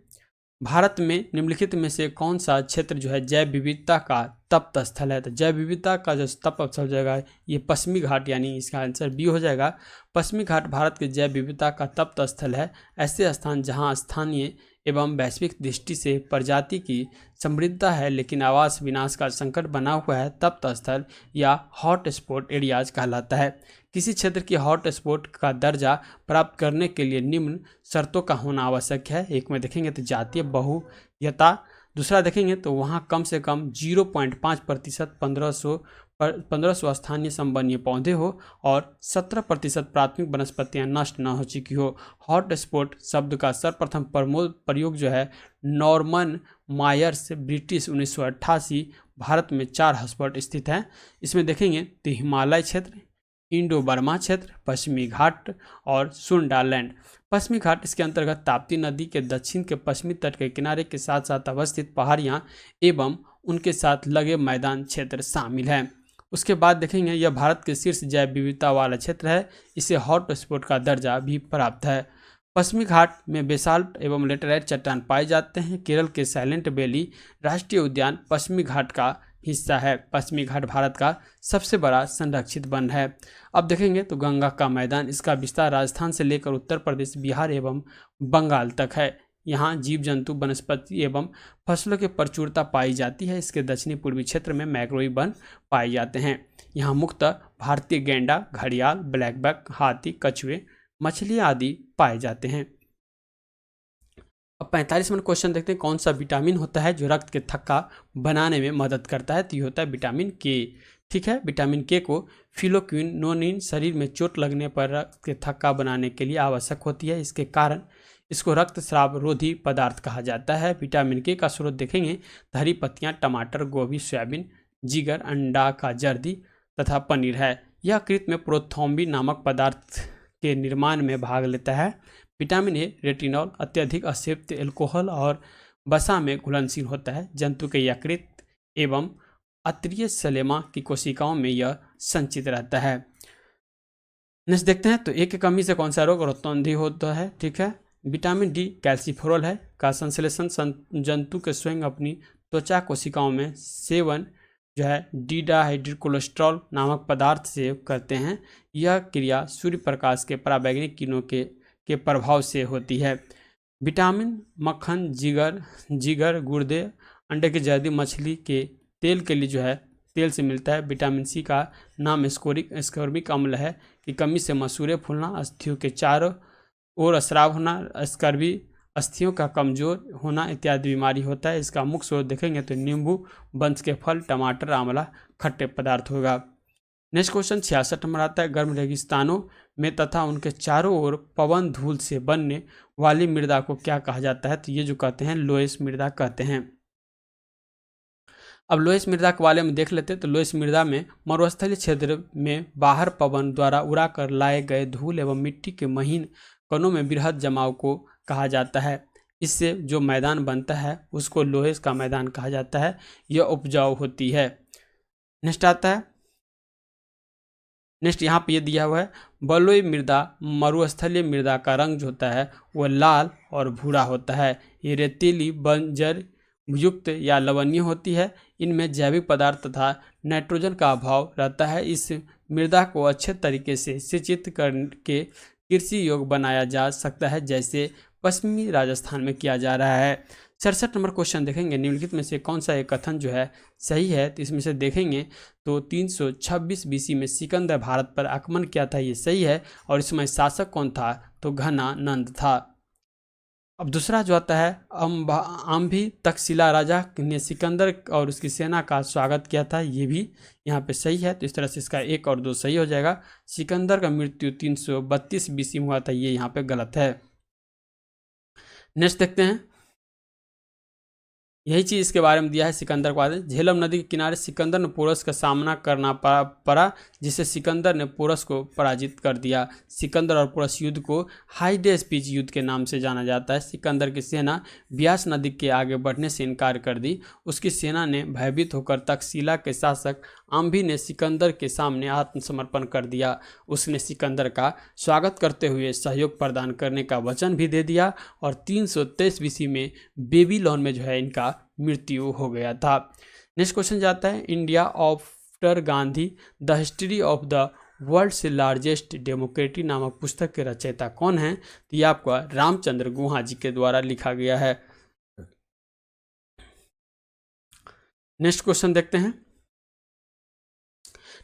भारत में निम्नलिखित में से कौन सा क्षेत्र जैव विविधता का तप्त स्थल है? तो जैव विविधता का जो तप्त स्थल हो जाएगा ये पश्चिमी घाट, यानी इसका आंसर बी हो जाएगा। पश्चिमी घाट भारत के जैव विविधता का तप्त स्थल है। ऐसे स्थान जहां स्थानीय एवं वैश्विक दृष्टि से प्रजाति की समृद्धता है, लेकिन आवास विनाश का संकट बना हुआ है, तप्त स्थल या हॉट स्पॉट एरियाज कहलाता है। किसी क्षेत्र की हॉट स्पॉट का दर्जा प्राप्त करने के लिए निम्न शर्तों का होना आवश्यक है। एक में देखेंगे तो जातीय बहुयता, दूसरा देखेंगे तो वहाँ कम से कम 0.5% 1500 स्थानीय संवहनीय पौधे हो और 17% प्राथमिक वनस्पतियाँ नष्ट न हो चुकी हो। हॉट स्पॉट शब्द का सर्वप्रथम प्रयोग नॉर्मन मायर्स ब्रिटिश 1988। भारत में 4 हॉटस्पॉट स्थित हैं। इसमें देखेंगे तो हिमालय क्षेत्र, इंडो बर्मा क्षेत्र, पश्चिमी घाट और सुंडालैंड। पश्चिमी घाट इसके अंतर्गत ताप्ती नदी के दक्षिण के पश्चिमी तट के किनारे के साथ साथ अवस्थित पहाड़ियाँ एवं उनके साथ लगे मैदान क्षेत्र शामिल है। उसके बाद देखेंगे यह भारत के शीर्ष जैव विविधता वाला क्षेत्र है। इसे हॉट स्पॉट का दर्जा भी प्राप्त है। पश्चिमी घाट में बेसाल्ट एवं लेटेराइट चट्टान पाए जाते हैं। केरल के साइलेंट वैली राष्ट्रीय उद्यान पश्चिमी घाट का हिस्सा है। पश्चिमी घाट भारत का सबसे बड़ा संरक्षित वन है। अब देखेंगे तो गंगा का मैदान, इसका विस्तार राजस्थान से लेकर उत्तर प्रदेश, बिहार एवं बंगाल तक है। यहाँ जीव जंतु, वनस्पति एवं फसलों की प्रचुरता पाई जाती है। इसके दक्षिणी पूर्वी क्षेत्र में मैंग्रोव वन पाए जाते हैं। यहाँ मुख्यतः भारतीय गैंडा, घड़ियाल, ब्लैकबैक, हाथी, कछुए, मछलियाँ आदि पाए जाते हैं। अब 45 नंबर क्वेश्चन देखते हैं, कौन सा विटामिन होता है जो रक्त के थक्का बनाने में मदद करता है? तो ये होता है विटामिन के। ठीक है, विटामिन के को फिलोक्विनोनिन शरीर में चोट लगने पर रक्त के थक्का बनाने के लिए आवश्यक होती है। इसके कारण इसको रक्तस्राव रोधी पदार्थ कहा जाता है। विटामिन के का स्रोत देखेंगे तो हरी पत्तियाँ, टमाटर, गोभी, सोयाबीन, जिगर, अंडा का जर्दी तथा पनीर है। यह कृत्रिम में प्रोथ्रोम्बिन नामक पदार्थ के निर्माण में भाग लेता है। विटामिन ए रेटिनॉल, अत्यधिक अशुद्ध एल्कोहल और वसा में घुलनशील होता है। जंतु के यकृत एवं अत्रीय सलेमा की कोशिकाओं में यह संचित रहता है। नेक्स्ट देखते हैं तो एक की कमी से कौन सा रोग रोगोत्पत्ति होता है? ठीक है, विटामिन डी कैल्सीफेरॉल है का संश्लेषण जंतु के स्वयं अपनी त्वचा कोशिकाओं में सेवन डीडाहाइड्रोकोलेस्ट्रॉल नामक पदार्थ से करते हैं। यह क्रिया सूर्य प्रकाश के पराबैंगनी किरणों के प्रभाव से होती है। विटामिन मक्खन, जिगर, गुर्दे अंडे की जर्दी, मछली के तेल के लिए जो है तेल से मिलता है। विटामिन सी का नाम स्कोर्बिक अम्ल है कि कमी से मसूड़े फूलना, अस्थियों के चारों ओर स्राव होना, स्कर्वी, अस्थियों का कमजोर होना इत्यादि बीमारी होता है। इसका मुख्य स्रोत देखेंगे तो नींबू वंश के फल, टमाटर, आंवला खट्टे पदार्थ होगा। नेक्स्ट क्वेश्चन 66 नंबर आता है। गर्म रेगिस्तानों में तथा उनके चारों ओर पवन धूल से बनने वाली मृदा को क्या कहा जाता है? तो ये जो कहते हैं लोएस मृदा कहते हैं। अब लोएस मृदा के बारे में देख लेते हैं। तो लोएस मृदा में मरुस्थलीय क्षेत्र में बाहर पवन द्वारा उड़ा कर लाए गए धूल एवं मिट्टी के महीन कणों में बृहद जमाव को कहा जाता है। इससे जो मैदान बनता है उसको लोहेस का मैदान कहा जाता है। यह उपजाऊ होती है। नेक्स्ट आता है, नेक्स्ट यहाँ पे ये दिया हुआ है बलुई मृदा, मरुस्थलीय मृदा का रंग जो होता है वह लाल और भूरा होता है। ये रेतीली, बंजर युक्त या लवणीय होती है। इनमें जैविक पदार्थ तथा नाइट्रोजन का अभाव रहता है। इस मृदा को अच्छे तरीके से सिंचित करके कृषि योग्य बनाया जा सकता है, जैसे पश्चिमी राजस्थान में किया जा रहा है। 67 नंबर क्वेश्चन देखेंगे, निम्नलिखित में से कौन सा एक कथन जो है सही है? तो इसमें से देखेंगे तो 326 बीसी में सिकंदर भारत पर आक्रमण किया था, ये सही है। और इसमें शासक कौन था? तो घनानंद था। अब दूसरा जो आता है, आम्भी तक्षशिला राजा ने सिकंदर और उसकी सेना का स्वागत किया था, ये भी यहाँ पे सही है। तो इस तरह से इसका 1 और 2 सही हो जाएगा। सिकंदर का मृत्यु 332 बीसी में हुआ था, ये यहाँ पे गलत है। नेक्स्ट देखते हैं, यही चीज़ इसके बारे में दिया है सिकंदर को। झेलम नदी के किनारे सिकंदर ने पोरस का सामना करना पड़ा, जिससे सिकंदर ने पोरस को पराजित कर दिया। सिकंदर और पोरस युद्ध को हाइडे स्पीच युद्ध के नाम से जाना जाता है। सिकंदर की सेना ब्यास नदी के आगे बढ़ने से इनकार कर दी। उसकी सेना ने भयभीत होकर तक्षशिला के शासक आम्भी ने सिकंदर के सामने आत्मसमर्पण कर दिया। उसने सिकंदर का स्वागत करते हुए सहयोग प्रदान करने का वचन भी दे दिया और 323 बीसी में बेबीलोन में जो है इनका मृत्यु हो गया था। नेक्स्ट क्वेश्चन जाता है, India after Gandhi the history of the world से लार्जेस्ट डेमोक्रेसी नामक पुस्तक के रचयिता कौन है? तो ये आपको रामचंद्र गुहा जी के द्वारा लिखा गया है। नेक्स्ट क्वेश्चन देखते हैं,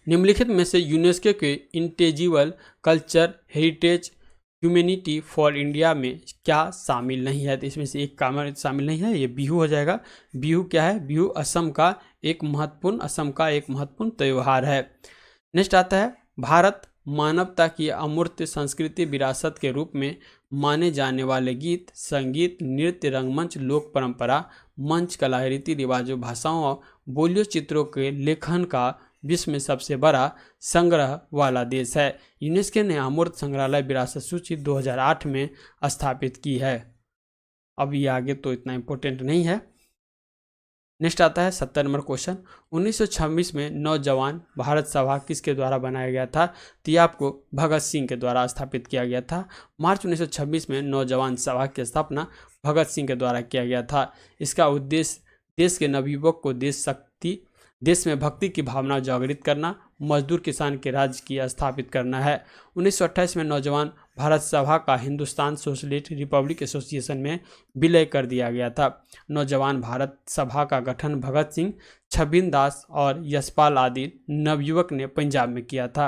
निम्नलिखित में से यूनेस्को के intangible culture heritage humanity for India में क्या शामिल नहीं है? तो इसमें से एक काम शामिल नहीं है, ये बिहू हो जाएगा। बिहू क्या है? बिहू असम का एक महत्वपूर्ण त्यौहार है। नेक्स्ट आता है, भारत मानवता की अमूर्त संस्कृति विरासत के रूप में माने जाने वाले गीत, संगीत, नृत्य, रंगमंच, लोक परंपरा, मंच कला, रीति रिवाजों, भाषाओं और बोलियों, चित्रों के लेखन का विश्व में सबसे बड़ा संग्रह वाला देश है। यूनेस्को ने अमूर्त संग्रहालय विरासत सूची 2008 में स्थापित की है। अब ये आगे तो इतना इम्पोर्टेंट नहीं है। नेक्स्ट आता है 70 नंबर क्वेश्चन, 1926 में नौजवान भारत सभा किसके द्वारा बनाया गया था? तो ये आपको भगत सिंह के द्वारा स्थापित किया गया था। मार्च 1926 में नौजवान सभा की स्थापना भगत सिंह के द्वारा किया गया था। इसका उद्देश्य देश के नवयुवक को देश में भक्ति की भावना जागृत करना, मजदूर किसान के राज्य की स्थापित करना है। 1928 में नौजवान भारत सभा का हिंदुस्तान सोशलिस्ट रिपब्लिक एसोसिएशन में विलय कर दिया गया था। नौजवान भारत सभा का गठन भगत सिंह, छबिन दास और यशपाल आदि नवयुवक ने पंजाब में किया था।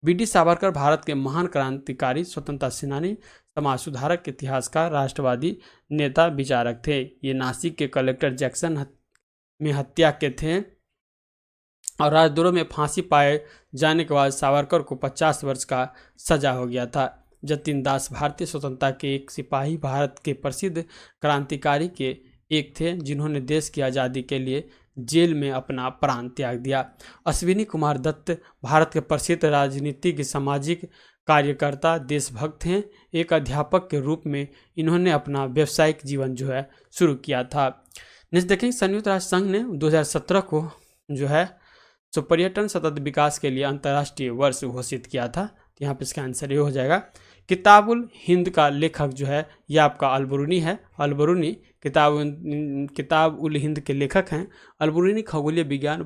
बी.डी. सावरकर भारत के महान क्रांतिकारी, स्वतंत्रता सेनानी, समाज सुधारक, इतिहासकार, राष्ट्रवादी नेता, विचारक थे। ये नासिक के कलेक्टर जैक्सन में हत्या के थे और राजद्रोह में फांसी पाए जाने के बाद सावरकर को 50 वर्ष का सजा हो गया था। जतिन दास भारतीय स्वतंत्रता के एक सिपाही, भारत के प्रसिद्ध क्रांतिकारी के एक थे जिन्होंने देश की आज़ादी के लिए जेल में अपना प्राण त्याग दिया। अश्विनी कुमार दत्त भारत के प्रसिद्ध राजनीतिक, सामाजिक कार्यकर्ता, देशभक्त हैं। एक अध्यापक के रूप में इन्होंने अपना व्यावसायिक जीवन जो है शुरू किया था। नेक्स्ट देखें, संयुक्त राष्ट्र संघ ने 2017 को जो है पर्यटन सतत विकास के लिए अंतर्राष्ट्रीय वर्ष घोषित किया था। तो यहाँ पे इसका आंसर ये हो जाएगा। किताबुल हिंद का लेखक जो है ये आपका अलबरूनी है। अलबरूनी किताब उल हिंद के लेखक हैं। अलबरूनी खगोलीय विज्ञान,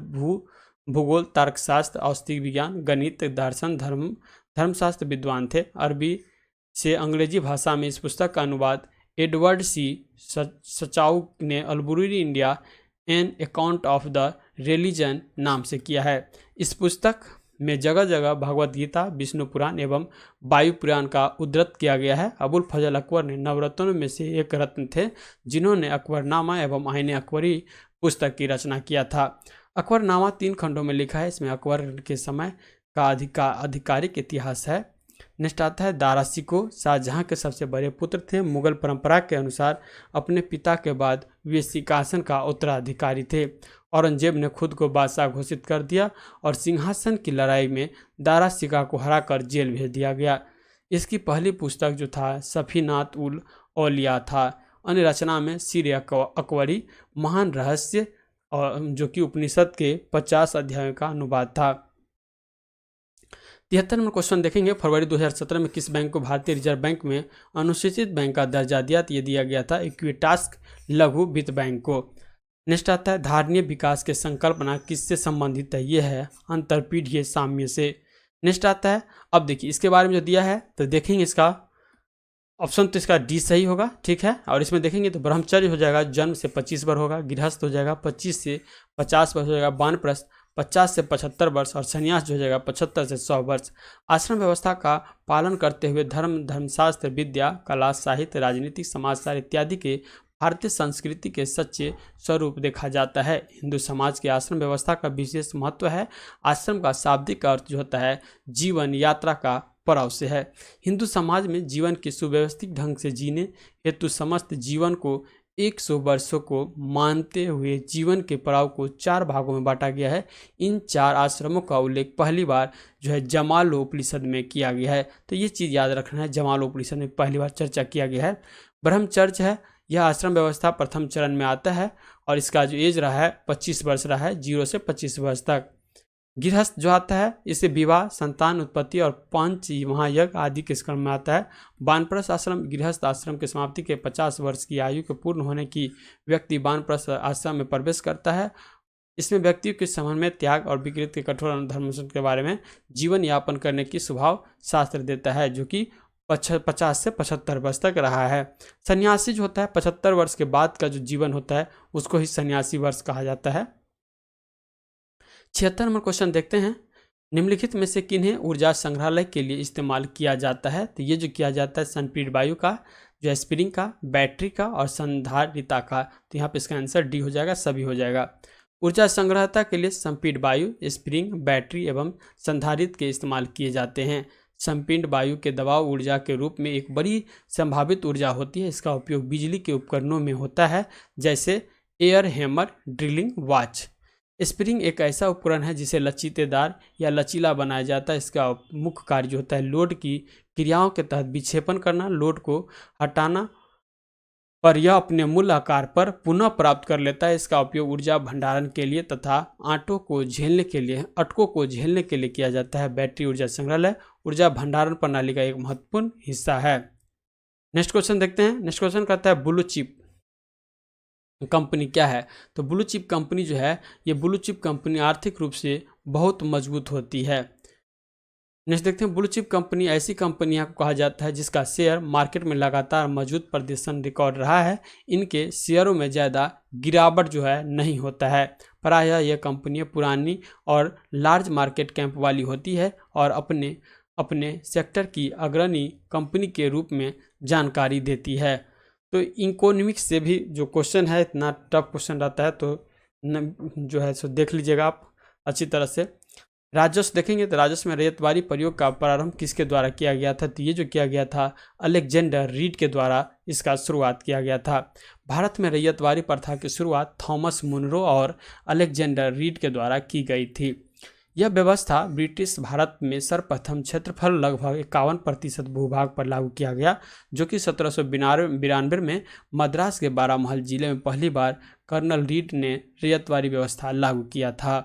भूगोल, तर्कशास्त्र, औषधि विज्ञान, गणित, दर्शन, धर्मशास्त्र विद्वान थे। अरबी से अंग्रेजी भाषा में इस पुस्तक का अनुवाद एडवर्ड सी सचाउ ने Al-Biruni India an account of the religion नाम से किया है। इस पुस्तक में जगह जगह भगवत गीता, विष्णु पुराण एवं वायु पुराण का उद्धृत किया गया है। अबुल फजल अकबर ने नवरत्नों में से एक रत्न थे, जिन्होंने अकबरनामा एवं आईने अकबरी पुस्तक की रचना किया था। अकबरनामा 3 खंडों में लिखा है। इसमें अकबर के समय का आधिकारिक इतिहास है। नेक्स्ट आता है दारा शिकोह। शाहजहां के सबसे बड़े पुत्र थे। मुगल परंपरा के अनुसार अपने पिता के बाद वे सिंहासन का उत्तराधिकारी थे। औरंगजेब ने खुद को बादशाह घोषित कर दिया और सिंहासन की लड़ाई में दारा शिकोह को हराकर जेल भेज दिया गया। इसकी पहली पुस्तक जो था सफीनात उल औलिया था। अन्य रचना में सीर अकबरी, महान रहस्य, और जो कि उपनिषद के 50 अध्यायों का अनुवाद था। 73 नंबर क्वेश्चन देखेंगे। फरवरी 2017 में किस बैंक को भारतीय रिजर्व बैंक में अनुसूचित बैंक का दर्जा दिया? तो ये दिया गया था इक्विटास लघु वित्त बैंक को। नेक्स्ट आता है धारणीय विकास के संकल्पना किससे संबंधित है? ये है अंतरपीढ़ीय साम्य से। नेक्स्ट आता है, अब देखिए इसके बारे में जो दिया है तो देखेंगे इसका ऑप्शन तो इसका डी सही होगा, ठीक है। और इसमें देखेंगे तो ब्रह्मचर्य हो जाएगा, जन्म से 25 वर्ष होगा। गृहस्थ हो जाएगा 25 से 50 वर्ष हो जाएगा। वानप्रस्थ 50 से 75 वर्ष और संन्यास जो हो जाएगा 75 से 100 वर्ष। आश्रम व्यवस्था का पालन करते हुए धर्मशास्त्र, विद्या, कला, साहित्य, राजनीति, समाजशास्त्र इत्यादि के भारतीय संस्कृति के सच्चे स्वरूप देखा जाता है। हिंदू समाज के आश्रम व्यवस्था का विशेष महत्व है। आश्रम का शाब्दिक अर्थ जो होता है जीवन यात्रा का पड़ाव से है। हिंदू समाज में जीवन के सुव्यवस्थित ढंग से जीने हेतु समस्त जीवन को 100 वर्षों को मानते हुए जीवन के पड़ाव को 4 भागों में बांटा गया है। इन 4 आश्रमों का उल्लेख पहली बार जो है जमालोपनिषद में किया गया है। तो ये चीज़ याद रखना है, जमालोपनिषद में पहली बार चर्चा किया गया है। ब्रह्मचर्य है, यह आश्रम व्यवस्था प्रथम चरण में आता है और इसका जो एज रहा है 25 वर्ष रहा है, 0 से 25 वर्ष तक। गृहस्थ जो आता है इसे विवाह, संतान उत्पत्ति और 5 महायज्ञ आदि के क्रम में आता है। वानप्रस्थ आश्रम गृहस्थ आश्रम की समाप्ति के 50 वर्ष की आयु के पूर्ण होने की व्यक्ति वानप्रस्थ आश्रम में प्रवेश करता है। इसमें व्यक्तियों के संबंध में त्याग और विकृत के कठोर धर्म के बारे में जीवन यापन करने की स्वभाव शास्त्र देता है, जो कि 50 से 75 वर्ष तक रहा है। सन्यासी जो होता है 75 वर्ष के बाद का जो जीवन होता है उसको ही सन्यासी वर्ष कहा जाता है। 76 नंबर क्वेश्चन देखते हैं। निम्नलिखित में से किन्हें ऊर्जा संग्रहालय के लिए इस्तेमाल किया जाता है? तो ये जो किया जाता है संपीड़ वायु का, जो स्प्रिंग का, बैटरी का और संधारिता का। तो यहाँ पे इसका आंसर डी हो जाएगा, सभी हो जाएगा। ऊर्जा संग्रहता के लिए संपीड़ वायु, स्प्रिंग, बैटरी एवं संधारित के इस्तेमाल किए जाते हैं। संपीड़ वायु के दबाव ऊर्जा के रूप में एक बड़ी संभावित ऊर्जा होती है। इसका उपयोग बिजली के उपकरणों में होता है, जैसे air hammer, drilling, watch. Spring एक ऐसा उपकरण है जिसे लचीलेदार या लचीला बनाया जाता है। इसका मुख्य कार्य जो होता है लोड की क्रियाओं के तहत विक्षेपण करना, लोड को हटाना पर यह अपने मूल आकार पर पुनः प्राप्त कर लेता है। इसका उपयोग ऊर्जा भंडारण के लिए तथा अटकों को झेलने के लिए किया जाता है। बैटरी ऊर्जा संग्रहालय ऊर्जा भंडारण प्रणाली का एक महत्वपूर्ण हिस्सा है। नेक्स्ट क्वेश्चन देखते हैं। नेक्स्ट क्वेश्चन कहता है ब्लू चिप कंपनी क्या है? तो ब्लू चिप कंपनी जो है, ये ब्लू चिप कंपनी आर्थिक रूप से बहुत मजबूत होती है। नेक्स्ट देखते हैं। ब्लू चिप कंपनी ऐसी कंपनियां को कहा जाता है जिसका शेयर मार्केट में लगातार मजबूत प्रदर्शन रिकॉर्ड रहा है। इनके शेयरों में ज़्यादा गिरावट जो है नहीं होता है। प्रायः यह कंपनियां पुरानी और लार्ज मार्केट कैप वाली होती है और अपने सेक्टर की अग्रणी कंपनी के रूप में जानकारी देती है। तो इकोनॉमिक्स से भी जो क्वेश्चन है, इतना टफ क्वेश्चन रहता है तो जो है सो देख लीजिएगा आप अच्छी तरह से। राजस्व देखेंगे तो राजस्व में रैयतवारी प्रयोग का प्रारंभ किसके द्वारा किया गया था? तो ये जो किया गया था अलेक्जेंडर रीड के द्वारा इसका शुरुआत किया गया था। भारत में रैयतवारी प्रथा की शुरुआत थॉमस मुनरो और अलेक्जेंडर रीड के द्वारा की गई थी। यह व्यवस्था ब्रिटिश भारत में सर्वप्रथम क्षेत्रफल लगभग 51% भूभाग पर लागू किया गया, जो कि 1792 में मद्रास के बारामहल जिले में पहली बार कर्नल रीड ने रैयतवारी व्यवस्था लागू किया था।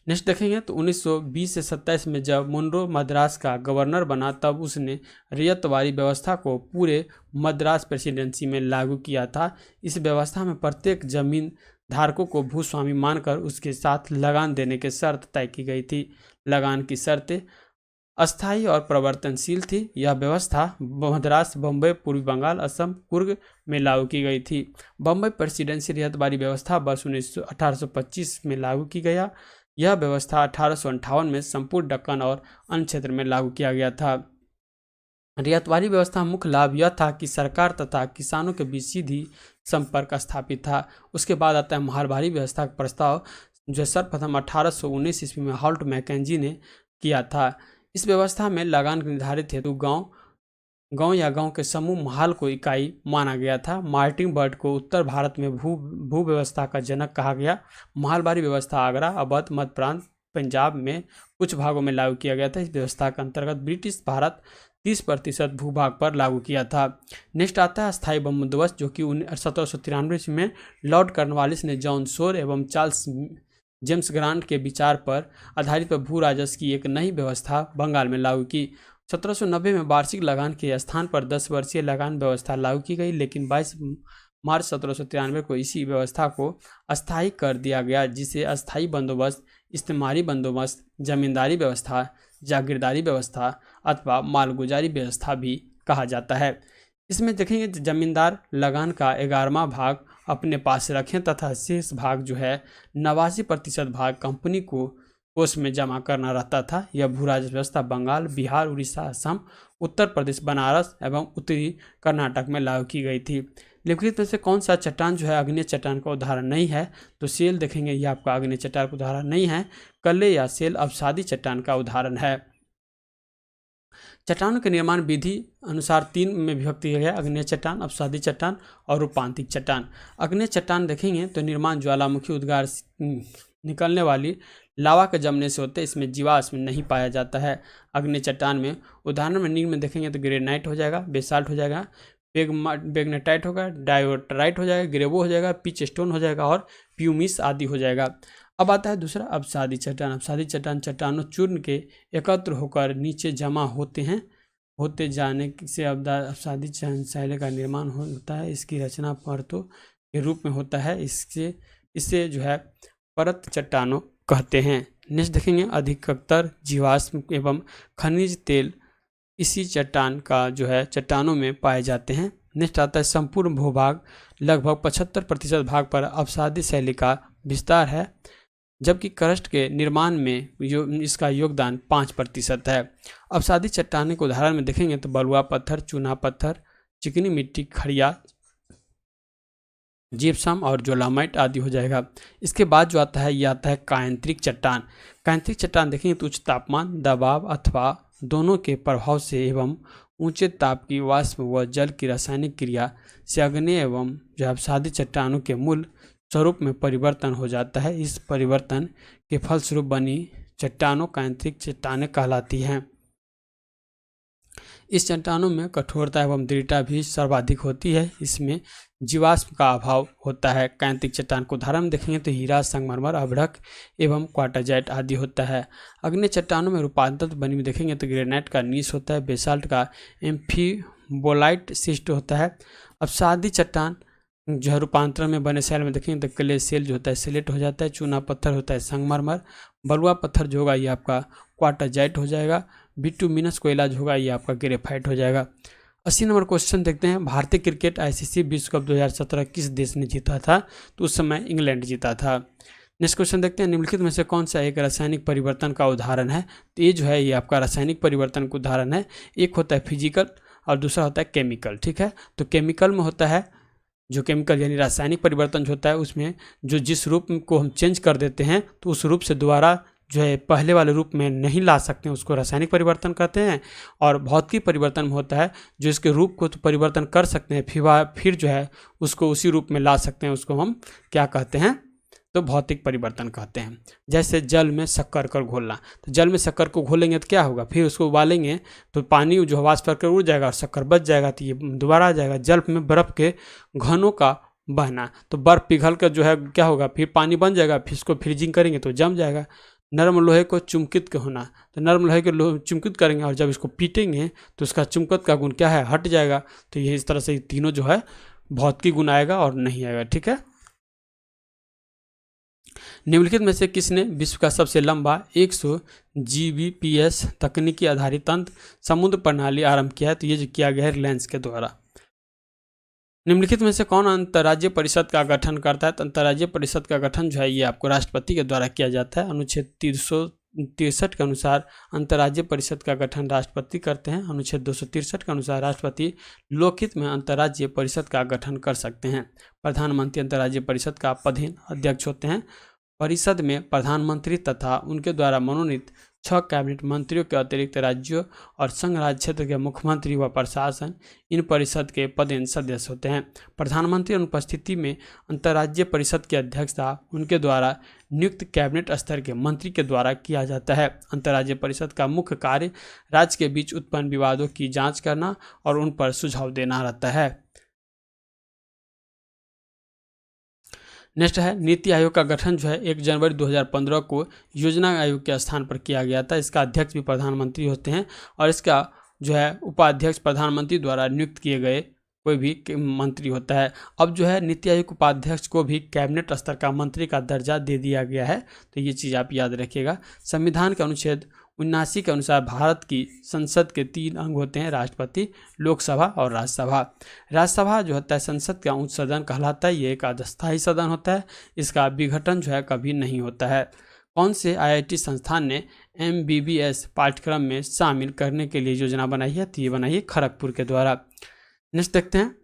नेक्स्ट देखेंगे तो 1920 से 27 में जब मुनरो मद्रास का गवर्नर बना तब उसने रैयतवारी व्यवस्था को पूरे मद्रास प्रेसिडेंसी में लागू किया था। इस व्यवस्था में प्रत्येक जमीन धारकों को भूस्वामी मानकर उसके साथ लगान देने की शर्त तय की गई थी। लगान की शर्तें अस्थायी और परिवर्तनशील थी। यह व्यवस्था मद्रास, बम्बई, पूर्वी बंगाल, असम, कुर्ग में लागू की गई थी। बम्बई प्रेसिडेंसी रियायतवारी व्यवस्था वर्ष 1825 में लागू की गया। यह व्यवस्था 1858 में संपूर्ण दक्कन और अन्य क्षेत्र में लागू किया गया था। रियायतवारी व्यवस्था का मुख्य लाभ यह था कि सरकार तथा किसानों के बीच सीधी संपर्क स्थापित था। उसके बाद आता है महालवारी व्यवस्था का प्रस्ताव, जो सर्वप्रथम 1819 ईस्वी में हॉल्ट मैकेंजी ने किया था। इस व्यवस्था में लगान निर्धारित हेतु गांव या गांव के समूह महाल को इकाई माना गया था। मार्टिन बर्ड को उत्तर भारत में भू व्यवस्था का जनक कहा गया। महालवारी व्यवस्था आगरा, अवध, मध्य प्रांत, पंजाब में कुछ भागों में लागू किया गया था। इस व्यवस्था के अंतर्गत ब्रिटिश भारत 30% भूभाग पर लागू किया था। नेक्स्ट आता है अस्थायी बंदोबस्त, जो कि 1793 में लॉर्ड कॉर्नवालिस ने जॉन शोर एवं चार्ल्स जेम्स ग्रांट के विचार पर आधारित पर भू राजस्व की एक नई व्यवस्था बंगाल में लागू की। 1790 में वार्षिक लगान के स्थान पर 10 वर्षीय लगान व्यवस्था लागू की गई, लेकिन 22 मार्च 1793 को इसी व्यवस्था को अस्थायी कर दिया गया, जिसे अस्थायी बंदोबस्त, इस्तेमारी बंदोबस्त, जमींदारी व्यवस्था, जागीरदारी व्यवस्था अथवा मालगुजारी व्यवस्था भी कहा जाता है। इसमें देखेंगे जमींदार लगान का 11वां भाग अपने पास रखें तथा शेष भाग जो है 89% भाग कंपनी को कोष में जमा करना रहता था। यह भू राजस्व व्यवस्था बंगाल, बिहार, उड़ीसा, असम, उत्तर प्रदेश, बनारस एवं उत्तरी कर्नाटक में लागू की गई थी। निम्नलिखित में से कौन सा चट्टान जो है अग्नेय चट्टान का उदाहरण नहीं है? तो सेल देखेंगे, यह आपका अग्नेय चट्टान का उदाहरण नहीं है। कल्ले या सेल अवसादी चट्टान का उदाहरण है। चट्टानों के निर्माण विधि अनुसार 3 में विभक्त किया गया: अग्नेय चट्टान, अवसादी चट्टान और रूपांतरित चट्टान। अग्नेय चट्टान देखेंगे तो निर्माण ज्वालामुखी उद्गार निकलने वाली लावा के जमने से होते हैं। इसमें जीवाश्म नहीं पाया जाता है। अग्नेय चट्टान में उदाहरण में निम्न में देखेंगे तो ग्रेनाइट हो जाएगा, बेसाल्ट हो जाएगा, पेग्नेटाइट होगा, डायोटाइट हो जाएगा, ग्रेवो हो जाएगा, पिच स्टोन हो जाएगा और प्यूमिस आदि हो जाएगा। अब आता है दूसरा अवसादी चट्टान। अवसादी चट्टान चट्टानों चूर्ण के एकत्र होकर नीचे जमा होते जाने से अवसादी शैल का निर्माण होता है। इसकी रचना परतों के रूप में होता है। इससे जो है परत चट्टानों कहते हैं। नेक्स्ट देखेंगे अधिकतर जीवाश्म एवं खनिज तेल इसी चट्टान का जो है चट्टानों में पाए जाते हैं। नेक्स्ट आता है संपूर्ण भूभाग, लगभग 75% भाग पर अवसादी शैली का विस्तार है, जबकि क्रस्ट के निर्माण में इसका योगदान 5% है। अवसादी चट्टान के उदाहरण में देखेंगे तो बलुआ पत्थर, चूना पत्थर, चिकनी मिट्टी, खड़िया, जिप्सम और जोलामाइट आदि हो जाएगा। इसके बाद जो आता है यह आता है कायांतरिक चट्टान। कायांतरिक चट्टान देखेंगे तो उच्च तापमान, दबाव अथवा दोनों के प्रभाव से एवं ऊंचे ताप की वाष्प व जल की रासायनिक क्रिया से अग्नेय एवं जो अवसादी चट्टानों के मूल स्वरूप में परिवर्तन हो जाता है। इस परिवर्तन के फलस्वरूप बनी चट्टानों कायांतरिक चट्टानें कहलाती हैं। इस चट्टानों में कठोरता एवं दृढ़ता भी सर्वाधिक होती है। इसमें जीवाश्म का अभाव होता है। कायांतरिक चट्टान को उदाहरण देखेंगे तो हीरा, संगमरमर, अभ्रक एवं क्वार्टजाइट आदि होता है। अग्नेय चट्टानों में रूपांतरित बनी हुई देखेंगे तो ग्रेनाइट का नीस होता है, बेसाल्ट का एम्फीबोलाइट शिस्ट होता है। अवसादी चट्टान जो है रूपांतरण में बने शैल में देखेंगे तो क्ले सेल जो होता है सिलेट हो जाता है, चूना पत्थर होता है संगमरमर, बलुआ पत्थर जो होगा ये आपका क्वार्टजाइट हो जाएगा, बिटुमिनस कोयला जो होगा ये आपका ग्रेफाइट हो जाएगा। 80 नंबर क्वेश्चन देखते हैं। भारतीय क्रिकेट आईसीसी विश्व कप 2017 किस देश ने जीता था? तो उस समय इंग्लैंड जीता था। नेक्स्ट क्वेश्चन देखते हैं निम्नलिखित में से कौन सा एक रासायनिक परिवर्तन का उदाहरण है? तो ये जो है ये आपका रासायनिक परिवर्तन का उदाहरण है। एक होता है फिजिकल और दूसरा होता है केमिकल। ठीक है, तो केमिकल में होता है जो केमिकल यानी रासायनिक परिवर्तन जो होता है उसमें जो जिस रूप को हम चेंज कर देते हैं तो उस रूप से दोबारा जो है पहले वाले रूप में नहीं ला सकते हैं, उसको रासायनिक परिवर्तन कहते हैं। और भौतिक परिवर्तन में होता है जो इसके रूप को तो परिवर्तन कर सकते हैं फिर जो है उसको उसी रूप में ला सकते हैं, उसको हम क्या कहते हैं? तो भौतिक परिवर्तन कहते हैं। जैसे जल में शक्कर कर घोलना, तो जल में शक्कर को घोलेंगे तो क्या होगा, फिर उसको उबालेंगे तो पानी जो वाष्प करके उड़ जाएगा और शक्कर बच जाएगा, तो ये दोबारा आ जाएगा। जल में बर्फ़ के घनों का बहना, तो बर्फ़ पिघल कर जो है क्या होगा, फिर पानी बन जाएगा, फिर इसको फ्रीजिंग करेंगे तो जम जाएगा। नरम लोहे को चुंबकित होना, तो नरम लोहे को चुंबकित करेंगे और जब इसको पीटेंगे तो उसका चुंबकत का गुण क्या है, हट जाएगा। तो ये इस तरह से तीनों जो है भौतिक गुण आएगा और नहीं आएगा। ठीक है, निम्नलिखित में से किसने विश्व का सबसे लंबा 100 Gbps तकनीकी आधारित तंत्र समुद्र प्रणाली आरंभ किया है? तो ये जो किया गया है रिलायंस के द्वारा। निम्नलिखित में से कौन अंतर्राज्यीय परिषद का गठन करता है? तो अंतर्राज्यीय परिषद का गठन जो है ये आपको राष्ट्रपति के द्वारा किया जाता है। अनुच्छेद 363 के अनुसार अंतर्राज्यीय परिषद का गठन राष्ट्रपति करते हैं। अनुच्छेद 263 के अनुसार राष्ट्रपति लोकहित में अंतर्राज्यीय परिषद का गठन कर सकते हैं। प्रधानमंत्री अंतर्राज्यीय परिषद का पदेन अध्यक्ष होते हैं। परिषद में प्रधानमंत्री तथा उनके द्वारा मनोनीत 6 कैबिनेट मंत्रियों के अतिरिक्त राज्यों और संघ राज्य क्षेत्र के मुख्यमंत्री व प्रशासन इन परिषद के पदेन सदस्य होते हैं। प्रधानमंत्री अनुपस्थिति में अंतर्राज्यीय परिषद की अध्यक्षता उनके द्वारा नियुक्त कैबिनेट स्तर के मंत्री के द्वारा किया जाता है। अंतर्राज्यीय परिषद का मुख्य कार्य राज्य के बीच उत्पन्न विवादों की जांच करना और उन पर सुझाव देना रहता है। नेक्स्ट है नीति आयोग का गठन जो है 1 जनवरी 2015 को योजना आयोग के स्थान पर किया गया था। इसका अध्यक्ष भी प्रधानमंत्री होते हैं और इसका जो है उपाध्यक्ष प्रधानमंत्री द्वारा नियुक्त किए गए कोई भी मंत्री होता है। अब जो है नीति आयोग उपाध्यक्ष को भी कैबिनेट स्तर का मंत्री का दर्जा दे दिया गया है, तो ये चीज़ आप याद रखिएगा। संविधान के अनुच्छेद 79 के अनुसार भारत की संसद के 3 अंग होते हैं, राष्ट्रपति, लोकसभा और राज्यसभा। राज्यसभा जो होता है संसद का उच्च सदन कहलाता है। ये एक अस्थायी सदन होता है। इसका विघटन जो है कभी नहीं होता है। कौन से IIT संस्थान ने MBBS पाठ्यक्रम में शामिल करने के लिए योजना बनाई है? तो ये बनाई है खड़गपुर के द्वारा। नेक्स्ट देखते हैं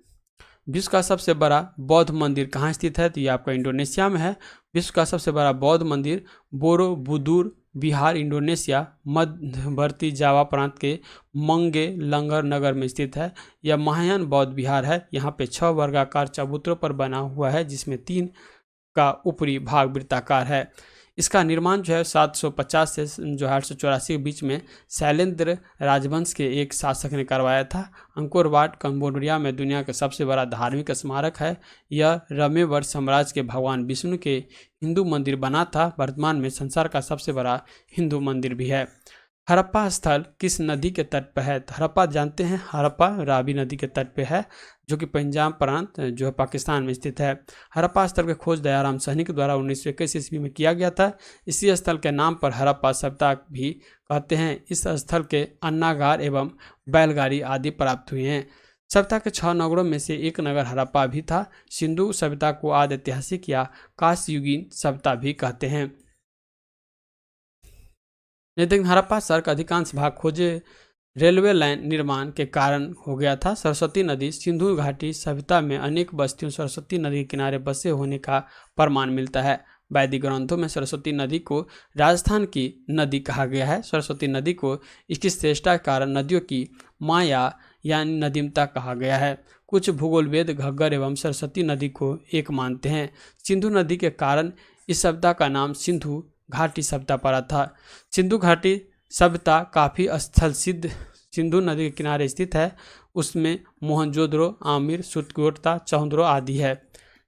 विश्व का सबसे बड़ा बौद्ध मंदिर कहाँ स्थित है? तो ये आपका इंडोनेशिया में है। विश्व का सबसे बड़ा बौद्ध मंदिर बोरोबुदुर विहार इंडोनेशिया मध्यवर्ती जावा प्रांत के मंगे लंगर नगर में स्थित है। यह महायान बौद्ध विहार है। यहाँ पे 6 वर्गाकार चबूतरों पर बना हुआ है, जिसमें 3 का ऊपरी भाग वृत्ताकार है। इसका निर्माण जो है 750 से जो 884 के बीच में शैलेंद्र राजवंश के एक शासक ने करवाया था। अंकोर वाट कंबोडिया में दुनिया का सबसे बड़ा धार्मिक स्मारक है। यह रमेवर साम्राज्य के भगवान विष्णु के हिंदू मंदिर बना था। वर्तमान में संसार का सबसे बड़ा हिंदू मंदिर भी है। हड़प्पा स्थल किस नदी के तट पर है? तो हड़प्पा जानते हैं, हड़प्पा रावी नदी के तट पे है, जो कि पंजाब प्रांत जो है पाकिस्तान में स्थित है। हड़प्पा स्थल की खोज दयाराम सहनी के द्वारा 1921 ईस्वी में किया गया था। इसी स्थल के नाम पर हड़प्पा सभ्यता भी कहते हैं। इस स्थल के अन्नागार एवं बैलगाड़ी आदि प्राप्त हुए हैं। सभ्यता के 6 नगरों में से एक नगर हड़प्पा भी था। सिंधु सभ्यता को आदि ऐतिहासिक या कांस्ययुगीन सभ्यता भी कहते हैं। लेकिन हड़प्पा शहर का अधिकांश भाग खोजे रेलवे लाइन निर्माण के कारण हो गया था। सरस्वती नदी सिंधु घाटी सभ्यता में अनेक बस्तियों सरस्वती नदी के किनारे बसे होने का प्रमाण मिलता है। वैदिक ग्रंथों में सरस्वती नदी को राजस्थान की नदी कहा गया है। सरस्वती नदी को इसकी श्रेष्ठता के कारण नदियों की माँ यानी नदीमता कहा गया है। कुछ भूगोलवेद घग्गर एवं सरस्वती नदी को एक मानते हैं। सिंधु नदी के कारण इस सभ्यता का नाम सिंधु घाटी सभ्यता पड़ा था। सिंधु घाटी सभ्यता काफ़ी स्थल सिद्ध सिंधु नदी के किनारे स्थित है। उसमें मोहनजोदड़ो, आमिर, सुतकोटा, चौंद्रो आदि है।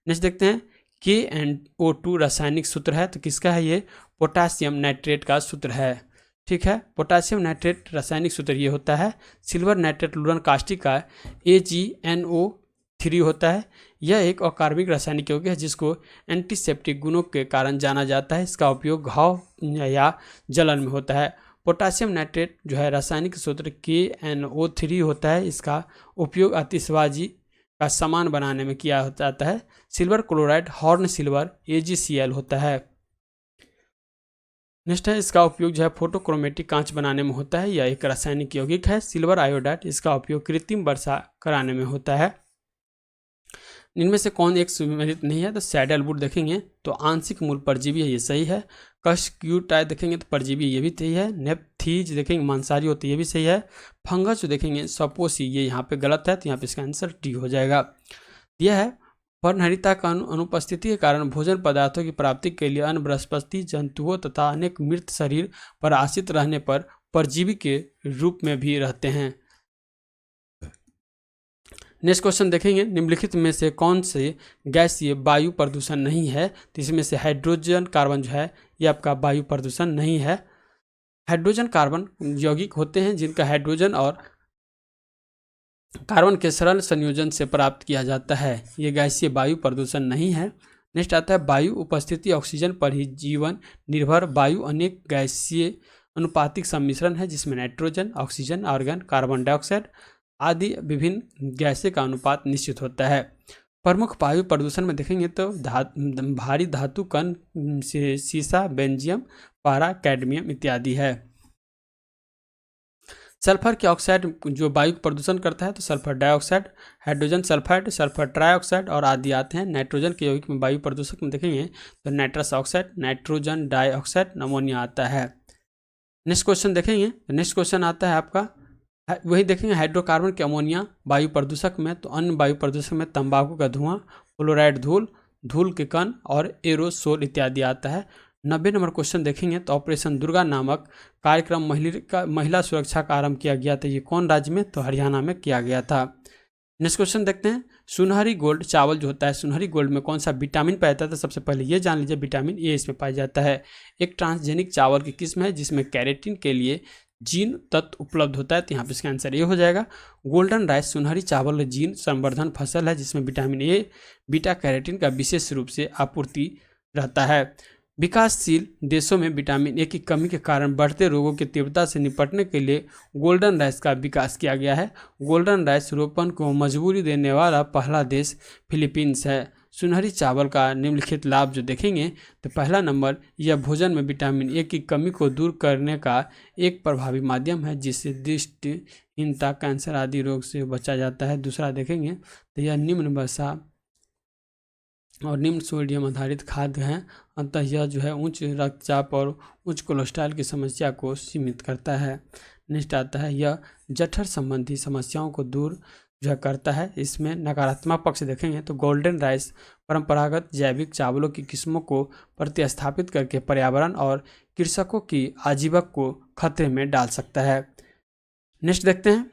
नेक्स्ट देखते हैं KNO2 रासायनिक सूत्र है, तो किसका है? ये पोटासियम नाइट्रेट का सूत्र है। ठीक है, पोटासियम नाइट्रेट रासायनिक सूत्र ये होता है। सिल्वर नाइट्रेट लूरन कास्टिक का AgNO3 होता है। यह एक अकार्बनिक रासायनिक यौगिक है जिसको एंटीसेप्टिक गुणों के कारण जाना जाता है। इसका उपयोग घाव या जलन में होता है। पोटासियम नाइट्रेट जो है रासायनिक सूत्र KNO3 होता है। इसका उपयोग आतिशबाजी का सामान बनाने में किया जाता है। Silver chloride horn silver AgCl होता है। नेक्स्ट है इसका उपयोग जो है फोटोक्रोमेटिक कांच बनाने में होता है। यह एक रासायनिक यौगिक है। सिल्वर आयोडाइड इसका उपयोग कृत्रिम वर्षा कराने में होता है। इनमें से कौन एक सुमेलित नहीं है? तो सैडलवुड देखेंगे तो आंशिक मूल परजीवी है, ये सही है। कशक्यूटाई देखेंगे तो परजीवी, ये भी सही है। नेपथीज देखेंगे मांसाहारी होती है, ये भी सही है। फंगस जो देखेंगे सपोसी, ये यहाँ पे गलत है, तो यहाँ पे इसका आंसर डी हो जाएगा। यह है पर्णहरिता का अनुपस्थिति के कारण भोजन पदार्थों की प्राप्ति के लिए अन्य वनस्पति जंतुओं तथा अनेक मृत शरीर पर आश्रित रहने पर परजीवी के रूप में भी रहते हैं। नेक्स्ट क्वेश्चन देखेंगे, निम्नलिखित में से कौन से गैसीय वायु प्रदूषण नहीं है? तो इसमें से हाइड्रोजन कार्बन जो है ये आपका वायु प्रदूषण नहीं है। हाइड्रोजन कार्बन यौगिक होते हैं जिनका हाइड्रोजन और कार्बन के सरल संयोजन से प्राप्त किया जाता है। ये गैसीय वायु प्रदूषण नहीं है। नेक्स्ट आता है वायु उपस्थिति ऑक्सीजन पर ही जीवन निर्भर। वायु अनेक गैसीय अनुपातिक सम्मिश्रण है जिसमें nitrogen, oxygen, argon, carbon dioxide आदि विभिन्न गैसें का अनुपात निश्चित होता है। प्रमुख वायु प्रदूषण में देखेंगे तो भारी धातु कण से सीसा, बेंजियम, पारा, कैडमियम इत्यादि है। सल्फर के ऑक्साइड जो वायु प्रदूषण करता है तो sulphur dioxide, hydrogen sulphide, sulphur trioxide और आदि आते हैं। नाइट्रोजन के यौगिक में वायु प्रदूषक में देखेंगे तो nitrous oxide, nitrogen dioxide, ammonia आता है। नेक्स्ट क्वेश्चन देखेंगे, नेक्स्ट क्वेश्चन आता है आपका वही देखेंगे हाइड्रोकार्बन के अमोनिया वायु प्रदूषक में, तो अन्य वायु प्रदूषक में तंबाकू का धुआं, फ्लोराइड धूल, धूल के कण और एरोसोल इत्यादि आता है। 90 नंबर क्वेश्चन देखेंगे तो ऑपरेशन दुर्गा नामक कार्यक्रम महिला सुरक्षा का आरंभ किया गया था। ये कौन राज्य में? तो हरियाणा में किया गया था। नेक्स्ट क्वेश्चन देखते हैं, सुनहरी गोल्ड चावल जो होता है, सुनहरी गोल्ड में कौन सा विटामिन पाया जाता है? सबसे पहले ये जान लीजिए, विटामिन ए इसमें पाया जाता है। एक ट्रांसजेनिक चावल की किस्म है जिसमें कैरेटिन के लिए जीन तत्व उपलब्ध होता है, तो यहाँ पे इसका आंसर ये हो जाएगा। गोल्डन राइस सुनहरी चावल जीन संवर्धन फसल है जिसमें विटामिन ए, बीटा कैरेटिन का विशेष रूप से आपूर्ति रहता है। विकासशील देशों में विटामिन ए की कमी के कारण बढ़ते रोगों की तीव्रता से निपटने के लिए गोल्डन राइस का विकास किया गया है। गोल्डन राइस रोपण को मजबूरी देने वाला पहला देश फिलीपींस है। सुनहरी चावल का निम्नलिखित लाभ जो देखेंगे तो पहला नंबर, यह भोजन में विटामिन ए की कमी को दूर करने का एक प्रभावी माध्यम है जिससे दृष्टिहीनता, कैंसर आदि रोग से बचा जाता है। दूसरा देखेंगे तो यह निम्न वसा और निम्न सोडियम आधारित खाद्य हैं, अतः यह जो है उच्च रक्तचाप और उच्च कोलेस्ट्रॉल की समस्या को सीमित करता है। नेक्स्ट आता है, यह जठर संबंधी समस्याओं को दूर जो करता है। इसमें नकारात्मक पक्ष देखेंगे तो गोल्डन राइस परंपरागत जैविक चावलों की किस्मों को प्रतिस्थापित करके पर्यावरण और कृषकों की आजीविका को खतरे में डाल सकता है। नेक्स्ट देखते हैं,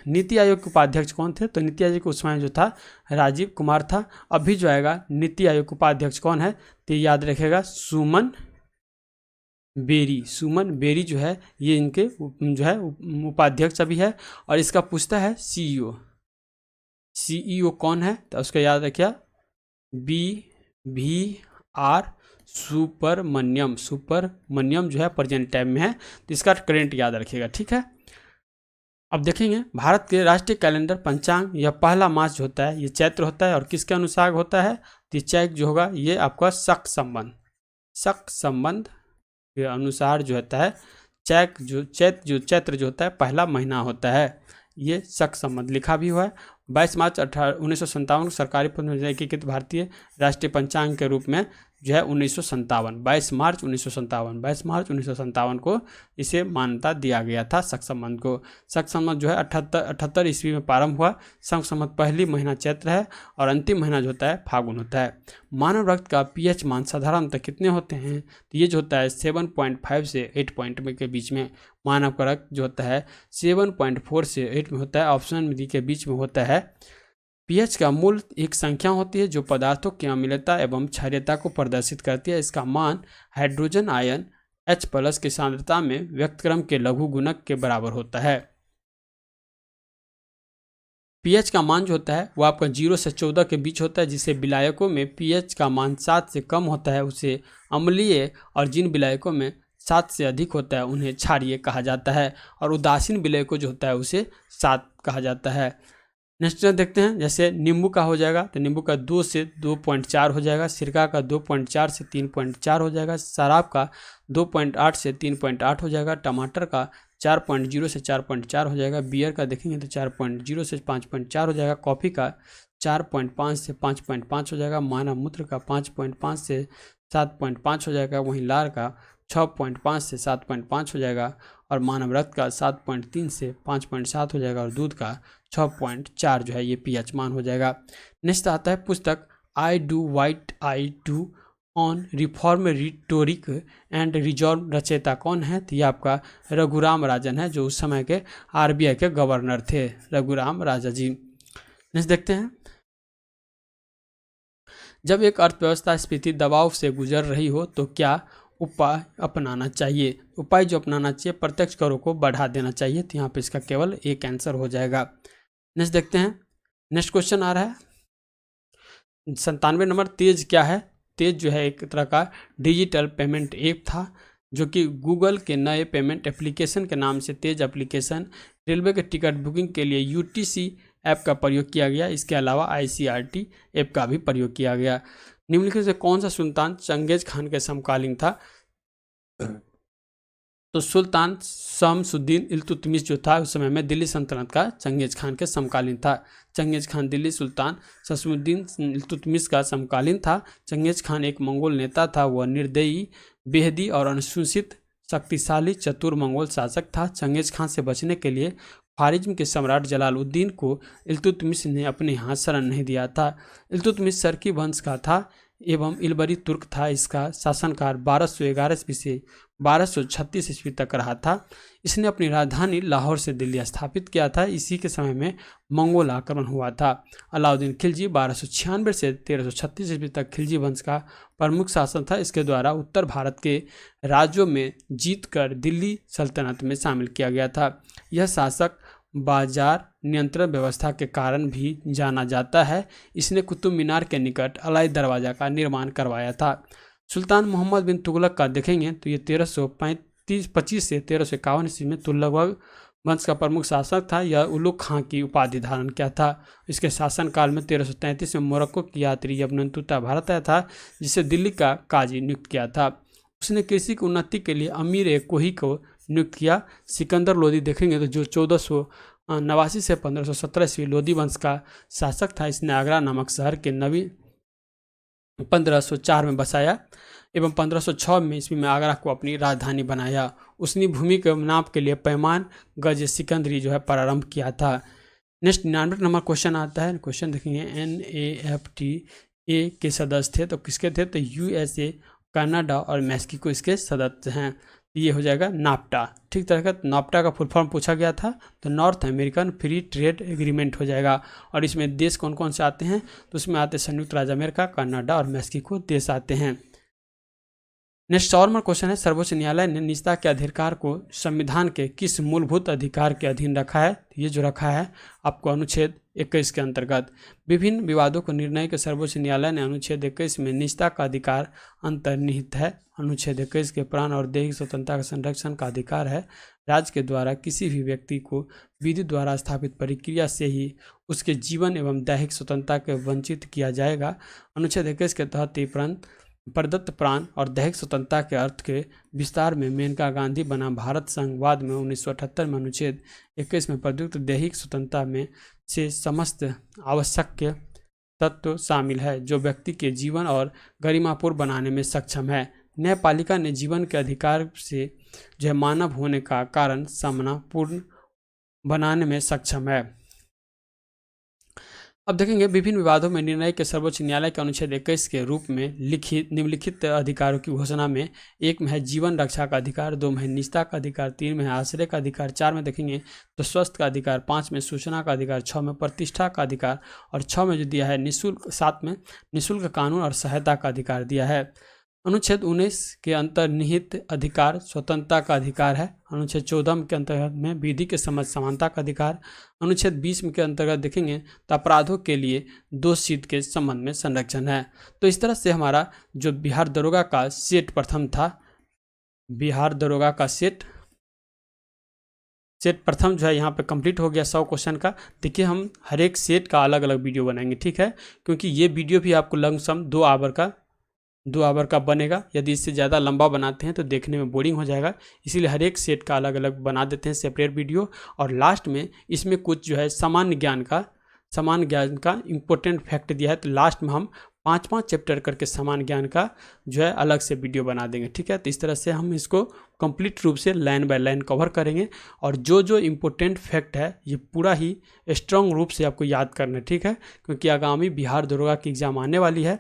नीति आयोग के उपाध्यक्ष कौन थे? तो नीति आयोग के उस समय जो था राजीव कुमार था। अभी जो आएगा नीति आयोग के उपाध्यक्ष कौन है? तो याद रखेगा सुमन बेरी। सुमन बेरी जो है ये इनके जो है उपाध्यक्ष अभी है। और इसका पूछता है सीईओ, सीईओ कौन है? तो उसका याद रखिए BVR सुब्रमण्यम। सुब्रमण्यम जो है प्रेजेंट टाइम में है, तो इसका करेंट याद रखिएगा, ठीक है। अब देखेंगे भारत के राष्ट्रीय कैलेंडर पंचांग, यह पहला मास जो होता है ये चैत्र होता है और किसके अनुसार होता है? तो चैत्र जो होगा ये आपका शक संबंध के अनुसार जो होता है। चैत्र जो होता है पहला महीना होता है, ये शक संबंध लिखा भी हुआ है। 22 मार्च 1957 को सरकारी एकीकृत भारतीय राष्ट्रीय पंचांग के रूप में जो है 1957, 22 मार्च 1957 को इसे मान्यता दिया गया था शक संबंध को। शक संबंध जो है 78 ईस्वी में प्रारंभ हुआ। शक संबंध पहली महीना चैत्र है और अंतिम महीना जो होता है फागुन होता है। मानव रक्त का पीएच मान साधारणतः कितने होते हैं? तो ये जो होता है 7.5 से 8 के बीच में। मानव का रक्त जो होता है 7.4 से 8 में होता है, ऑप्शन डी के बीच में होता है। पीएच का मूल एक संख्या होती है जो पदार्थों की अम्लता एवं क्षारीयता को प्रदर्शित करती है। इसका मान हाइड्रोजन आयन H+ की सांद्रता में व्यक्तक्रम के लघु गुणक के बराबर होता है। पीएच का मान जो होता है वो आपका 0 से 14 के बीच होता है, जिसे विलायकों में पीएच का मान 7 से कम होता है उसे अम्लीय, और जिन विलायकों में 7 से अधिक होता है उन्हें क्षारीय कहा जाता है, और उदासीन विलायकों जो होता है उसे 7 कहा जाता है। नेक्स्ट देखते हैं, जैसे नींबू का हो जाएगा तो नींबू का 2 से 2.4 हो जाएगा, सिरका का 2.4 से 3.4 हो जाएगा, शराब का 2.8 से 3.8 हो जाएगा, टमाटर का 4.0 से 4.4 हो जाएगा, बियर का देखेंगे तो 4.0 से 5.4 हो जाएगा, कॉफ़ी का 4.5 से 5.5 हो जाएगा, मानव मूत्र का 5.5 से 7.5 हो जाएगा, वहीं लार का 6.5 से 7.5 हो जाएगा, और मानव रक्त का 7.3 से 5.7 हो जाएगा, और दूध का 6.4 जो है ये पीएच मान हो जाएगा। नेक्स्ट आता है पुस्तक I do what I do on reform rhetoric and resolve, रचयिता कौन है? तो ये आपका रघुराम राजन है, जो उस समय के आरबीआई के गवर्नर थे, रघुराम राजा जी। नेक्स्ट देखते हैं, जब एक अर्थव्यवस्था स्फीति दबाव से गुजर रही हो तो क्या उपाय अपनाना चाहिए? उपाय जो अपनाना चाहिए, प्रत्यक्ष करों को बढ़ा देना चाहिए, तो यहाँ पे इसका केवल एक आंसर हो जाएगा। नेक्स्ट देखते हैं, नेक्स्ट क्वेश्चन आ रहा है 97 नंबर, तेज क्या है? तेज जो है एक तरह का डिजिटल पेमेंट ऐप था, जो कि गूगल के नए पेमेंट एप्लीकेशन के नाम से तेज एप्लीकेशन। रेलवे के टिकट बुकिंग के लिए यूटीसी ऐप का प्रयोग किया गया। इसके अलावा आईसीआरटी ऐप का भी प्रयोग किया गया। निम्नलिखित से कौन सा सुल्तान चंगेज खान के समकालीन था? तो सुल्तान शमसुद्दीन इल्तुतमिश जो था उस समय में दिल्ली सल्तनत का चंगेज खान के समकालीन था। चंगेज खान दिल्ली सुल्तान शमसुद्दीन इल्तुतमिश का समकालीन था। चंगेज खान एक मंगोल नेता था। वह निर्दयी, बेहदी और अनुशंसित शक्तिशाली चतुर मंगोल शासक था। चंगेज खान से बचने के लिए ख्वारिज्म के सम्राट जलालुद्दीन को इल्तुतमिश ने अपने हाथ शरण नहीं दिया था। इल्तुतमिश सर्की वंश का था एवं इलबरी तुर्क था। इसका शासनकाल 1211 ईस्वी से 1236 ईस्वी तक रहा था। इसने अपनी राजधानी लाहौर से दिल्ली स्थापित किया था। इसी के समय में मंगोल आक्रमण हुआ था। अलाउद्दीन खिलजी 1296 से 1336 ईस्वी तक खिलजी वंश का प्रमुख शासन था। इसके द्वारा उत्तर भारत के राज्यों में जीतकर दिल्ली सल्तनत में शामिल किया गया था। यह शासक बाजार नियंत्रण व्यवस्था के कारण भी जाना जाता है। इसने कुतुब मीनार के निकट अलाई दरवाज़ा का निर्माण करवाया था। सुल्तान मोहम्मद बिन तुगलक का देखेंगे तो ये 1325 से 1351 ईस्वी में तुगलक वंश का प्रमुख शासक था। यह उलुग खां की उपाधि धारण किया था। इसके शासनकाल में 1333 में मोरक्को की यात्री यबन तुता भारत आया था, जिसे दिल्ली का काजी नियुक्त किया था। उसने कृषि की उन्नति के लिए अमीर ए कोही को नियुक्त किया। सिकंदर लोदी देखेंगे तो जो 1489 से 1517 ईस्वी लोदी वंश का शासक था। इसने आगरा नामक शहर के नवी 1504 में बसाया एवं 1506 में ईस्वी में आगरा को अपनी राजधानी बनाया। उसने भूमि के नाप के लिए पैमान गज सिकंदरी जो है प्रारंभ किया था। नेक्स्ट 99 नंबर क्वेश्चन आता है। क्वेश्चन देखेंगे NAFTA के सदस्य थे तो किसके थे? तो USA, कनाडा और मैक्सिको इसके सदस्य हैं। ये हो जाएगा नाफ्टा। ठीक तरह का नाफ्टा का फुल फॉर्म पूछा गया था तो north American free trade agreement हो जाएगा। और इसमें देश कौन कौन से आते हैं? तो उसमें आते हैं संयुक्त राज्य अमेरिका, कनाडा और मैक्सिको देश आते हैं। नेक्स्ट 100 नंबर क्वेश्चन है, सर्वोच्च न्यायालय ने निजता के अधिकार को संविधान के किस मूलभूत अधिकार के अधीन रखा है? ये जो रखा है आपको अनुच्छेद 21 के अंतर्गत। विभिन्न विवादों को निर्णय के सर्वोच्च न्यायालय ने अनुच्छेद 21 में निजता का अधिकार अंतर्निहित है। अनुच्छेद 21 के प्राण और दैहिक स्वतंत्रता का संरक्षण का अधिकार है। राज्य के द्वारा किसी भी व्यक्ति को विधि द्वारा स्थापित प्रक्रिया से ही उसके जीवन एवं दैहिक स्वतंत्रता के वंचित किया जाएगा। अनुच्छेद 21 के तहत ही प्रदत्त प्राण और दैहिक स्वतंत्रता के अर्थ के विस्तार में मेनका गांधी बना भारत संघवाद में 1978 में अनुच्छेद 21 में प्रदत्त दैहिक स्वतंत्रता में से समस्त आवश्यक तत्व शामिल है जो व्यक्ति के जीवन और गरिमापूर्ण बनाने में सक्षम है। न्यायपालिका ने जीवन के अधिकार से जो है मानव होने का कारण सामनापूर्ण बनाने में सक्षम है। अब देखेंगे विभिन्न विवादों में निर्णय के सर्वोच्च न्यायालय के अनुच्छेद 21 के रूप में निम्नलिखित अधिकारों की घोषणा में 1 में है जीवन रक्षा का अधिकार, 2 में है निजता का अधिकार, 3 में है आश्रय का अधिकार, 4 में देखेंगे तो स्वास्थ्य का अधिकार, 5 में सूचना का अधिकार, 6 में प्रतिष्ठा का अधिकार और 6 में जो दिया है निःशुल्क, 7 में निःशुल्क कानून और सहायता का अधिकार दिया है। अनुच्छेद 19 के अंतर्निहित अधिकार स्वतंत्रता का अधिकार है। अनुच्छेद 14 के अंतर्गत में विधि के समझ समानता का अधिकार। अनुच्छेद 20 के अंतर्गत देखेंगे तो अपराधों के लिए दोषसिद्ध के संबंध में संरक्षण है। तो इस तरह से हमारा जो बिहार दरोगा का सेट प्रथम था, बिहार दरोगा का सेट प्रथम जो है यहाँ पे कंप्लीट हो गया 100 क्वेश्चन का। देखिए हम हर एक सेट का अलग अलग वीडियो बनाएंगे, ठीक है, क्योंकि ये वीडियो भी आपको लमसम 2 आवर का बनेगा। यदि इससे ज़्यादा लंबा बनाते हैं तो देखने में बोरिंग हो जाएगा, इसीलिए हर एक सेट का अलग अलग बना देते हैं सेपरेट वीडियो। और लास्ट में इसमें कुछ जो है सामान्य ज्ञान का इम्पोर्टेंट फैक्ट दिया है, तो लास्ट में हम 5-5 चैप्टर करके सामान्य ज्ञान का जो है अलग से वीडियो बना देंगे, ठीक है। तो इस तरह से हम इसको कंप्लीट रूप से लाइन बाय लाइन कवर करेंगे और जो जो इम्पोर्टेंट फैक्ट है ये पूरा ही स्ट्रॉन्ग रूप से आपको याद करना है, ठीक है, क्योंकि आगामी बिहार दरोगा की एग्ज़ाम आने वाली है,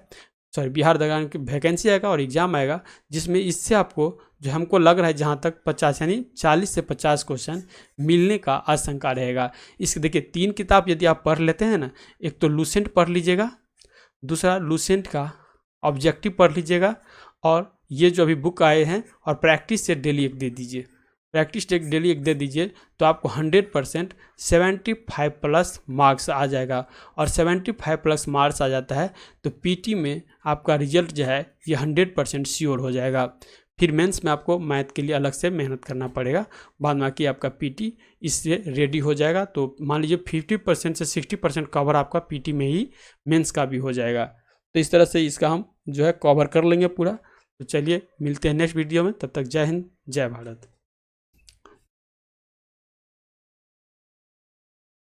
बिहार दरोगा की वैकेंसी आएगा और एग्ज़ाम आएगा, जिसमें इससे आपको जो हमको लग रहा है जहाँ तक 50 यानी 40 से 50 क्वेश्चन मिलने का आशंका रहेगा। इसके देखिए 3 किताब यदि आप पढ़ लेते हैं ना, एक तो लूसेंट पढ़ लीजिएगा, दूसरा लूसेंट का ऑब्जेक्टिव पढ़ लीजिएगा और ये जो अभी बुक आए हैं और प्रैक्टिस सेट डेली एक दे दीजिए। प्रैक्टिस टेस्ट डेली एक दे दीजिए तो आपको 100% 75 प्लस मार्क्स आ जाएगा। और 75 प्लस मार्क्स आ जाता है तो पीटी में आपका रिजल्ट जो है ये 100% श्योर हो जाएगा। फिर मेंस में आपको मैथ के लिए अलग से मेहनत करना पड़ेगा, बाद में कि आपका पीटी इससे रेडी हो जाएगा। तो मान लीजिए 50% से 60% कवर आपका पीटी में ही मेंस का भी हो जाएगा। तो इस तरह से इसका हम जो है कवर कर लेंगे पूरा। तो चलिए मिलते हैं नेक्स्ट वीडियो में, तब तक जय हिंद जय भारत।